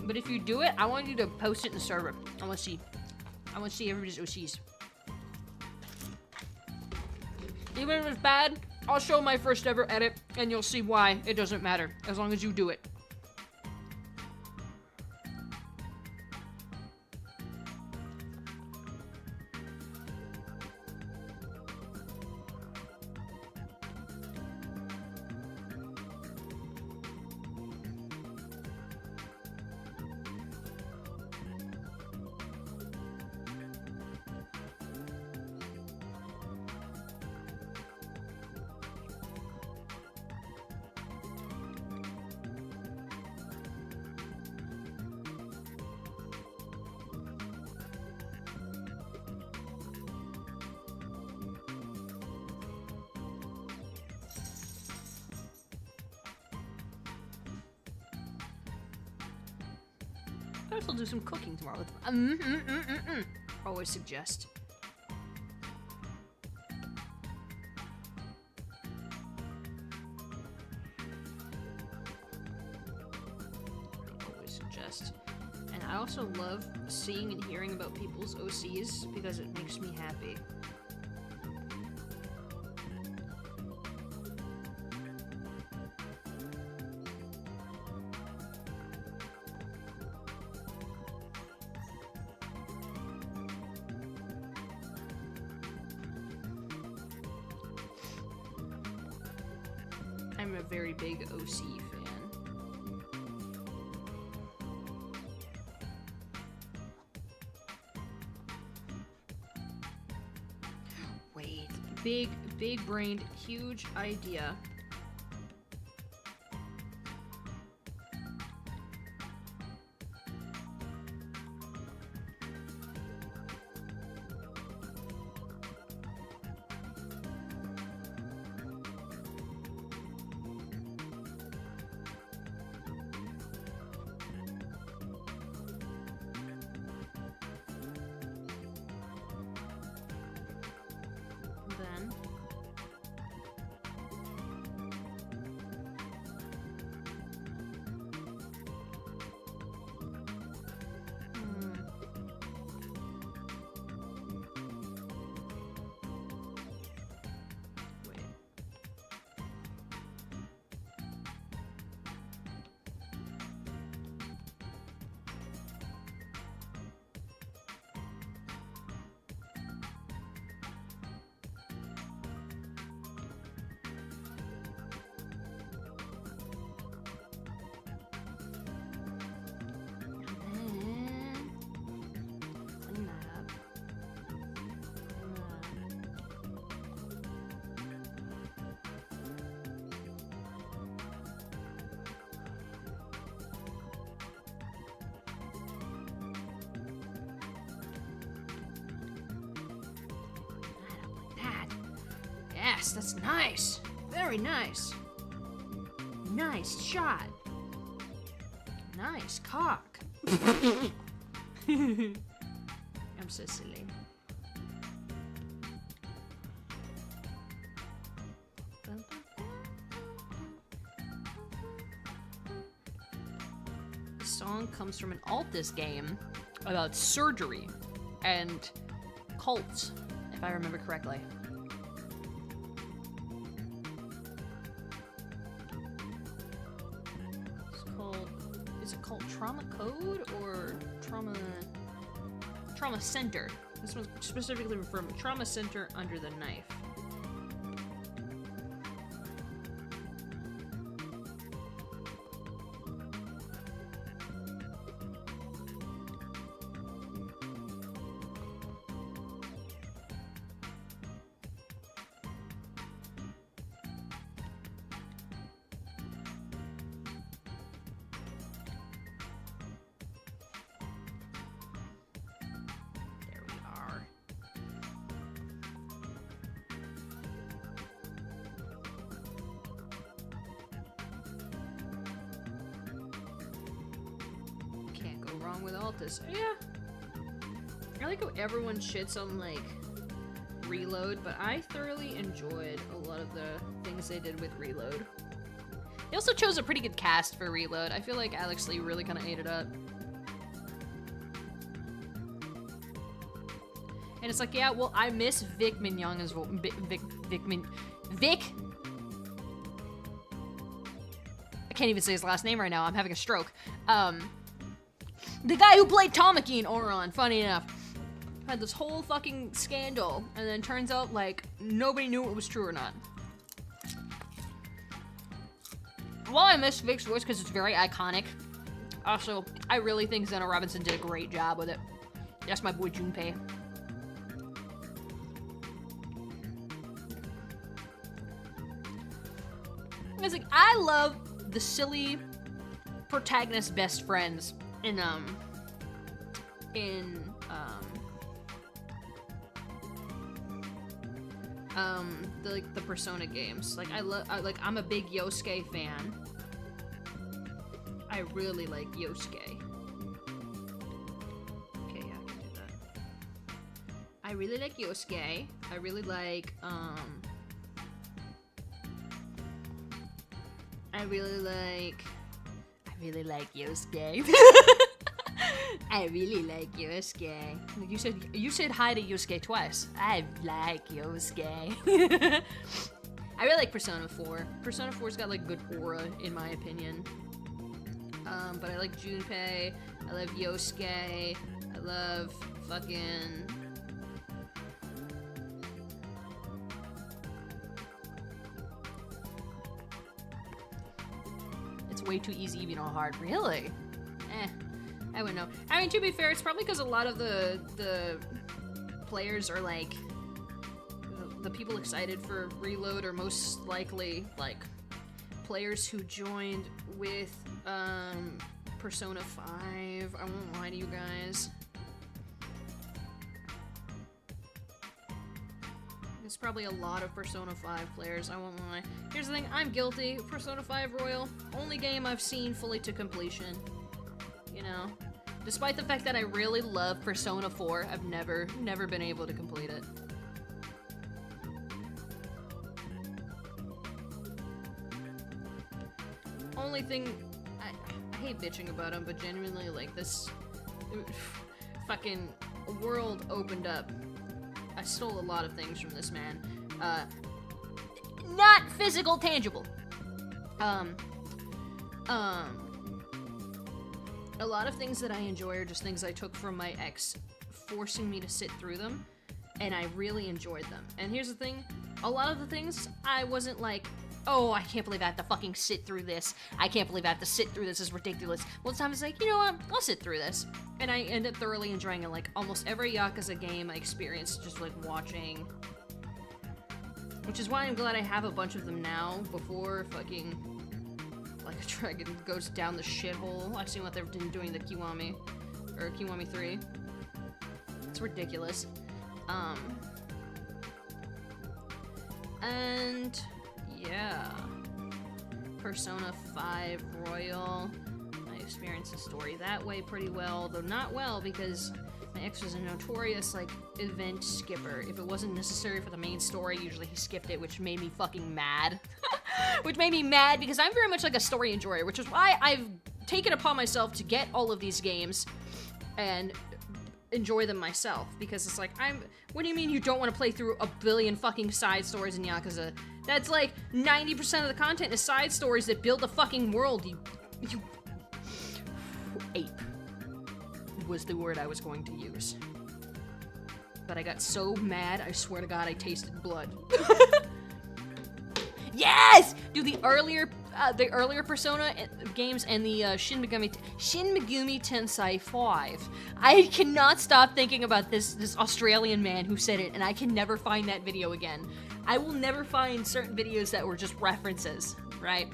But if you do it, I want you to post it in the server. I want to see everybody's OCs. Even if it's bad, I'll show my first ever edit, and you'll see why it doesn't matter, as long as you do it. Perhaps I'll do some cooking tomorrow with always suggest. Always suggest. And I also love seeing and hearing about people's OCs because it makes me happy. I'm a very big OC fan. Wait, big brained, huge idea. Yes, that's nice. Very nice. Nice shot. Nice cock. I'm so silly. This song comes from an Altus game about surgery and cults, if I remember correctly. Is it called Trauma Code or Trauma Center? This one's specifically from Trauma Center Under the Knife. With Altus. Yeah. I like how everyone shits on, like, Reload, but I thoroughly enjoyed a lot of the things they did with Reload. They also chose a pretty good cast for Reload. I feel like Alex Lee really kind of ate it up. And it's like, yeah, well, I miss Vic Mignogna's as well. Vic. I can't even say his last name right now. I'm having a stroke. The guy who played Tamaki in Ouran, funny enough, had this whole fucking scandal, and then turns out, like, nobody knew it was true or not. While I miss Vic's voice because it's very iconic, also, I really think Zena Robinson did a great job with it. That's my boy Junpei. It's like, I love the silly protagonist best friends in the Persona games. Like, I'm a big Yosuke fan. I really like Yosuke. Okay, yeah, I can do that. I really like Yosuke. I really like, I really like Yosuke. I really like Yosuke. You said hi to Yosuke twice. I like Yosuke. I really like Persona 4. Persona 4's got, like, good aura, in my opinion. But I like Junpei. I love Yosuke. I love fucking... It's way too easy, even on hard. Really? I wouldn't know. I mean, to be fair, it's probably because a lot of the players are, like, the people excited for Reload are most likely, like, players who joined with, Persona 5. I won't lie to you guys. There's probably a lot of Persona 5 players, I won't lie. Here's the thing, I'm guilty. Persona 5 Royal, only game I've seen fully to completion. You know? Despite the fact that I really love Persona 4, I've never been able to complete it. Only thing, I hate bitching about him, but genuinely, like, this fucking world opened up. I stole a lot of things from this man. Not physical, tangible. A lot of things that I enjoy are just things I took from my ex, forcing me to sit through them, and I really enjoyed them. And here's the thing, a lot of the things, I wasn't like, oh, I can't believe I have to fucking sit through this. I can't believe I have to sit through this. This is ridiculous. Well, the time it's like, you know what? I'll sit through this. And I end up thoroughly enjoying it. Like, almost every Yakuza game I experienced just, like, watching. Which is why I'm glad I have a bunch of them now, before fucking, like, a dragon goes down the shithole. I've seen what they've been doing to Kiwami. Or Kiwami 3. It's ridiculous. And yeah, Persona 5 Royal. I experienced the story that way pretty well, though not well because my ex was a notorious, like, event skipper. If it wasn't necessary for the main story, usually he skipped it, which made me fucking mad. Which made me mad because I'm very much like a story enjoyer, which is why I've taken upon myself to get all of these games and enjoy them myself. Because it's like, what do you mean you don't want to play through a billion fucking side stories in Yakuza? That's like 90% of the content is side stories that build the fucking world, you ape. Was the word I was going to use. But I got so mad, I swear to God, I tasted blood. Yes! Dude, the earlier Persona games and the Shin Megumi Tensei 5. I cannot stop thinking about this Australian man who said it, and I can never find that video again. I will never find certain videos that were just references, right?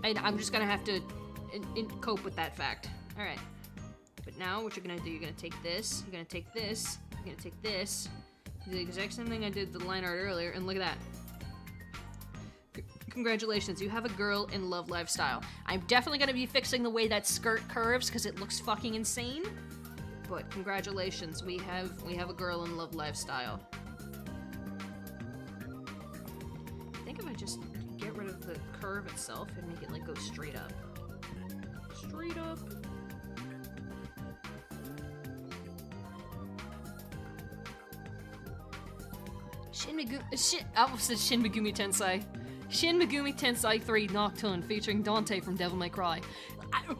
And I'm just gonna have to cope with that fact. All right. But now, what you're gonna do, you're gonna take this, you're gonna take this, you're gonna take this, do the exact same thing I did the line art earlier, and look at that. Congratulations, you have a girl in love lifestyle. I'm definitely gonna be fixing the way that skirt curves, because it looks fucking insane. But congratulations, we have a girl in love lifestyle. I think if I just get rid of the curve itself and make it, like, go straight up. Straight up. I almost said Shin Megumi Tensei. Shin Megumi Tensei 3 Nocturne featuring Dante from Devil May Cry.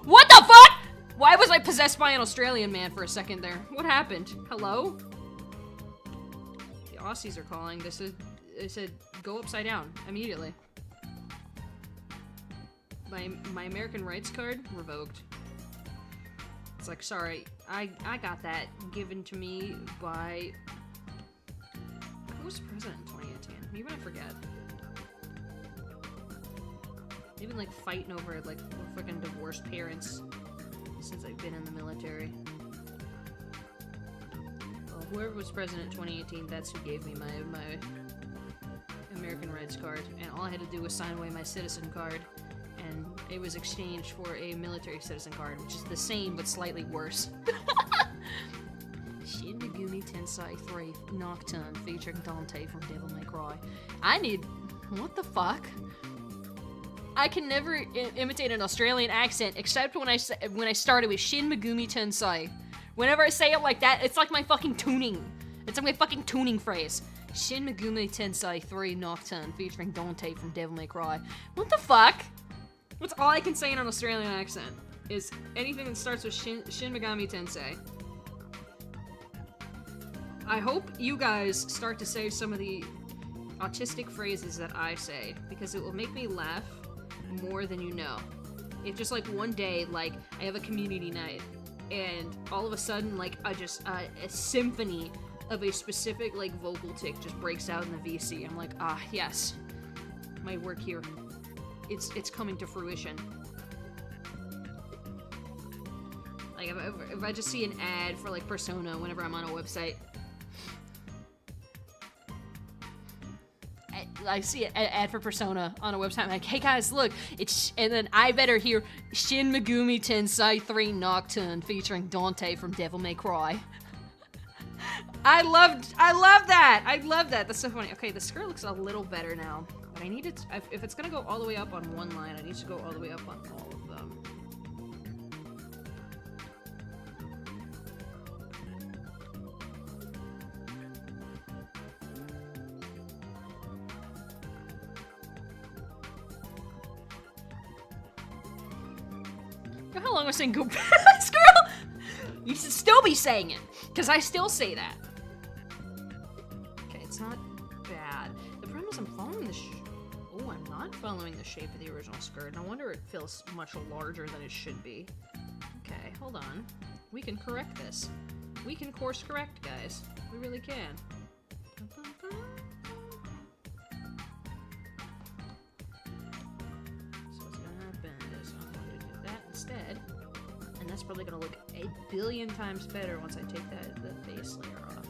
What the fuck?! Why was I possessed by an Australian man for a second there? What happened? Hello? The Aussies are calling. They said go upside down immediately. My American rights card revoked. It's like, sorry, I got that given to me by... Who was president in 2018? Even I forget. They've been, like, fighting over it, like, fucking divorced parents since I've been in the military. Well, whoever was president in 2018, that's who gave me my American rights card. And all I had to do was sign away my citizen card. And it was exchanged for a military citizen card, which is the same, but slightly worse. Shin Megumi Tensei 3 Nocturne featuring Dante from Devil May Cry. What the fuck? I can never imitate an Australian accent except when I started with Shin Megumi Tensei. Whenever I say it like that, it's like my fucking tuning. It's like my fucking tuning phrase. Shin Megumi Tensei 3 Nocturne featuring Dante from Devil May Cry. What the fuck? That's all I can say in an Australian accent. Is anything that starts with Shin Megami Tensei. I hope you guys start to say some of the autistic phrases that I say, because it will make me laugh more than you know. If just, like, one day, like, I have a community night, and all of a sudden, like, a symphony of a specific, like, vocal tick just breaks out in the VC. I'm like, ah, yes. My work here. It's coming to fruition. Like, if I just see an ad for, like, Persona whenever I'm on a website, I see an ad for Persona on a website, I'm like, hey guys, look, and then I better hear Shin Megumi Tensei 3 Nocturne featuring Dante from Devil May Cry. I love that! I love that! That's so funny. Okay, the skirt looks a little better now, but I need it, if it's gonna go all the way up on one line, I need to go all the way up on all of them. How long was I saying go past, girl? You should still be saying it, because I still say that. Okay, it's not bad. The problem is I'm following the oh, I'm not following the shape of the original skirt. No wonder it feels much larger than it should be. Okay, hold on. We can correct this. We can course correct, guys. We really can. Instead, and that's probably gonna look a billion times better once I take the base layer off.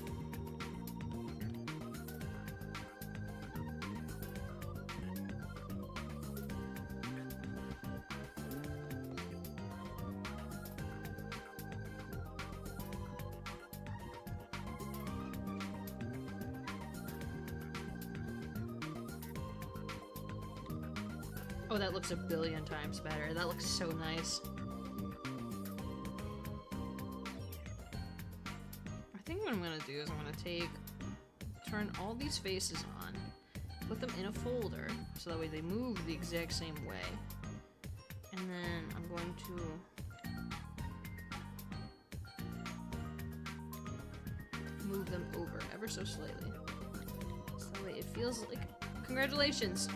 Oh, that looks a billion times better. That looks so nice. I think what I'm gonna do is I'm gonna turn all these faces on, put them in a folder, so that way they move the exact same way. And then I'm going to move them over ever so slightly. So that way it feels like, congratulations!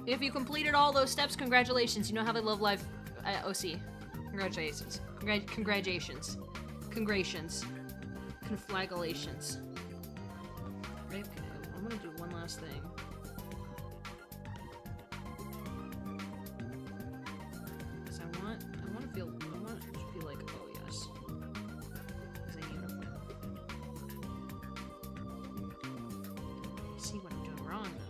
If you completed all those steps, congratulations. You now have a Love Live OC. Congratulations. Congratulations. Congrations. Conflagellations. Right? Okay, I'm gonna do one last thing. Because I want it to feel like, oh yes. It's a uniform. See what I'm doing wrong though.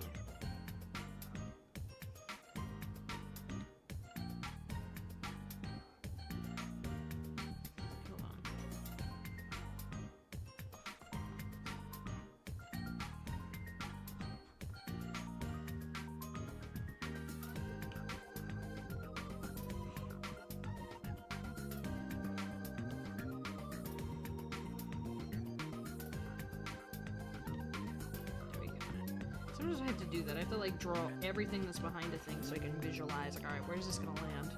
Sometimes I have to do that. I have to like draw everything that's behind a thing so I can visualize like, alright, where's this gonna land?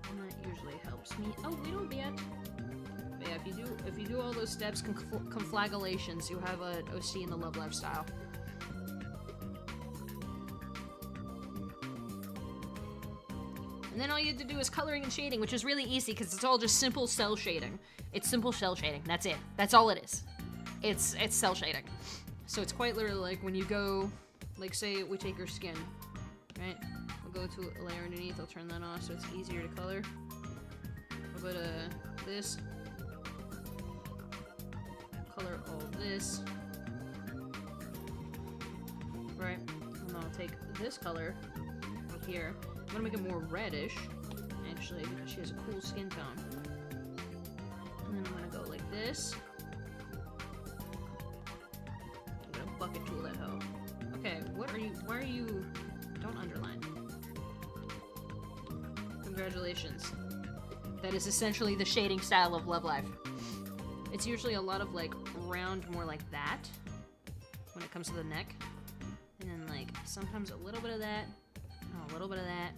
And that usually helps me a little bit. But yeah, if you do all those steps, conflagellations, you have an OC in the Love Live style. And then all you have to do is coloring and shading, which is really easy because it's all just simple cell shading. It's simple cell shading. That's it. That's all it is. It's cell shading. So it's quite literally like when you go, like say we take your skin, right? We'll go to a layer underneath, I'll turn that off so it's easier to color. We'll go to this. Color all this. Right? And then I'll take this color right here. I'm gonna make it more reddish, actually, because she has a cool skin tone. And then I'm gonna go like this. Bucket tool that hoe. Okay, why are you, don't underline. Congratulations. That is essentially the shading style of Love Live. It's usually a lot of like round, more like that, when it comes to the neck. And then like, sometimes a little bit of that, a little bit of that.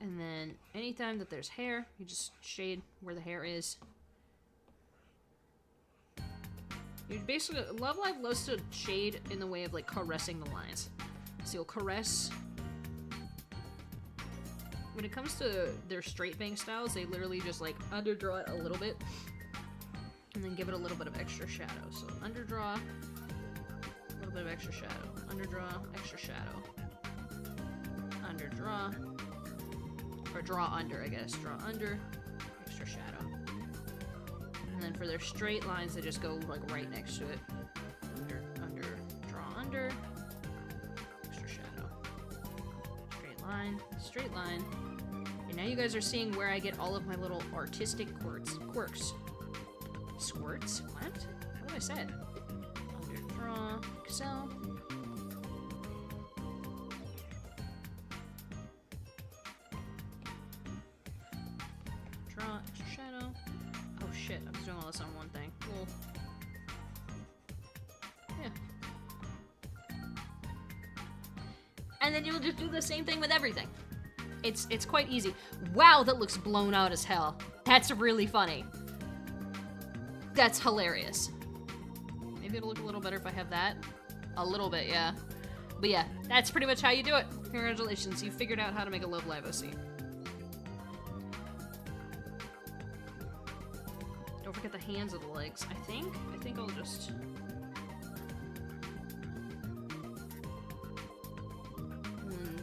And then anytime that there's hair, you just shade where the hair is. You basically, Love Live loves to shade in the way of like caressing the lines. So you'll caress. When it comes to their straight bang styles, they literally just like underdraw it a little bit and then give it a little bit of extra shadow. So underdraw, a little bit of extra shadow. Underdraw, extra shadow. Underdraw, or draw under, I guess. Draw under, extra shadow. And then for their straight lines, they just go like right next to it. Under, draw under, extra shadow. Straight line. And now you guys are seeing where I get all of my little artistic quirks. Squirts? What? What have I said? Under, draw, Excel. Draw, extra shadow. Oh shit, I was doing all this on one thing. Cool. Yeah. And then you'll just do the same thing with everything. It's quite easy. Wow, that looks blown out as hell. That's really funny. That's hilarious. Maybe it'll look a little better if I have that. A little bit, yeah. But yeah, that's pretty much how you do it. Congratulations, you figured out how to make a Love Live OC. Don't forget the hands of the legs. I think I'll just...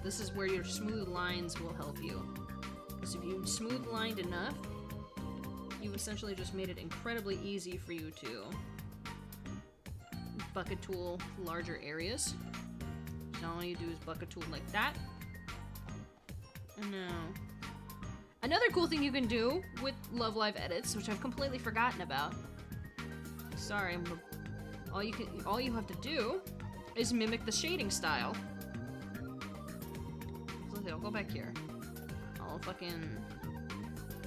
This is where your smooth lines will help you. Because if you smooth lined enough, you essentially just made it incredibly easy for you to bucket tool larger areas. So all you do is bucket tool like that. And now, another cool thing you can do with Love Live edits, which I've completely forgotten about. Sorry, all you have to do is mimic the shading style. So I'll go back here. I'll fucking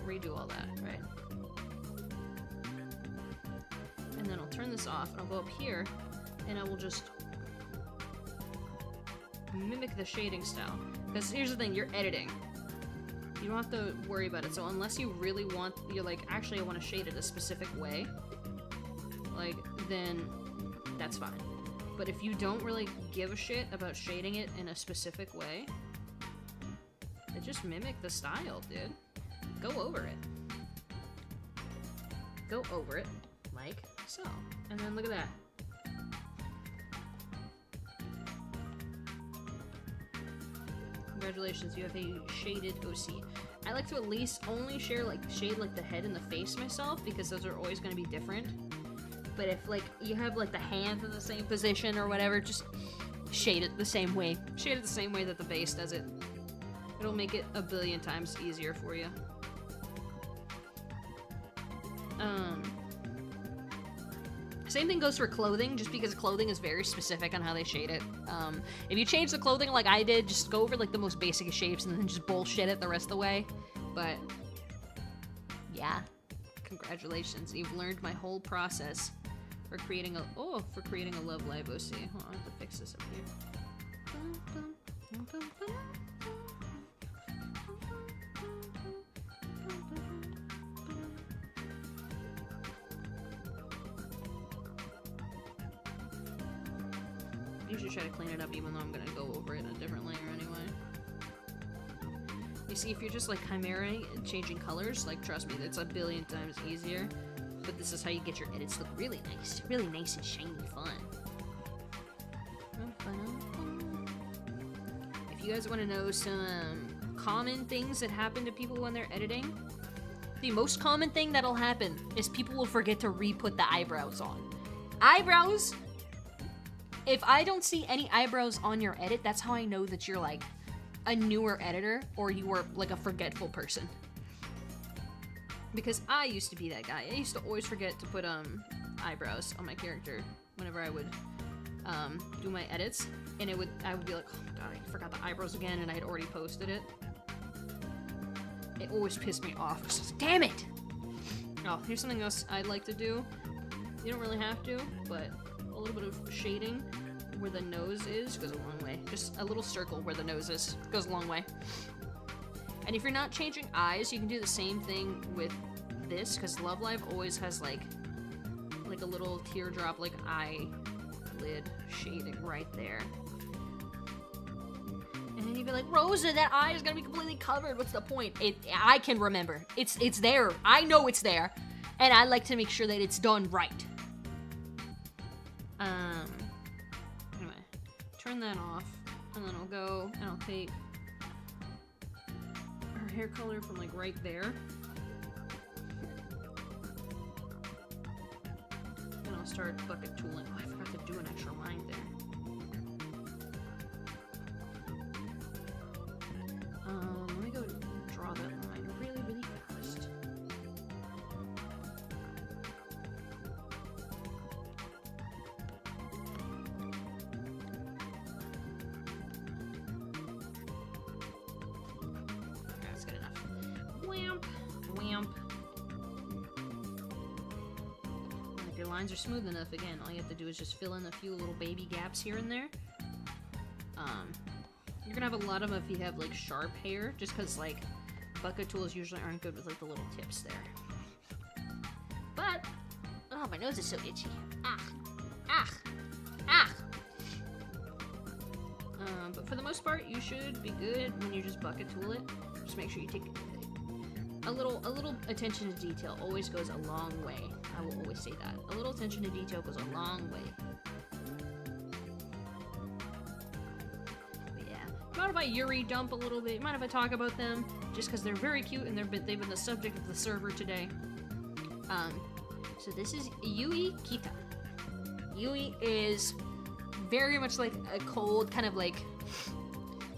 redo all that, right? And then I'll turn this off, and I'll go up here, and I will just mimic the shading style. Because here's the thing, you're editing. You don't have to worry about it. So unless you really want, you're like, actually I want to shade it a specific way, like, then that's fine. But if you don't really give a shit about shading it in a specific way, then just mimic the style, dude. Go over it. Go over it, like so. And then look at that. Congratulations, you have a shaded OC. I like to at least only shade like the head and the face myself, because those are always going to be different. But if like you have like the hands in the same position or whatever, just shade it the same way. Shade it the same way that the base does it. It'll make it a billion times easier for you. Same thing goes for clothing, just because clothing is very specific on how they shade it. If you change the clothing like I did, just go over like the most basic of shapes and then just bullshit it the rest of the way. But yeah, congratulations, you've learned my whole process for creating a Love Live OC. Hold on, I have to fix this up here. Usually try to clean it up, even though I'm gonna go over it in a different layer anyway. You see, if you're just like chimeraing and changing colors, like trust me, it's a billion times easier. But this is how you get your edits look really nice and shiny fun. If you guys want to know some common things that happen to people when they're editing, the most common thing that'll happen is people will forget to re-put the eyebrows on. Eyebrows. If I don't see any eyebrows on your edit, that's how I know that you're like a newer editor or you are like a forgetful person. Because I used to be that guy. I used to always forget to put eyebrows on my character whenever I would do my edits, and I would be like, oh my god, I forgot the eyebrows again, and I had already posted it. It always pissed me off. Just, damn it! Oh, here's something else I'd like to do. You don't really have to, but a little bit of shading where the nose is goes a long way. Just a little circle where the nose is goes a long way. And if you're not changing eyes, you can do the same thing with this, because Love Live always has like a little teardrop like eyelid shading right there. And then you'd be like, Rosa, that eye is gonna be completely covered. What's the point? I can remember. It's there. I know it's there, and I like to make sure that it's done right. Anyway, turn that off, and then I'll go and I'll take her hair color from like right there, and I'll start bucket tooling. Oh, I forgot to do an extra line there. Let me go draw that line really, really fast. That's good enough. Whamp, whamp. And if your lines are smooth enough, again, all you have to do is just fill in a few little baby gaps here and there. You're gonna have a lot of them if you have like sharp hair, just because like bucket tools usually aren't good with like the little tips there. But oh, my nose is so itchy. But for the most part, you should be good when you just bucket tool it. Just make sure you take a little attention to detail. Always goes a long way. I will always say that. A little attention to detail goes a long way. Mind if I Yuri dump a little bit? Mind if I talk about them? Just because they're very cute and they've been the subject of the server today. So this is Yui Kita. Yui is very much like a cold, kind of like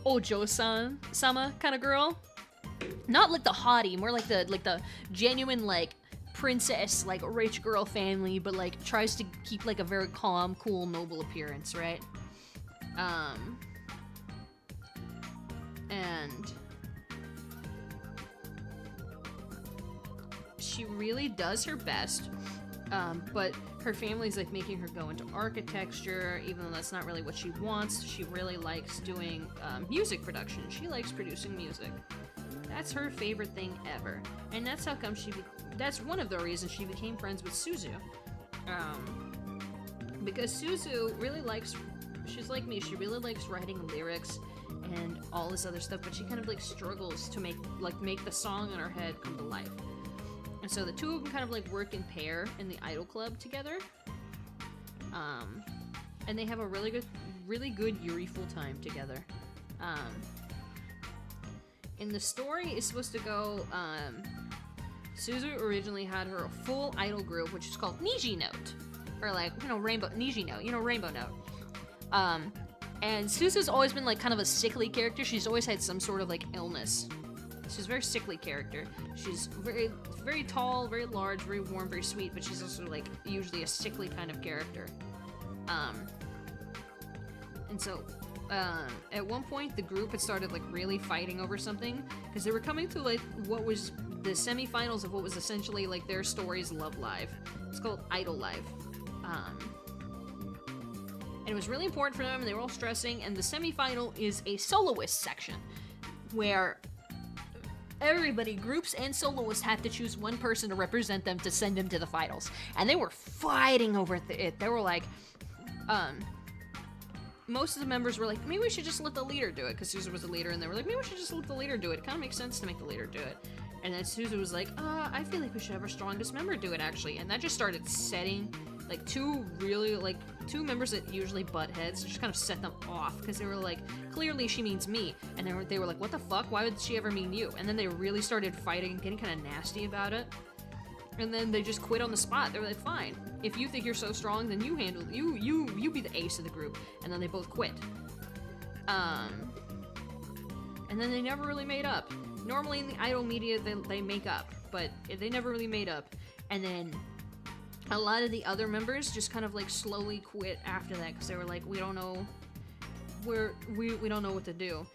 Ojo-sama kind of girl. Not like the hottie, more like the genuine like princess, like rich girl family, but like tries to keep like a very calm, cool, noble appearance, right? And she really does her best, but her family's like making her go into architecture, even though that's not really what she wants. She really likes doing music production. She likes producing music. That's her favorite thing ever, and that's how come that's one of the reasons she became friends with Suzu. Because Suzu really likes, she's like me, she really likes writing lyrics and all this other stuff, but she kind of like struggles to make the song in her head come to life. And so the two of them kind of like work in pair in the idol club together. And they have a really good Yuri full time together. In the story, it's supposed to go, Suzu originally had her full idol group, which is called Niji Note. Or like, Niji Note, Rainbow Note. And Suzu's always been like kind of a sickly character. She's always had some sort of like illness. She's a very sickly character. She's very, very tall, very large, very warm, very sweet, but she's also like usually a sickly kind of character. And so, at one point the group had started like really fighting over something because they were coming to like what was the semifinals of what was essentially like their story's Love Live. It's called Idol Live. And it was really important for them, and they were all stressing, and the semifinal is a soloist section where everybody, groups and soloists, have to choose one person to represent them to send them to the finals. And they were fighting over it. They were like, most of the members were like, maybe we should just let the leader do it, because Suzu was the leader, and they were like, maybe we should just let the leader do it. It kind of makes sense to make the leader do it. And then Suzu was like, I feel like we should have our strongest member do it, actually. And that just started setting, like, two members that usually butt heads, just kind of set them off, because they were like, clearly she means me. And they were like, what the fuck? Why would she ever mean you? And then they really started fighting and getting kind of nasty about it. And then they just quit on the spot. They were like, fine. If you think you're so strong, then you handle it. You be the ace of the group. And then they both quit. And then they never really made up. Normally in the idol media, they make up, but they never really made up. And then a lot of the other members just kind of like slowly quit after that, because they were like, we don't know we don't know what to do.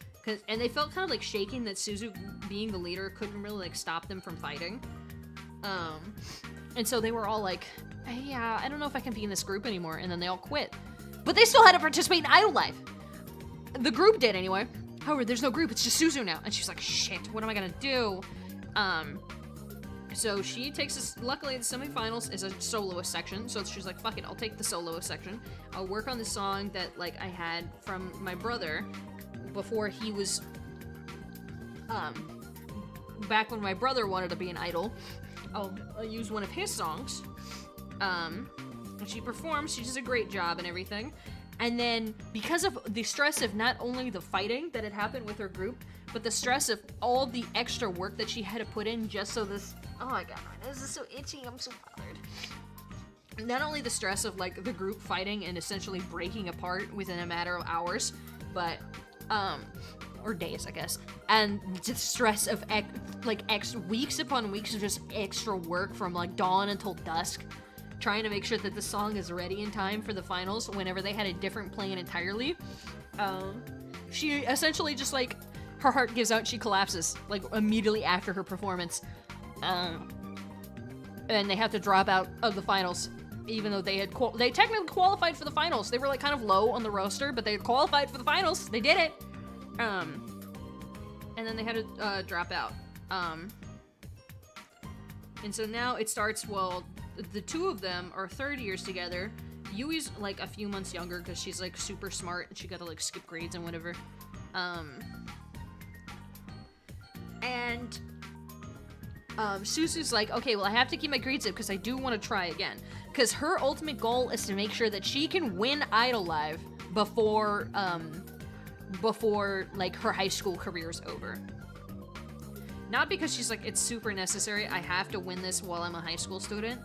And they felt kind of like shaking that Suzu being the leader couldn't really like stop them from fighting. And so they were all like, yeah, I don't know if I can be in this group anymore. And then they all quit. But they still had to participate in Idol Live. The group did anyway. However, there's no group, it's just Suzu now. And she's like, shit, what am I gonna do? So she takes us, luckily the semifinals is a soloist section. So she's like, fuck it, I'll take the soloist section. I'll work on the song that like I had from my brother before he was, back when my brother wanted to be an idol. I'll use one of his songs. And she performs, she does a great job and everything. And then, because of the stress of not only the fighting that had happened with her group, but the stress of all the extra work that she had to put in just so this... Oh my god, this is so itchy, I'm so bothered. Not only the stress of, like, the group fighting and essentially breaking apart within a matter of hours, but, or days, I guess. And the stress of, weeks upon weeks of just extra work from, like, dawn until dusk, trying to make sure that the song is ready in time for the finals whenever they had a different plan entirely. She essentially just, like, her heart gives out, she collapses, like, immediately after her performance. And they have to drop out of the finals, even though they technically qualified for the finals. They were, like, kind of low on the roster, but they had qualified for the finals. They did it! And then they had to, drop out. And so now it starts, well, the two of them are third years together. Yui's like a few months younger because she's like super smart and she got to like skip grades and whatever. Suzu's like, okay, well I have to keep my grades up because I do want to try again. Because her ultimate goal is to make sure that she can win Idol Live before like her high school career is over. Not because she's like, it's super necessary, I have to win this while I'm a high school student.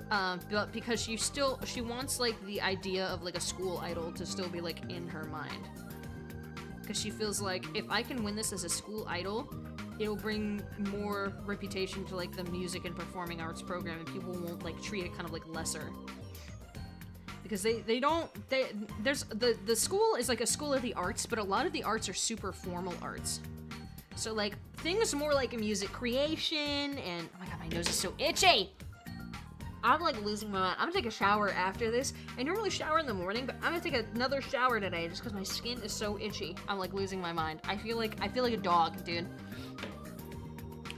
But because she wants, like, the idea of, like, a school idol to still be, like, in her mind. Because she feels like, if I can win this as a school idol, it'll bring more reputation to, like, the music and performing arts program, and people won't, like, treat it kind of, like, lesser. because there's the school is like a school of the arts, but a lot of the arts are super formal arts. So like things more like music creation and, oh my god, my nose is so itchy. I'm like losing my mind. I'm gonna take a shower after this. I normally shower in the morning, but I'm gonna take another shower today just because my skin is so itchy. I'm like losing my mind. I feel like a dog, dude.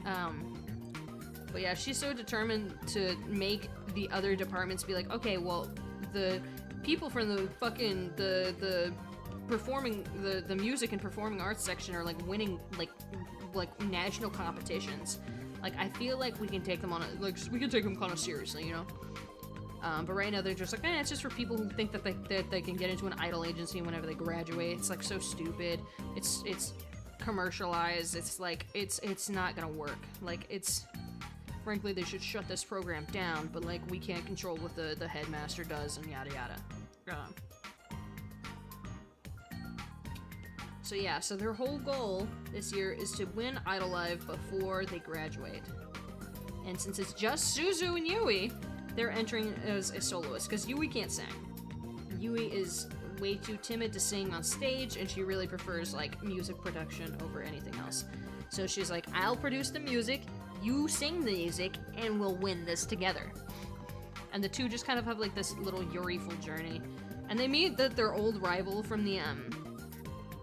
But yeah, she's so determined to make the other departments be like, okay, well, the people from the fucking the performing the music and performing arts section are like winning like national competitions. Like, I feel like we can take them on we can take them kind of seriously, you know? But right now they're just like, it's just for people who think that they can get into an idol agency whenever they graduate. It's like so stupid. It's commercialized. It's like, it's not gonna work. Like, frankly, they should shut this program down, but like, we can't control what the headmaster does and yada yada. So yeah, so their whole goal this year is to win Idol Live before they graduate. And since it's just Suzu and Yui, they're entering as a soloist, because Yui can't sing. Yui is way too timid to sing on stage, and she really prefers, like, music production over anything else. So she's like, I'll produce the music, you sing the music, and we'll win this together. And the two just kind of have, like, this little Yuri-ful journey. And they meet their old rival from the,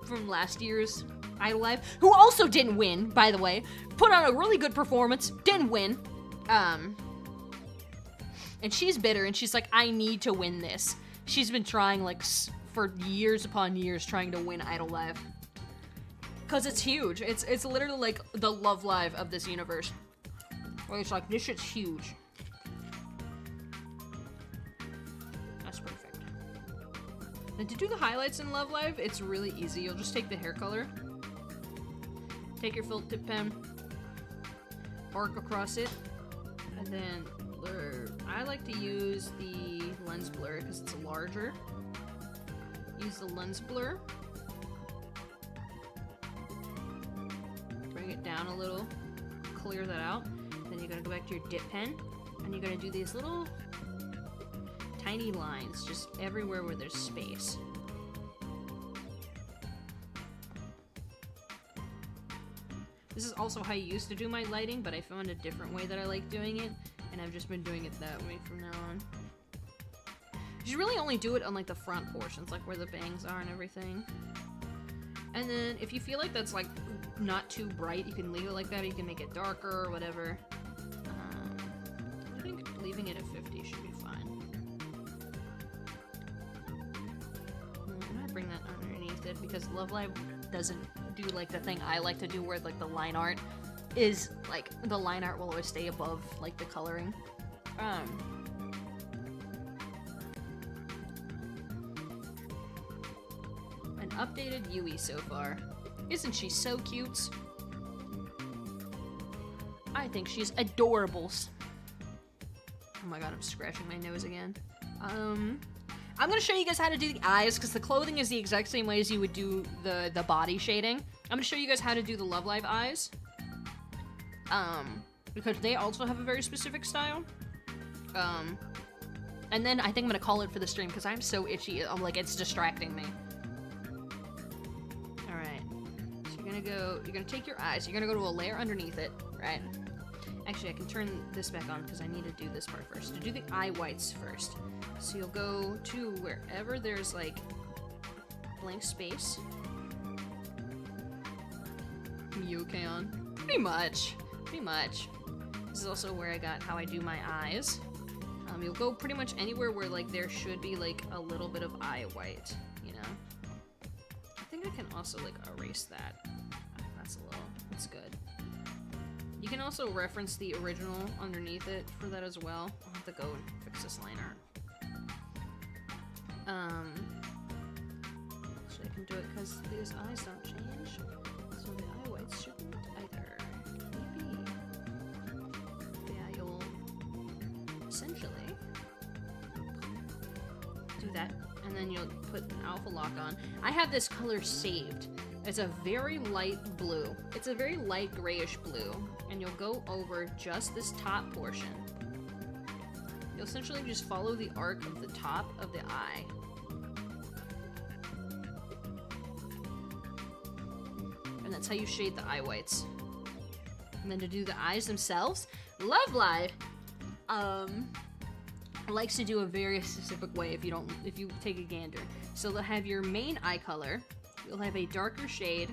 from last year's Idol Live, who also didn't win, by the way. Put on a really good performance, didn't win. And she's bitter, and she's like, I need to win this. She's been trying, like, for years upon years, trying to win Idol Live. Because it's huge. It's literally, like, the Love Live of this universe. Where it's like, this shit's huge. That's perfect. And to do the highlights in Love Live, it's really easy. You'll just take the hair color, take your felt tip pen, arc across it, and then blur. I like to use the lens blur because it's larger. Use the lens blur. Bring it down a little, clear that out. Then you're gonna go back to your dip pen, and you're gonna do these little tiny lines just everywhere where there's space. This is also how I used to do my lighting, but I found a different way that I like doing it, and I've just been doing it that way from now on. You should really only do it on like the front portions, like where the bangs are and everything. And then if you feel like that's like not too bright, you can leave it like that, or you can make it darker or whatever. I think leaving it at 50 should be fine. I'm gonna bring that underneath it because Love Live doesn't do like the thing I like to do where like the line art is like the line art will always stay above like the coloring. An updated Yui so far. Isn't she so cute? I think she's adorable. Oh my god, I'm scratching my nose again. I'm gonna show you guys how to do the eyes, because the clothing is the exact same way as you would do the body shading. I'm gonna show you guys how to do the Love Live eyes. Because they also have a very specific style. And then I think I'm gonna call it for the stream, because I'm so itchy, I'm like, it's distracting me. Alright. So you're gonna take your eyes, you're gonna go to a layer underneath it, right? Actually, I can turn this back on because I need to do this part first. To do the eye whites first. So you'll go to wherever there's like blank space. You okay on? Pretty much. Pretty much. This is also where I got how I do my eyes. You'll go pretty much anywhere where like there should be like a little bit of eye white, you know? I think I can also like erase that. That's good. You can also reference the original underneath it for that as well. I'll have to go and fix this line art. Actually, I can do it because these eyes don't change, so the eye whites shouldn't either. Maybe. Yeah, you'll essentially do that, and then you'll put an alpha lock on. I have this color saved. It's a very light blue. It's a very light grayish blue. And you'll go over just this top portion. you'll essentially just follow the arc of the top of the eye. And that's how you shade the eye whites. And then to do the eyes themselves, Love Live likes to do a very specific way if you take a gander. So they'll have your main eye color, you'll have a darker shade,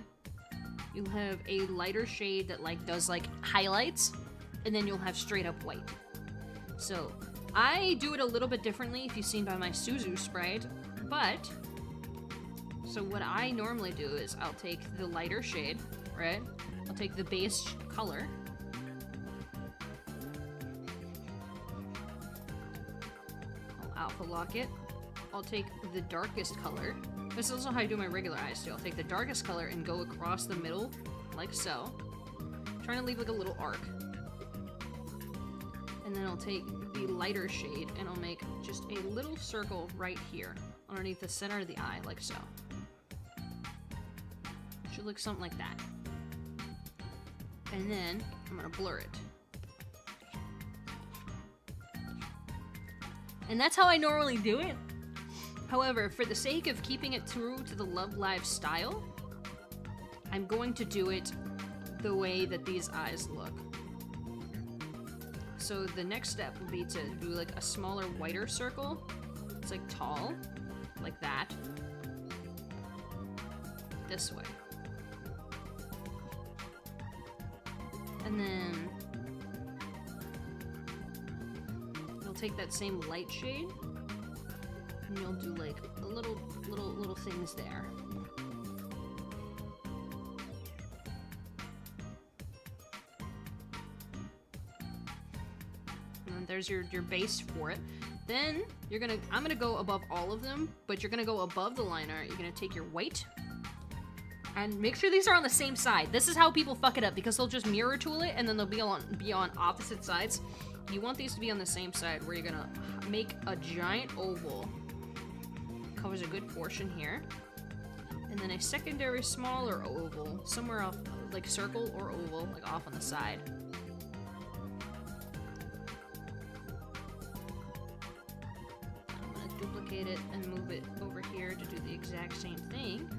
you'll have a lighter shade that like does like highlights, and then you'll have straight up white. So I do it a little bit differently if you've seen by my Suzu sprite, but so what I normally do is I'll take the lighter shade, right? I'll take the base color. I'll alpha lock it. I'll take the darkest color. This is also how I do my regular eyes too. I'll take the darkest color and go across the middle, like so. Trying to leave like a little arc. And then I'll take the lighter shade and I'll make just a little circle right here underneath the center of the eye, like so. Should look something like that. And then I'm gonna blur it. And that's how I normally do it. However, for the sake of keeping it true to the Love Live style, I'm going to do it the way that these eyes look. So the next step would be to do like a smaller, whiter circle. It's like tall, like that. This way. And then you'll take that same light shade and you'll do like a little things there. And there's your base for it. Then I'm gonna go above all of them, but you're gonna go above the liner. You're gonna take your white and make sure these are on the same side. This is how people fuck it up, because they'll just mirror tool it and then they'll be on opposite sides. You want these to be on the same side, where you're gonna make a giant oval. Covers a good portion here. And then a secondary smaller oval, somewhere off, like circle or oval, like off on the side. I'm gonna duplicate it and move it over here to do the exact same thing.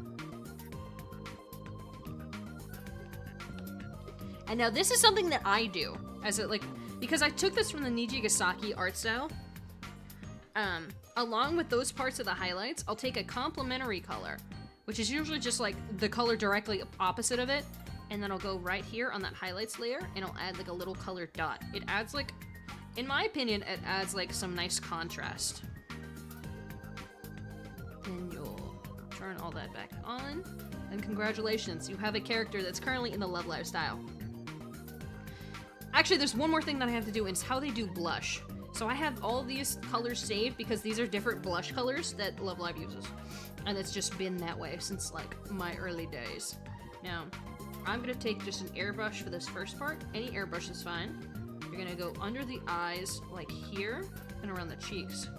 And now this is something that I do, as it like, because I took this from the Nijigasaki art style. Along with those parts of the highlights, I'll take a complementary color, which is usually just like the color directly opposite of it, and then I'll go right here on that highlights layer, and I'll add like a little colored dot. It adds like, in my opinion, it adds like some nice contrast. And you'll turn all that back on, and congratulations, you have a character that's currently in the Love Live style. Actually, there's one more thing that I have to do, and it's how they do blush. So I have all these colors saved because these are different blush colors that Love Live uses. And it's just been that way since like my early days. Now, I'm gonna take just an airbrush for this first part. Any airbrush is fine. You're gonna go under the eyes, like here, and around the cheeks.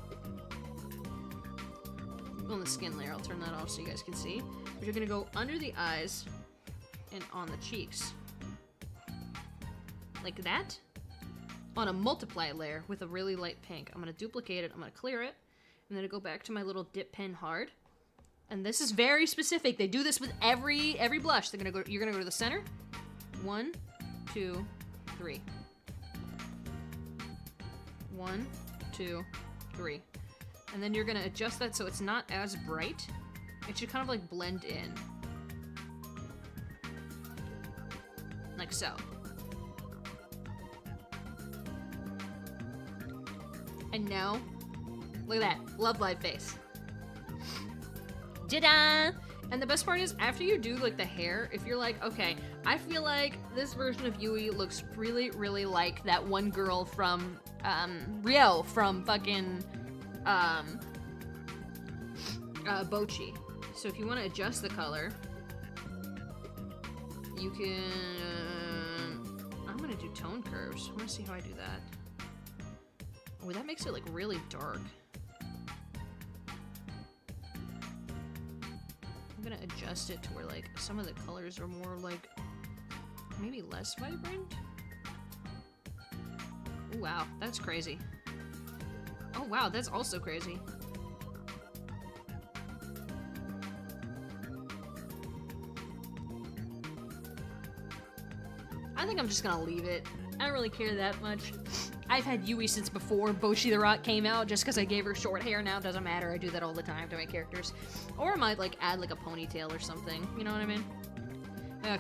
On the skin layer, I'll turn that off so you guys can see. But you're gonna go under the eyes and on the cheeks. Like that. On a multiply layer with a really light pink. I'm gonna duplicate it, I'm gonna clear it, and then I go back to my little dip pen hard. And this is very specific. They do this with every blush. You're gonna go to the center. 1, 2, 3. 1, 2, 3. And then you're gonna adjust that so it's not as bright. It should kind of like blend in. Like so. And now, look at that, Love Live face. Ta-da! And the best part is, after you do like the hair, if you're like, okay, I feel like this version of Yui looks really, really like that one girl from, Rio from fucking, Bochi. So if you want to adjust the color, you can, I'm gonna do tone curves. I want to see how I do that. Oh, that makes it like really dark. I'm gonna adjust it to where like some of the colors are more like maybe less vibrant. Ooh, wow, that's crazy. Oh wow, that's also crazy. I think I'm just gonna leave it. I don't really care that much. I've had Yui since before Boshi the Rock came out, just because I gave her short hair now. Doesn't matter, I do that all the time to my characters. Or I might, like, add, like, a ponytail or something. You know what I mean?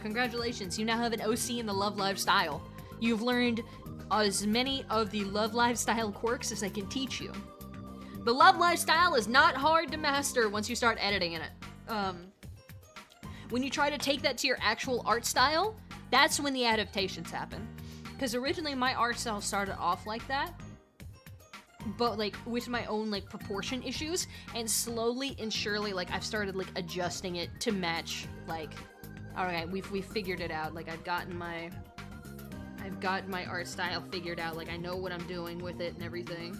Congratulations, you now have an OC in the Love Live style. You've learned as many of the Love Live style quirks as I can teach you. The Love Live style is not hard to master once you start editing in it. When you try to take that to your actual art style, that's when the adaptations happen. Because originally my art style started off like that, but like with my own like proportion issues, and slowly and surely like I've started like adjusting it to match like, alright, we've figured it out. Like I've got my art style figured out. Like I know what I'm doing with it and everything.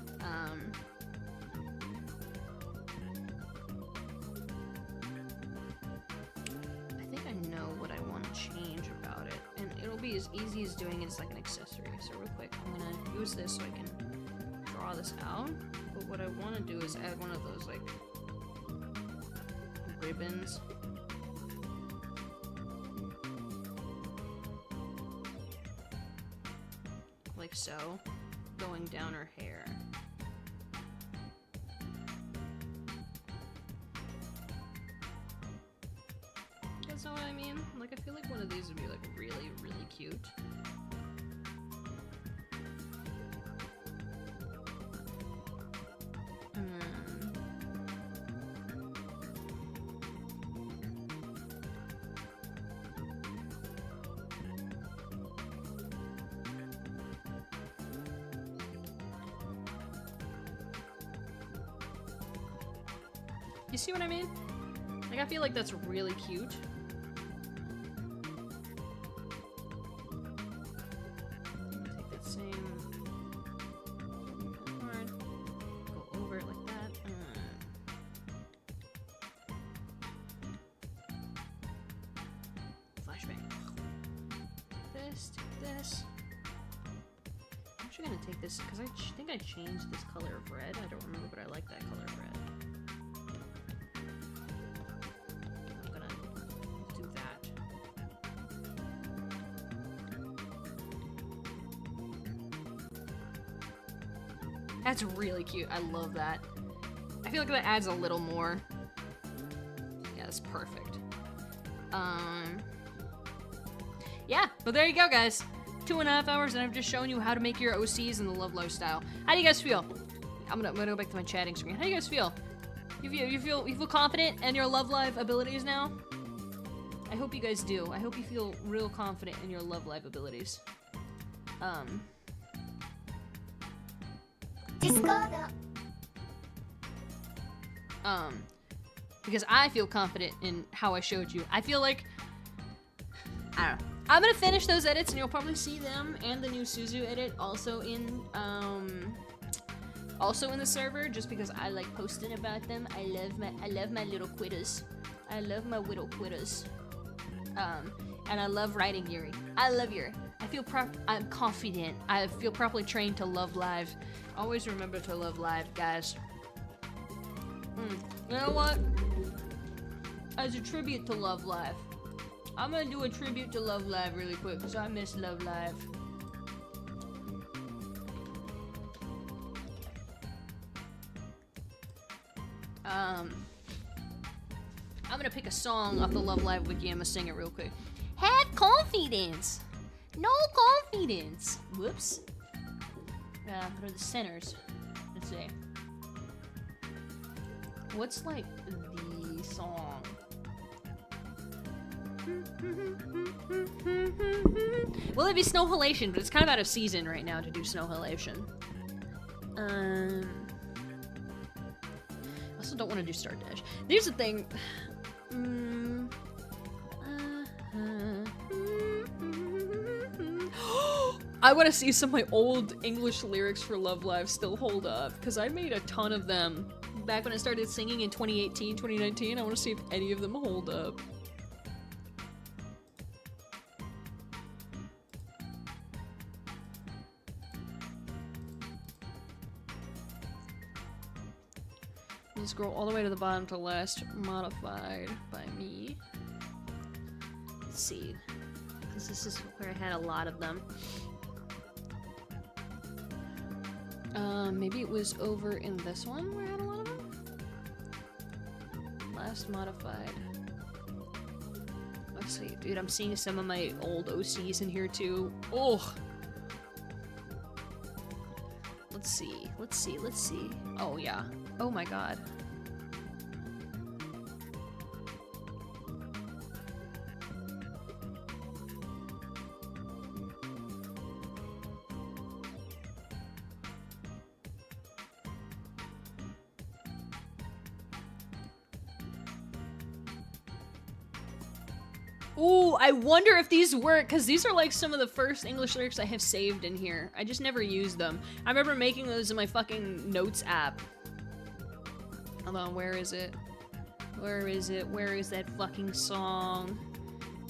I think I know what I want to change about it, and it'll be as easy as doing it as like an accessory. So real quick, I'm gonna use this so I can draw this out. But what I want to do is add one of those like ribbons. Like so, going down her hair. You guys know what I mean? Like, I feel like one of these would be like really, really cute. You see what I mean? Like, I feel like that's really cute. Take that same card, go over it like that. Flashbang. This, take this. I'm actually gonna take this because I think I changed this color of red. I don't remember, but I like that color of red. That's really cute. I love that. I feel like that adds a little more. Yeah, that's perfect. Yeah, but there you go, guys. 2.5 hours, and I've just shown you how to make your OCs in the Love Live style. How do you guys feel? I'm gonna go back to my chatting screen. How do you guys feel? You feel confident in your Love Live abilities now? I hope you guys do. I hope you feel real confident in your Love Live abilities. Because I feel confident in how I showed you. I feel like, I don't know. I'm gonna finish those edits, and you'll probably see them and the new Suzu edit also in the server, just because I like posting about them. I love my little quitters. I love my little quitters. And I love writing Yuri. I love Yuri. I'm confident. I feel properly trained to love live. Always remember to love live, guys. You know what? As a tribute to Love Live, I'm gonna do a tribute to Love Live really quick, because I miss Love Live. I'm gonna pick a song off the Love Live wiki. I'm gonna sing it real quick. Have confidence! No confidence! Whoops. What are the centers? Let's see. What's like the song? Will it be Snow Halation? But it's kind of out of season right now to do Snow Halation. I also don't want to do Star Dash. Here's the thing. I want to see some of my old English lyrics for Love Live still hold up, because I made a ton of them back when I started singing in 2018, 2019. I want to see if any of them hold up. scroll all the way to the bottom to last modified by me. Let's see. Because this is where I had a lot of them. Maybe it was over in this one where I had a lot of them? Last modified. Let's see. Dude, I'm seeing some of my old OCs in here too. Oh! Let's see. Let's see. Let's see. Oh, yeah. Oh my god. Ooh, I wonder if these work, because these are like some of the first English lyrics I have saved in here. I just never used them. I remember making those in my fucking notes app. Hold on, where is it? Where is it? Where is that fucking song?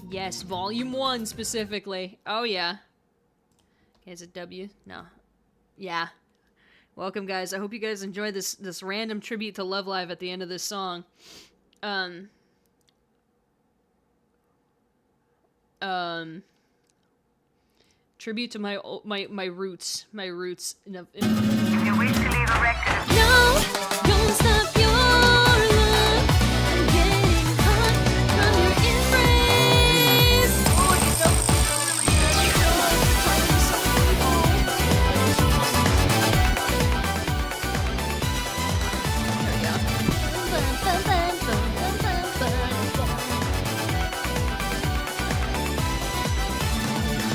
Yes, volume 1 specifically. Oh yeah. Okay, is it W? No. Yeah. Welcome guys. I hope you guys enjoyed this random tribute to Love Live at the end of this song. Tribute to my roots. My roots. If you wish to leave a record. No, don't stop your love. I'm getting hot from your embrace.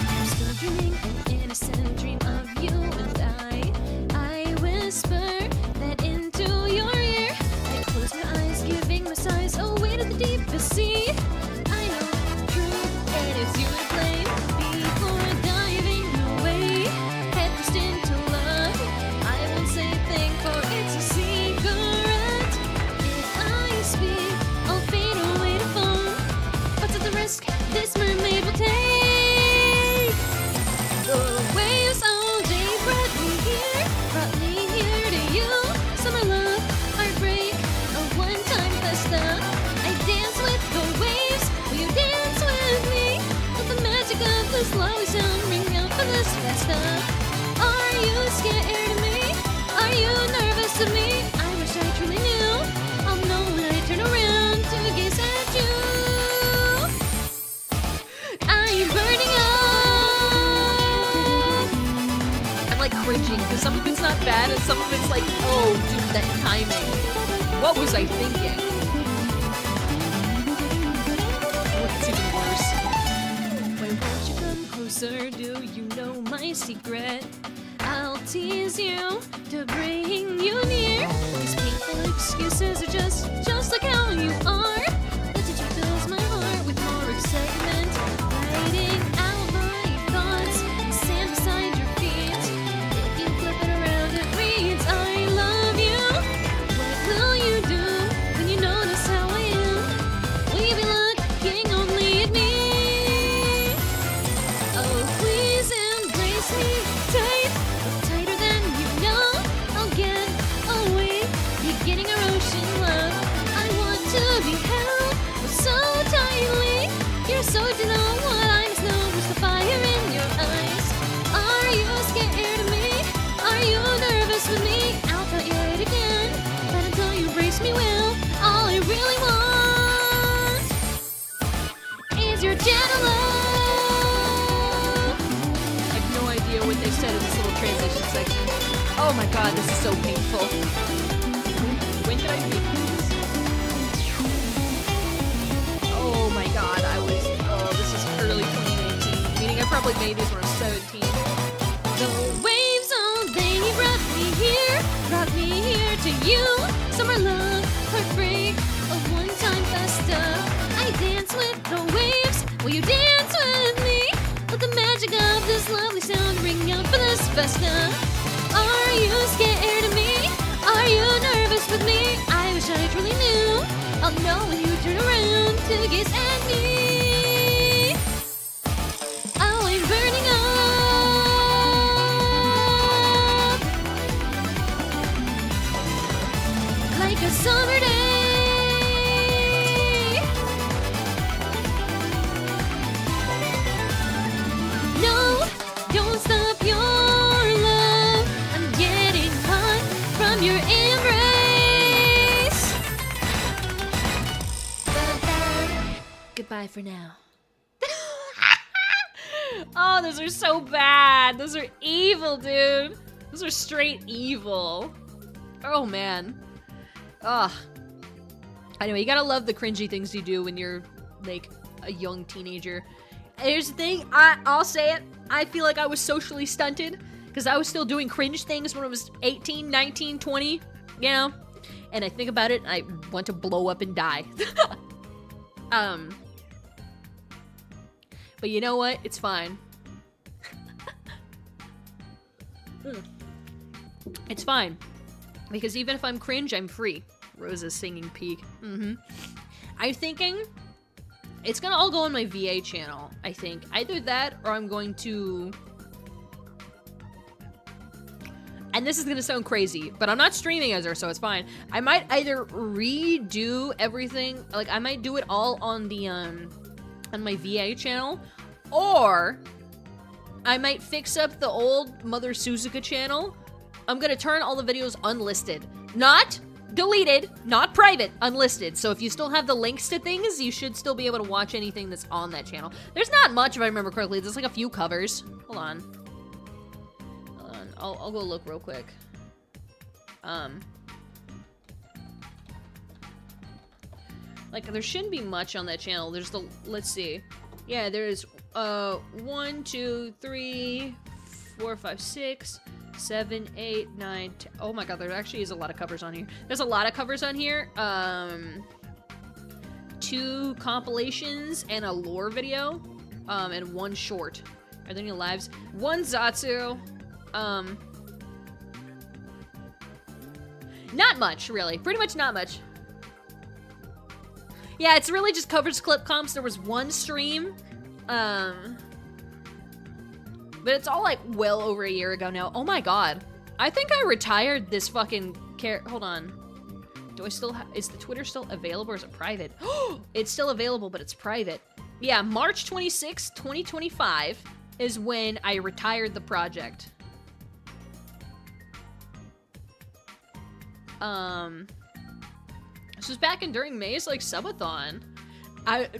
I'm still dreaming an innocent dream of you and I whisper that into your ear. I close my eyes, giving my sighs away to the deepest sea. I know the truth, and it's you to blame. Before diving away, head first into love, I won't say a thing, for it's a secret. If I speak, I'll fade away to foam. What's at the risk this mermaid will take? The waves all day brought me here to you. Summer love, heartbreak, a one-time festa. I dance with the waves, will you dance with me? Let the magic of this lovely sound ring out for this festa. Are you scared of me? Are you nervous of me? I wish I truly knew. I'll know when I turn around to gaze at you. I'm burning up. I'm like cringing because some of it's not bad and some of it's like, oh, dude, that timing. What was I thinking? Oh, it's even worse. Why won't you come closer? Do you know my secret? I'll tease you to bring you near. These painful excuses are just like how you are. The teacher fills my heart with more excitement, writing out my thoughts, sand beside your feet. If you flip it around, it reads, I love you. What will you do when you notice how I am? Will you be looking only at me? Oh, please embrace me tight, tighter than you know. I'll get away, beginning our ocean love. I want to be held so tightly. You're so to know what I must know. Where's the fire in your eyes? Are you scared of me? Are you nervous with me? I'll tell you it again, but until you embrace me well, all I really want is your gentle love. I have no idea what they said in this little transition section. Oh my god, this is so painful. When did I make these? Oh my god, this is early 2019. Meaning I probably made these when I was 17. The waves all day brought me here to you. Summer love, heartbreak, a one-time festa. I dance with the waves, will you dance with me? Let the magic of this lovely sound ring out for this festa. Are you scared of me? Are you nervous with me? I wish I truly knew. I'll know when you turn around to gaze at me. Oh, I'm burning up. Goodbye for now. Oh, those are so bad. Those are evil, dude. Those are straight evil. Oh, man. Ugh. Anyway, you gotta love the cringy things you do when you're, like, a young teenager. Here's the thing, I'll say it. I feel like I was socially stunted because I was still doing cringe things when I was 18, 19, 20, you know? And I think about it, and I want to blow up and die. But you know what? It's fine. It's fine. Because even if I'm cringe, I'm free. Rosa's singing peak. I'm thinking it's gonna all go on my VA channel, I think. Either that or I'm going to... And this is gonna sound crazy, but I'm not streaming as her, so it's fine. I might either redo everything, like I might do it all on the, on my VA channel, or I might fix up the old Mother Suzuka channel. I'm gonna turn all the videos unlisted. Not deleted, not private, unlisted. So if you still have the links to things, you should still be able to watch anything that's on that channel. There's not much, if I remember correctly. There's like a few covers. Hold on. I'll go look real quick. Like, there shouldn't be much on that channel. There's the, let's see. Yeah, there's, 1, 2, 3, 4, 5, 6, 7, 8, 9, 10. Oh my god, there actually is a lot of covers on here. There's a lot of covers on here. 2 compilations and a lore video. And 1 short. Are there any lives? 1 Zatsu. Not much, really. Pretty much not much. Yeah, it's really just covers, clip comps. There was 1 stream. But it's all like well over a year ago now. Oh my god. I think I retired this fucking hold on. Do I still is the Twitter still available or is it private? It's still available, but it's private. Yeah, March 26, 2025 is when I retired the project. This was back during May's like subathon.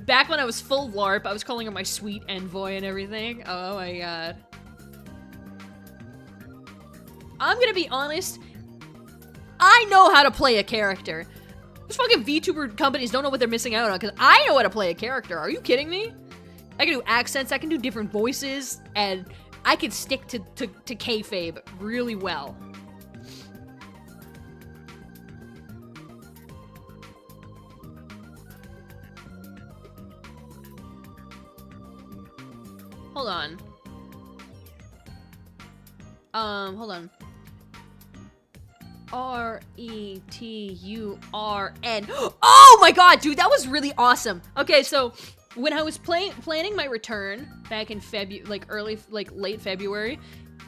Back when I was full LARP, I was calling her my sweet envoy and everything. Oh my god. I'm gonna be honest. I know how to play a character. Those fucking VTuber companies don't know what they're missing out on because I know how to play a character. Are you kidding me? I can do accents, I can do different voices, and I can stick to kayfabe really well. Hold on. Hold on. R-E-T-U-R-N. Oh my god, dude, that was really awesome. Okay, so when I was planning my return back in late February,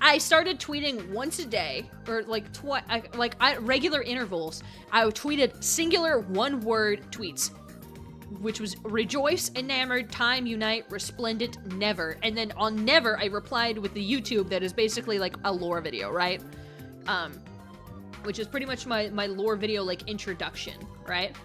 I started tweeting once a day, or like regular intervals. I tweeted singular 1-word tweets, which was rejoice, enamored, time, unite, resplendent, never. And then on never, I replied with the YouTube that is basically like a lore video, right? Which is pretty much my lore video, like, introduction, right?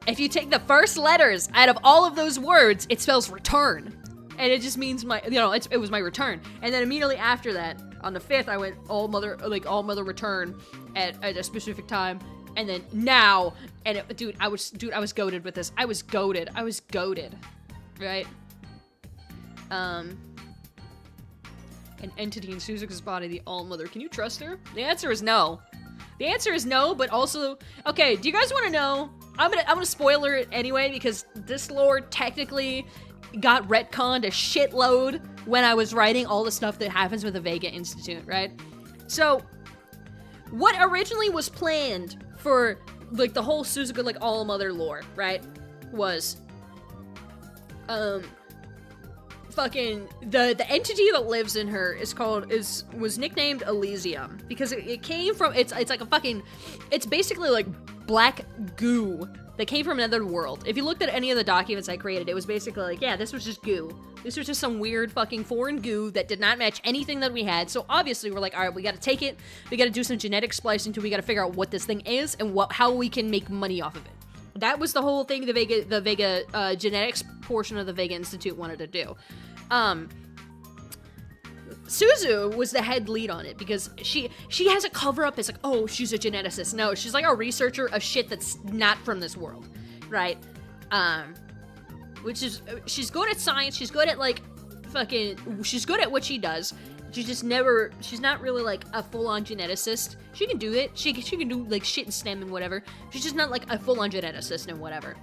If you take the first letters out of all of those words, it spells return. And it just means it was my return. And then immediately after that, on the 5th, I went all mother return at a specific time. And then now, and I was goated with this. I was goated, right? An entity in Suzuka's body, the All-Mother. Can you trust her? The answer is no. The answer is no, but also, okay, do you guys want to know? I'm gonna spoiler it anyway, because this lore technically got retconned a shitload when I was writing all the stuff that happens with the Vega Institute, right? So, what originally was planned for, like, the whole Suzuka, like, All-Mother lore, right, was, fucking, the entity that lives in her was nicknamed Elysium, because it came from, it's like a fucking, it's basically like black goo that came from another world. If you looked at any of the documents I created, it was basically like, yeah, this was just goo. This was just some weird fucking foreign goo that did not match anything that we had, so obviously we're like, alright, we gotta take it, we gotta do some genetic splicing we gotta figure out what this thing is, and how we can make money off of it, That was the whole thing the Vega genetics portion of the Vega Institute wanted to do. Suzu was the head lead on it because she has a cover up as like, oh, she's a geneticist. No, she's like a researcher of shit that's not from this world, right? Which is, she's good at science, she's good at like she's good at what she does. She's not really like a full-on geneticist. She can do it. She can do like shit in STEM and whatever. She's just not like a full-on geneticist and whatever.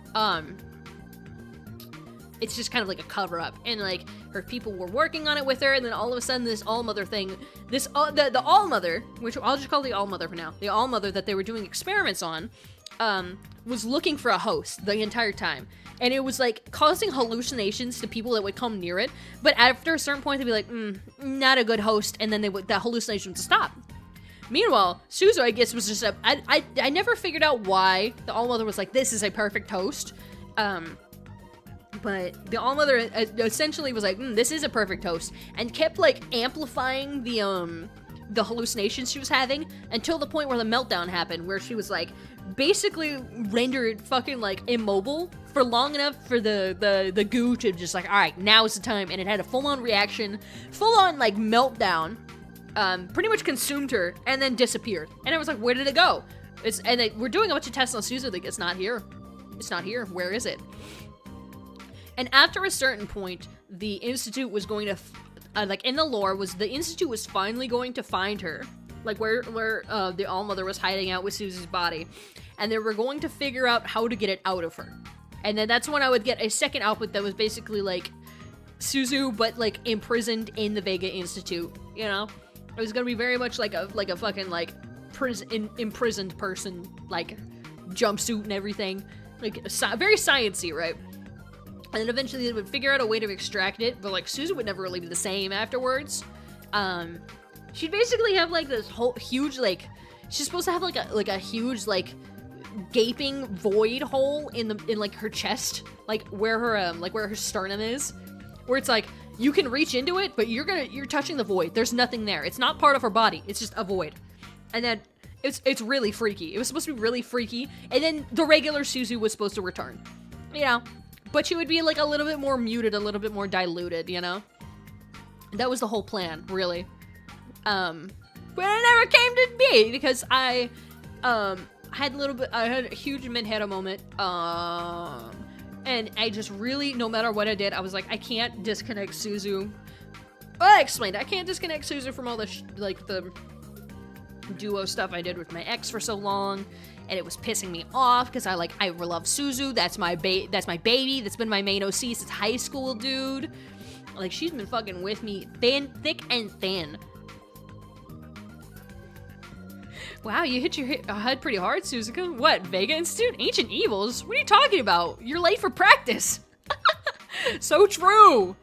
It's just kind of like a cover-up, and like her people were working on it with her, and then all of a sudden this All-Mother thing, the All-Mother, which I'll just call the All-Mother for now, the All-Mother that they were doing experiments on, was looking for a host the entire time, and it was like causing hallucinations to people that would come near it. But after a certain point, they'd be like, not a good host, and then the hallucinations would stop. Meanwhile, Suzu, I guess, was just I never figured out why the All-Mother was like, this is a perfect host. But the All-Mother essentially was like, this is a perfect host, and kept like amplifying the hallucinations she was having until the point where the meltdown happened, where she was like basically rendered fucking like immobile for long enough for the goo to just like, all right, now is the time, and it had a full-on reaction, full-on like meltdown, pretty much consumed her, and then disappeared. And I was like, where did it go? We're doing a bunch of tests on Suzu, like, it's not here. It's not here. Where is it? And after a certain point, the Institute was going to, like in the lore, the Institute was finally going to find her, like where the All-Mother was hiding out with Suzu's body, and they were going to figure out how to get it out of her. And then that's when I would get a second output that was basically like Suzu, but like imprisoned in the Vega Institute. You know, it was gonna be very much like a fucking like imprisoned person, like jumpsuit and everything, like very sciencey, right? And then eventually they would figure out a way to extract it, but like Suzu would never really be the same afterwards. She'd basically have like this whole huge like, she's supposed to have like a huge like gaping void hole in like her chest, like where her sternum is, where it's like you can reach into it, but you're touching the void. There's nothing there. It's not part of her body. It's just a void. And then it's really freaky. It was supposed to be really freaky. And then the regular Suzu was supposed to return, you know. But she would be like a little bit more muted, a little bit more diluted, you know? That was the whole plan, really. But it never came to be because I had a huge Manhattan moment. And I just really, no matter what I did, I was like, I can't disconnect Suzu. Well, I explained, I can't disconnect Suzu from all the the duo stuff I did with my ex for so long. And it was pissing me off because I love Suzu. That's my baby. That's been my main OC since high school, dude. Like, she's been fucking with me thick and thin. Wow, you hit your head pretty hard, Suzuka. What, Vega Institute? Ancient Evils? What are you talking about? You're late for practice. So true.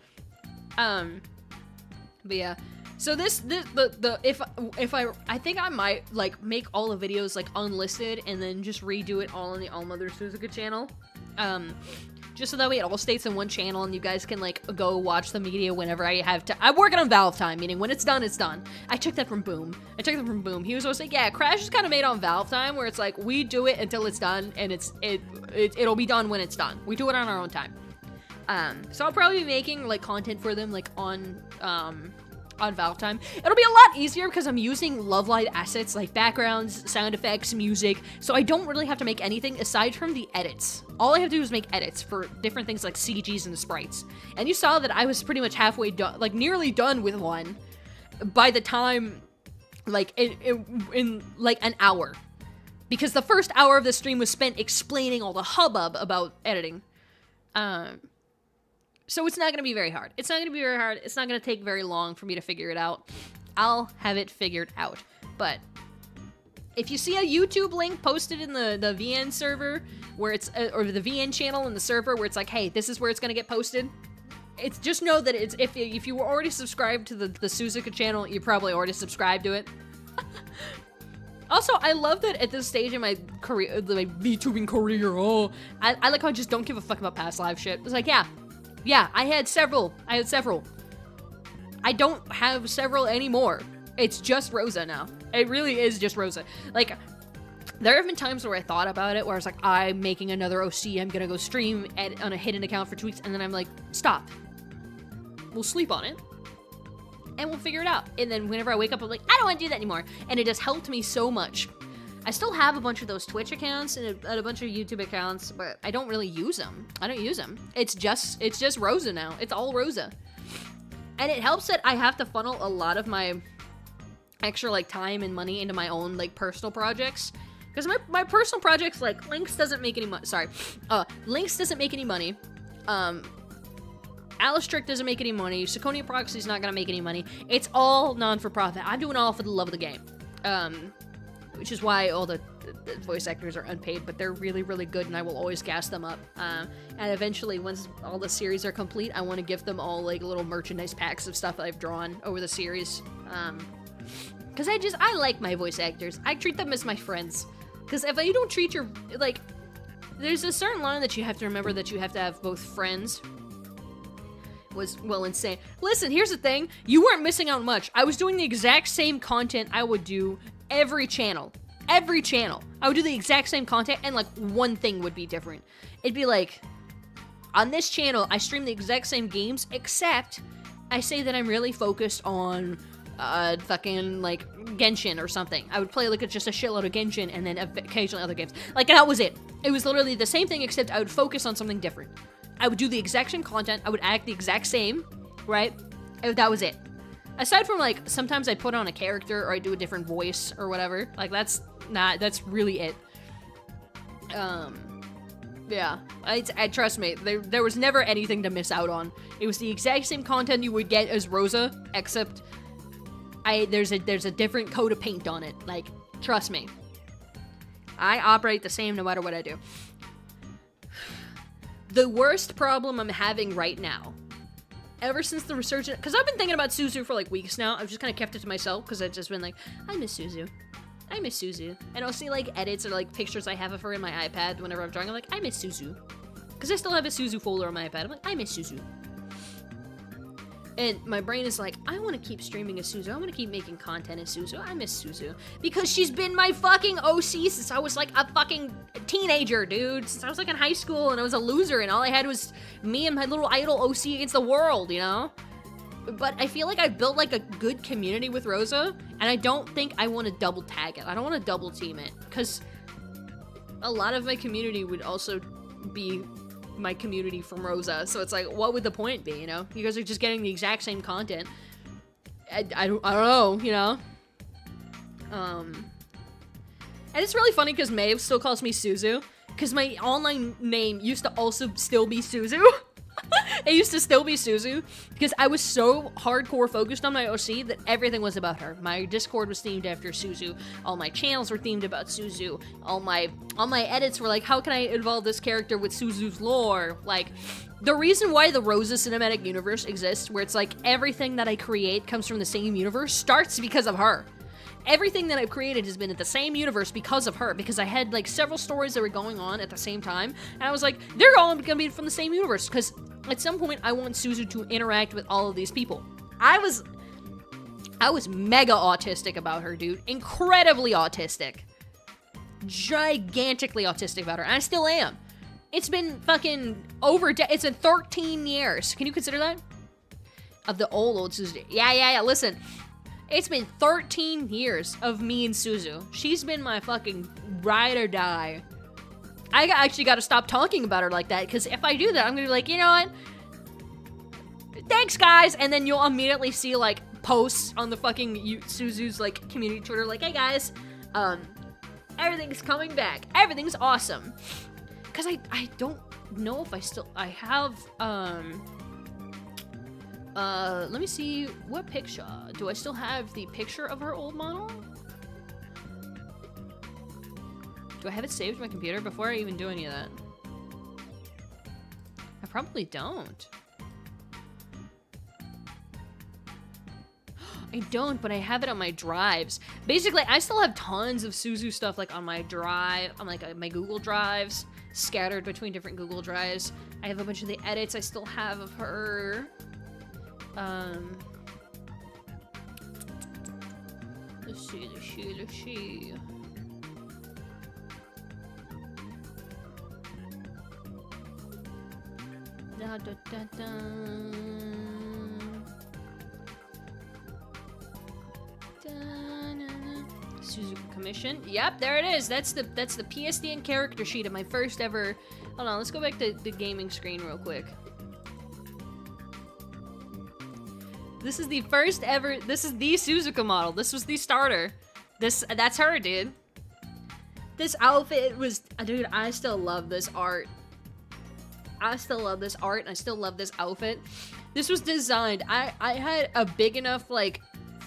But yeah. So I think I might like make all the videos like unlisted and then just redo it all on the All-Mother Suzuka channel. Just so that way it all stays in one channel and you guys can like go watch the media whenever I have to. I'm working on Valve time, meaning when it's done, it's done. I took that from Boom. He was always like, yeah, Crash is kind of made on Valve time, where it's like we do it until it's done, and it'll be done when it's done. We do it on our own time. So I'll probably be making like content for them like on Valve time. It'll be a lot easier because I'm using Love Live assets like backgrounds, sound effects, music, so I don't really have to make anything aside from the edits. All I have to do is make edits for different things like CGs and the sprites. And you saw that I was pretty much halfway done, like nearly done with one by the time, like in like an hour. Because the first hour of the stream was spent explaining all the hubbub about editing. So it's not going to be very hard. It's not going to take very long for me to figure it out. I'll have it figured out. But if you see a YouTube link posted in the VN server, where it's, or the VN channel in the server, where it's like, hey, this is where it's going to get posted, it's just know that it's, if you were already subscribed to the Suzuka channel, you probably already subscribed to it. Also, I love that at this stage in my career, my VTubing career, I like how I just don't give a fuck about past live shit. It's like, yeah, I had several. I don't have several anymore. It's just Rosa now. It really is just Rosa. Like, There have been times where I thought about it, where I was like, I'm making another OC, I'm gonna go stream on a hidden account for 2 weeks, and then I'm like, stop. We'll sleep on it, and we'll figure it out. And then whenever I wake up, I'm like, I don't want to do that anymore. And it has helped me so much. I still have a bunch of those Twitch accounts and a bunch of YouTube accounts, but I don't really use them. I don't use them. It's just Rosa now. It's all Rosa. And it helps that I have to funnel a lot of my extra, like, time and money into my own, like, personal projects. Because my personal projects, like, Lynx doesn't make any money. Sorry. Lynx doesn't make any money. Alistric doesn't make any money. Seconia Proxy's not gonna make any money. It's all non-for-profit. I'm doing it all for the love of the game. Which is why all the voice actors are unpaid, but they're really, really good, and I will always gas them up. And eventually, once all the series are complete, I want to give them all, like, little merchandise packs of stuff that I've drawn over the series. Because I like my voice actors. I treat them as my friends. Because if you don't treat your, like, there's a certain line that you have to remember, that you have to have both friends. Was, well, insane. Listen, here's the thing. You weren't missing out much. I was doing the exact same content I would do every channel. Every channel. I would do the exact same content, and, like, one thing would be different. It'd be like, on this channel, I stream the exact same games, except I say that I'm really focused on fucking, like, Genshin or something. I would play, like, just a shitload of Genshin and then occasionally other games. Like, that was it. It was literally the same thing, except I would focus on something different. I would do the exact same content. I would act the exact same, right? That was it. Aside from, like, sometimes I'd put on a character or I'd do a different voice or whatever. Like, that's really it. Yeah. I trust me, there was never anything to miss out on. It was the exact same content you would get as Rosa, except there's a different coat of paint on it. Like, trust me. I operate the same no matter what I do. The worst problem I'm having right now, ever since the resurgence, because I've been thinking about Suzu for, like, weeks now. I've just kind of kept it to myself, because I've just been like, I miss Suzu. I miss Suzu. And I'll see, like, edits or, like, pictures I have of her in my iPad whenever I'm drawing. I'm like, I miss Suzu. Because I still have a Suzu folder on my iPad. I'm like, I miss Suzu. And my brain is like, I want to keep streaming as Suzu. I want to keep making content as Suzu. I miss Suzu. Because she's been my fucking OC since I was, like, a fucking teenager, dude. Since I was, like, in high school and I was a loser and all I had was me and my little idol OC against the world, you know? But I feel like I've built, like, a good community with Rosa, and I don't think I want to double tag it. I don't want to double team it, because a lot of my community would also be my community from Rosa, so it's like, what would the point be, you know? You guys are just getting the exact same content. I don't know, you know? And it's really funny because Maeve still calls me Suzu, because my online name used to also still be Suzu. It used to still be Suzu, because I was so hardcore focused on my OC that everything was about her. My Discord was themed after Suzu. All my channels were themed about Suzu. All my edits were like, how can I involve this character with Suzu's lore? Like, the reason why the Rosa cinematic universe exists, where it's like everything that I create comes from the same universe, starts because of her. Everything that I've created has been at the same universe because of her, because I had, like, several stories that were going on at the same time, and I was like, they're all gonna be from the same universe, because at some point I want Suzu to interact with all of these people. I was mega autistic about her, dude. Incredibly autistic. Gigantically autistic about her, and I still am. It's been fucking it's been 13 years. Can you consider that? Of the old Suzu. Yeah, listen. It's been 13 years of me and Suzu. She's been my fucking ride or die. I actually got to stop talking about her like that, because if I do that, I'm going to be like, you know what? Thanks, guys! And then you'll immediately see, like, posts on the fucking Suzu's, like, community Twitter, like, hey, guys, everything's coming back. Everything's awesome. Because I don't know if I have, let me see, what picture? Do I still have the picture of her old model? Do I have it saved to my computer before I even do any of that? I probably don't. I don't, but I have it on my drives. Basically, I still have tons of Suzu stuff, like, on my drive, on, like, my Google Drives, scattered between different Google Drives. I have a bunch of the edits I still have of her. Let's see. Da, da, da, da. Suzuka Commission. Yep, there it is. That's the PSD and character sheet of my first ever. Hold on, let's go back to the gaming screen real quick. This is the first ever. This is the Suzuka model. This was the starter. That's her, dude. This outfit was, dude. I still love this art. I still love this art, and I still love this outfit. This was designed. I had a big enough like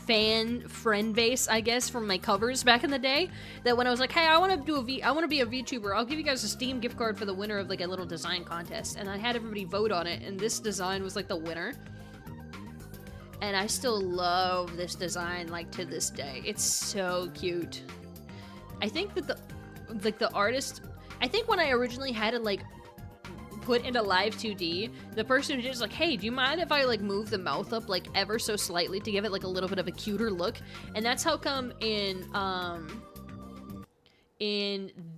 friend base, I guess, from my covers back in the day, that when I was like, hey, I want to be a VTuber, I'll give you guys a Steam gift card for the winner of like a little design contest, and I had everybody vote on it, and this design was like the winner. And I still love this design like to this day. It's so cute. I think that the artist, I think when I originally had it like put into live 2D, the person who did was like, hey, do you mind if I like move the mouth up like ever so slightly to give it like a little bit of a cuter look? And that's how come in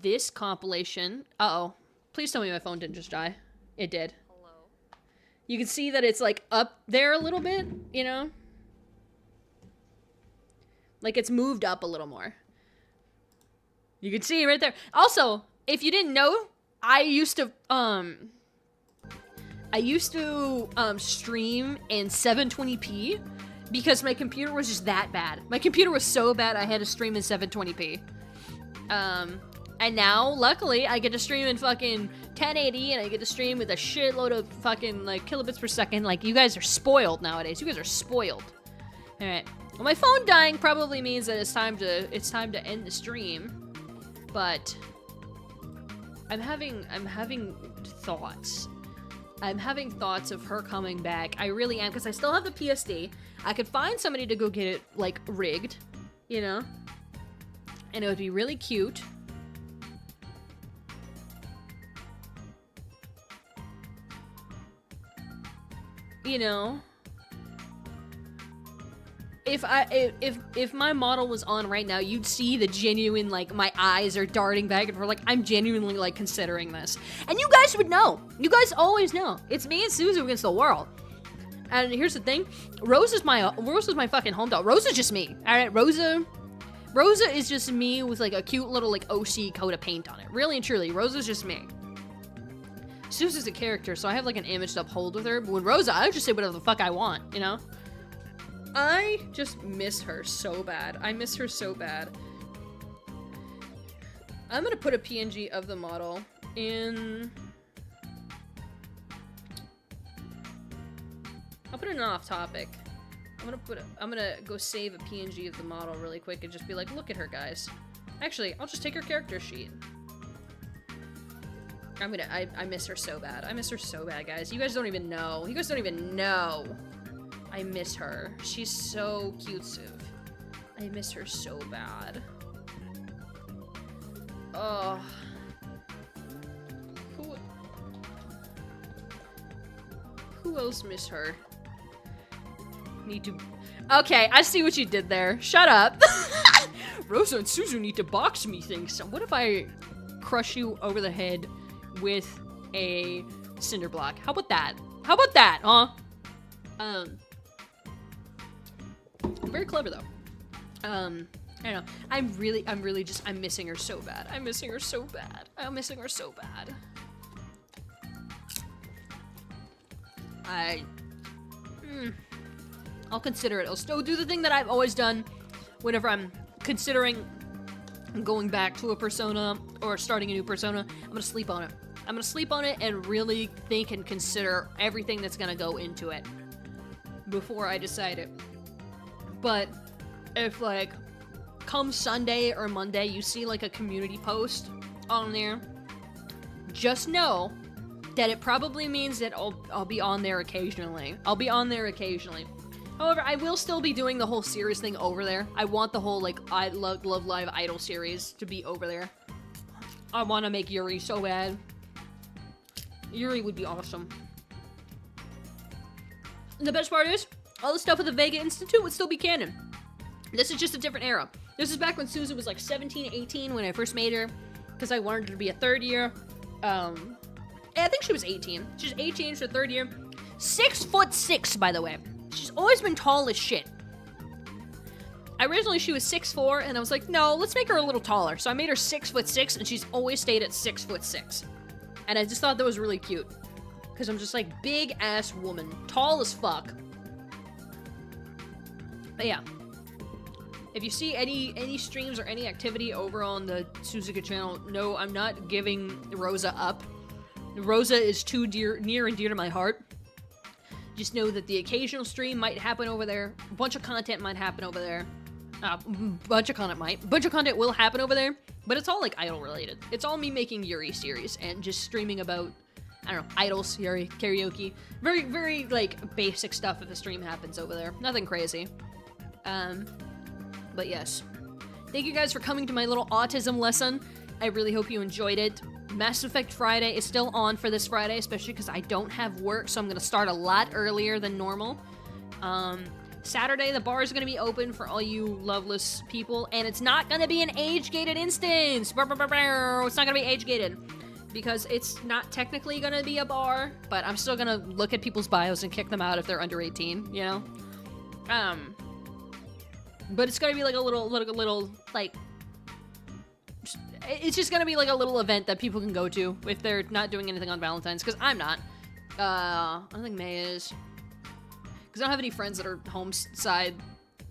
this compilation, please tell me my phone didn't just die. It did. Hello. You can see that it's like up there a little bit, you know? Like it's moved up a little more. You can see right there. Also, if you didn't know, I used to stream in 720p because my computer was just that bad. My computer was so bad I had to stream in 720p. And now, luckily, I get to stream in fucking 1080 and I get to stream with a shitload of fucking like kilobits per second. Like, you guys are spoiled nowadays. You guys are spoiled. Alright. Well, my phone dying probably means that it's time to end the stream. But I'm having thoughts. I'm having thoughts of her coming back. I really am, because I still have the PSD. I could find somebody to go get it, like, rigged, you know? And it would be really cute. You know? If my model was on right now, you'd see the genuine, like, my eyes are darting back and forth, like, I'm genuinely, like, considering this. And you guys would know. You guys always know. It's me and Suzu against the world. And here's the thing. Rosa's my fucking home dog. Rosa's just me. Alright, Rosa is just me with, like, a cute little, like, OC coat of paint on it. Really and truly, Rosa's just me. Suzu's a character, so I have, like, an image to uphold with her. But with Rosa, I would just say whatever the fuck I want, you know? I just miss her so bad. I miss her so bad. I'm gonna put a PNG of the model in... I'll put it in off topic. I'm gonna go save a PNG of the model really quick and just be like, look at her, guys. Actually, I'll just take her character sheet. I miss her so bad. I miss her so bad, guys. You guys don't even know. You guys don't even know. I miss her. She's so cute, Suv. I miss her so bad. Oh. Who else miss her? Need to... Okay, I see what you did there. Shut up. Rosa and Suzu need to box me things. So what if I crush you over the head with a cinder block? How about that? How about that, huh? Very clever though. I don't know. I'm missing her so bad. I'm missing her so bad. I'm missing her so bad. I'll consider it. I'll still do the thing that I've always done whenever I'm considering going back to a persona or starting a new persona. I'm gonna sleep on it. I'm gonna sleep on it and really think and consider everything that's gonna go into it before I decide it. But if, like, come Sunday or Monday, you see, like, a community post on there, just know that it probably means that I'll be on there occasionally. I'll be on there occasionally. However, I will still be doing the whole series thing over there. I want the whole, like, I Love Live Idol series to be over there. I want to make Yuri so bad. Yuri would be awesome. And the best part is, all the stuff with the Vega Institute would still be canon. This is just a different era. This is back when Suzu was like 17, 18 when I first made her, because I wanted her to be a third year. I think she was 18. She's 18, she's her 3rd year. 6'6", by the way. She's always been tall as shit. Originally, she was 6'4", and I was like, no, let's make her a little taller. So I made her 6'6", and she's always stayed at 6'6". And I just thought that was really cute. Because I'm just like, big-ass woman. Tall as fuck. But yeah. If you see any streams or any activity over on the Suzuka channel, no, I'm not giving Rosa up. Rosa is too near and dear to my heart. Just know that the occasional stream might happen over there. A bunch of content might happen over there. Bunch of content will happen over there, but it's all like idol related. It's all me making Yuri series and just streaming about, I don't know, idols, Yuri, karaoke. Very, very like basic stuff if the stream happens over there. Nothing crazy. But yes. Thank you guys for coming to my little autism lesson. I really hope you enjoyed it. Mass Effect Friday is still on for this Friday, especially because I don't have work, so I'm going to start a lot earlier than normal. Saturday, the bar is going to be open for all you loveless people, and it's not going to be an age-gated instance! It's not going to be age-gated, because it's not technically going to be a bar, but I'm still going to look at people's bios and kick them out if they're under 18, you know? But it's going to be like a little, like... It's just gonna be like a little event that people can go to if they're not doing anything on Valentine's, because I'm not. I don't think May is. Because I don't have any friends that are home side,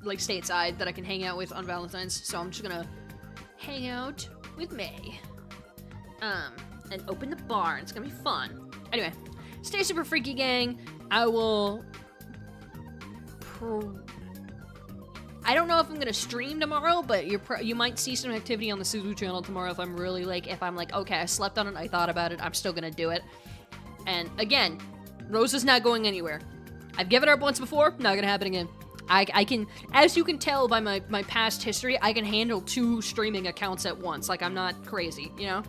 like stateside, that I can hang out with on Valentine's, so I'm just gonna hang out with May. And open the bar, and it's gonna be fun. Anyway, stay super freaky, gang. I will... I don't know if I'm gonna stream tomorrow, but you might see some activity on the Suzu channel tomorrow if I'm really like, okay, I slept on it, I thought about it, I'm still gonna do it. And again, Rosa's not going anywhere. I've given her up once before, not gonna happen again. I can, as you can tell by my past history, I can handle 2 streaming accounts at once. Like, I'm not crazy, you know?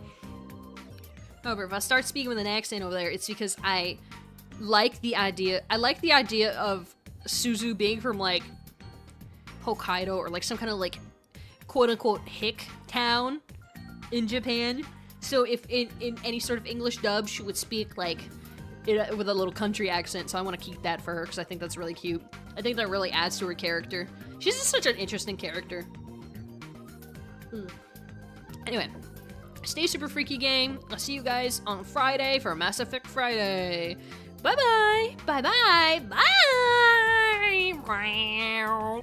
However, if I start speaking with an accent over there, it's because I like the idea of Suzu being from, like, Hokkaido or like some kind of like quote-unquote hick town in Japan. So if in any sort of English dub she would speak like with a little country accent, so I want to keep that for her because I think that's really cute. I think that really adds to her character. She's just such an interesting character. Anyway, stay super freaky, gang. I'll see you guys on Friday for Mass Effect Friday. Bye-bye! Bye-bye! Bye!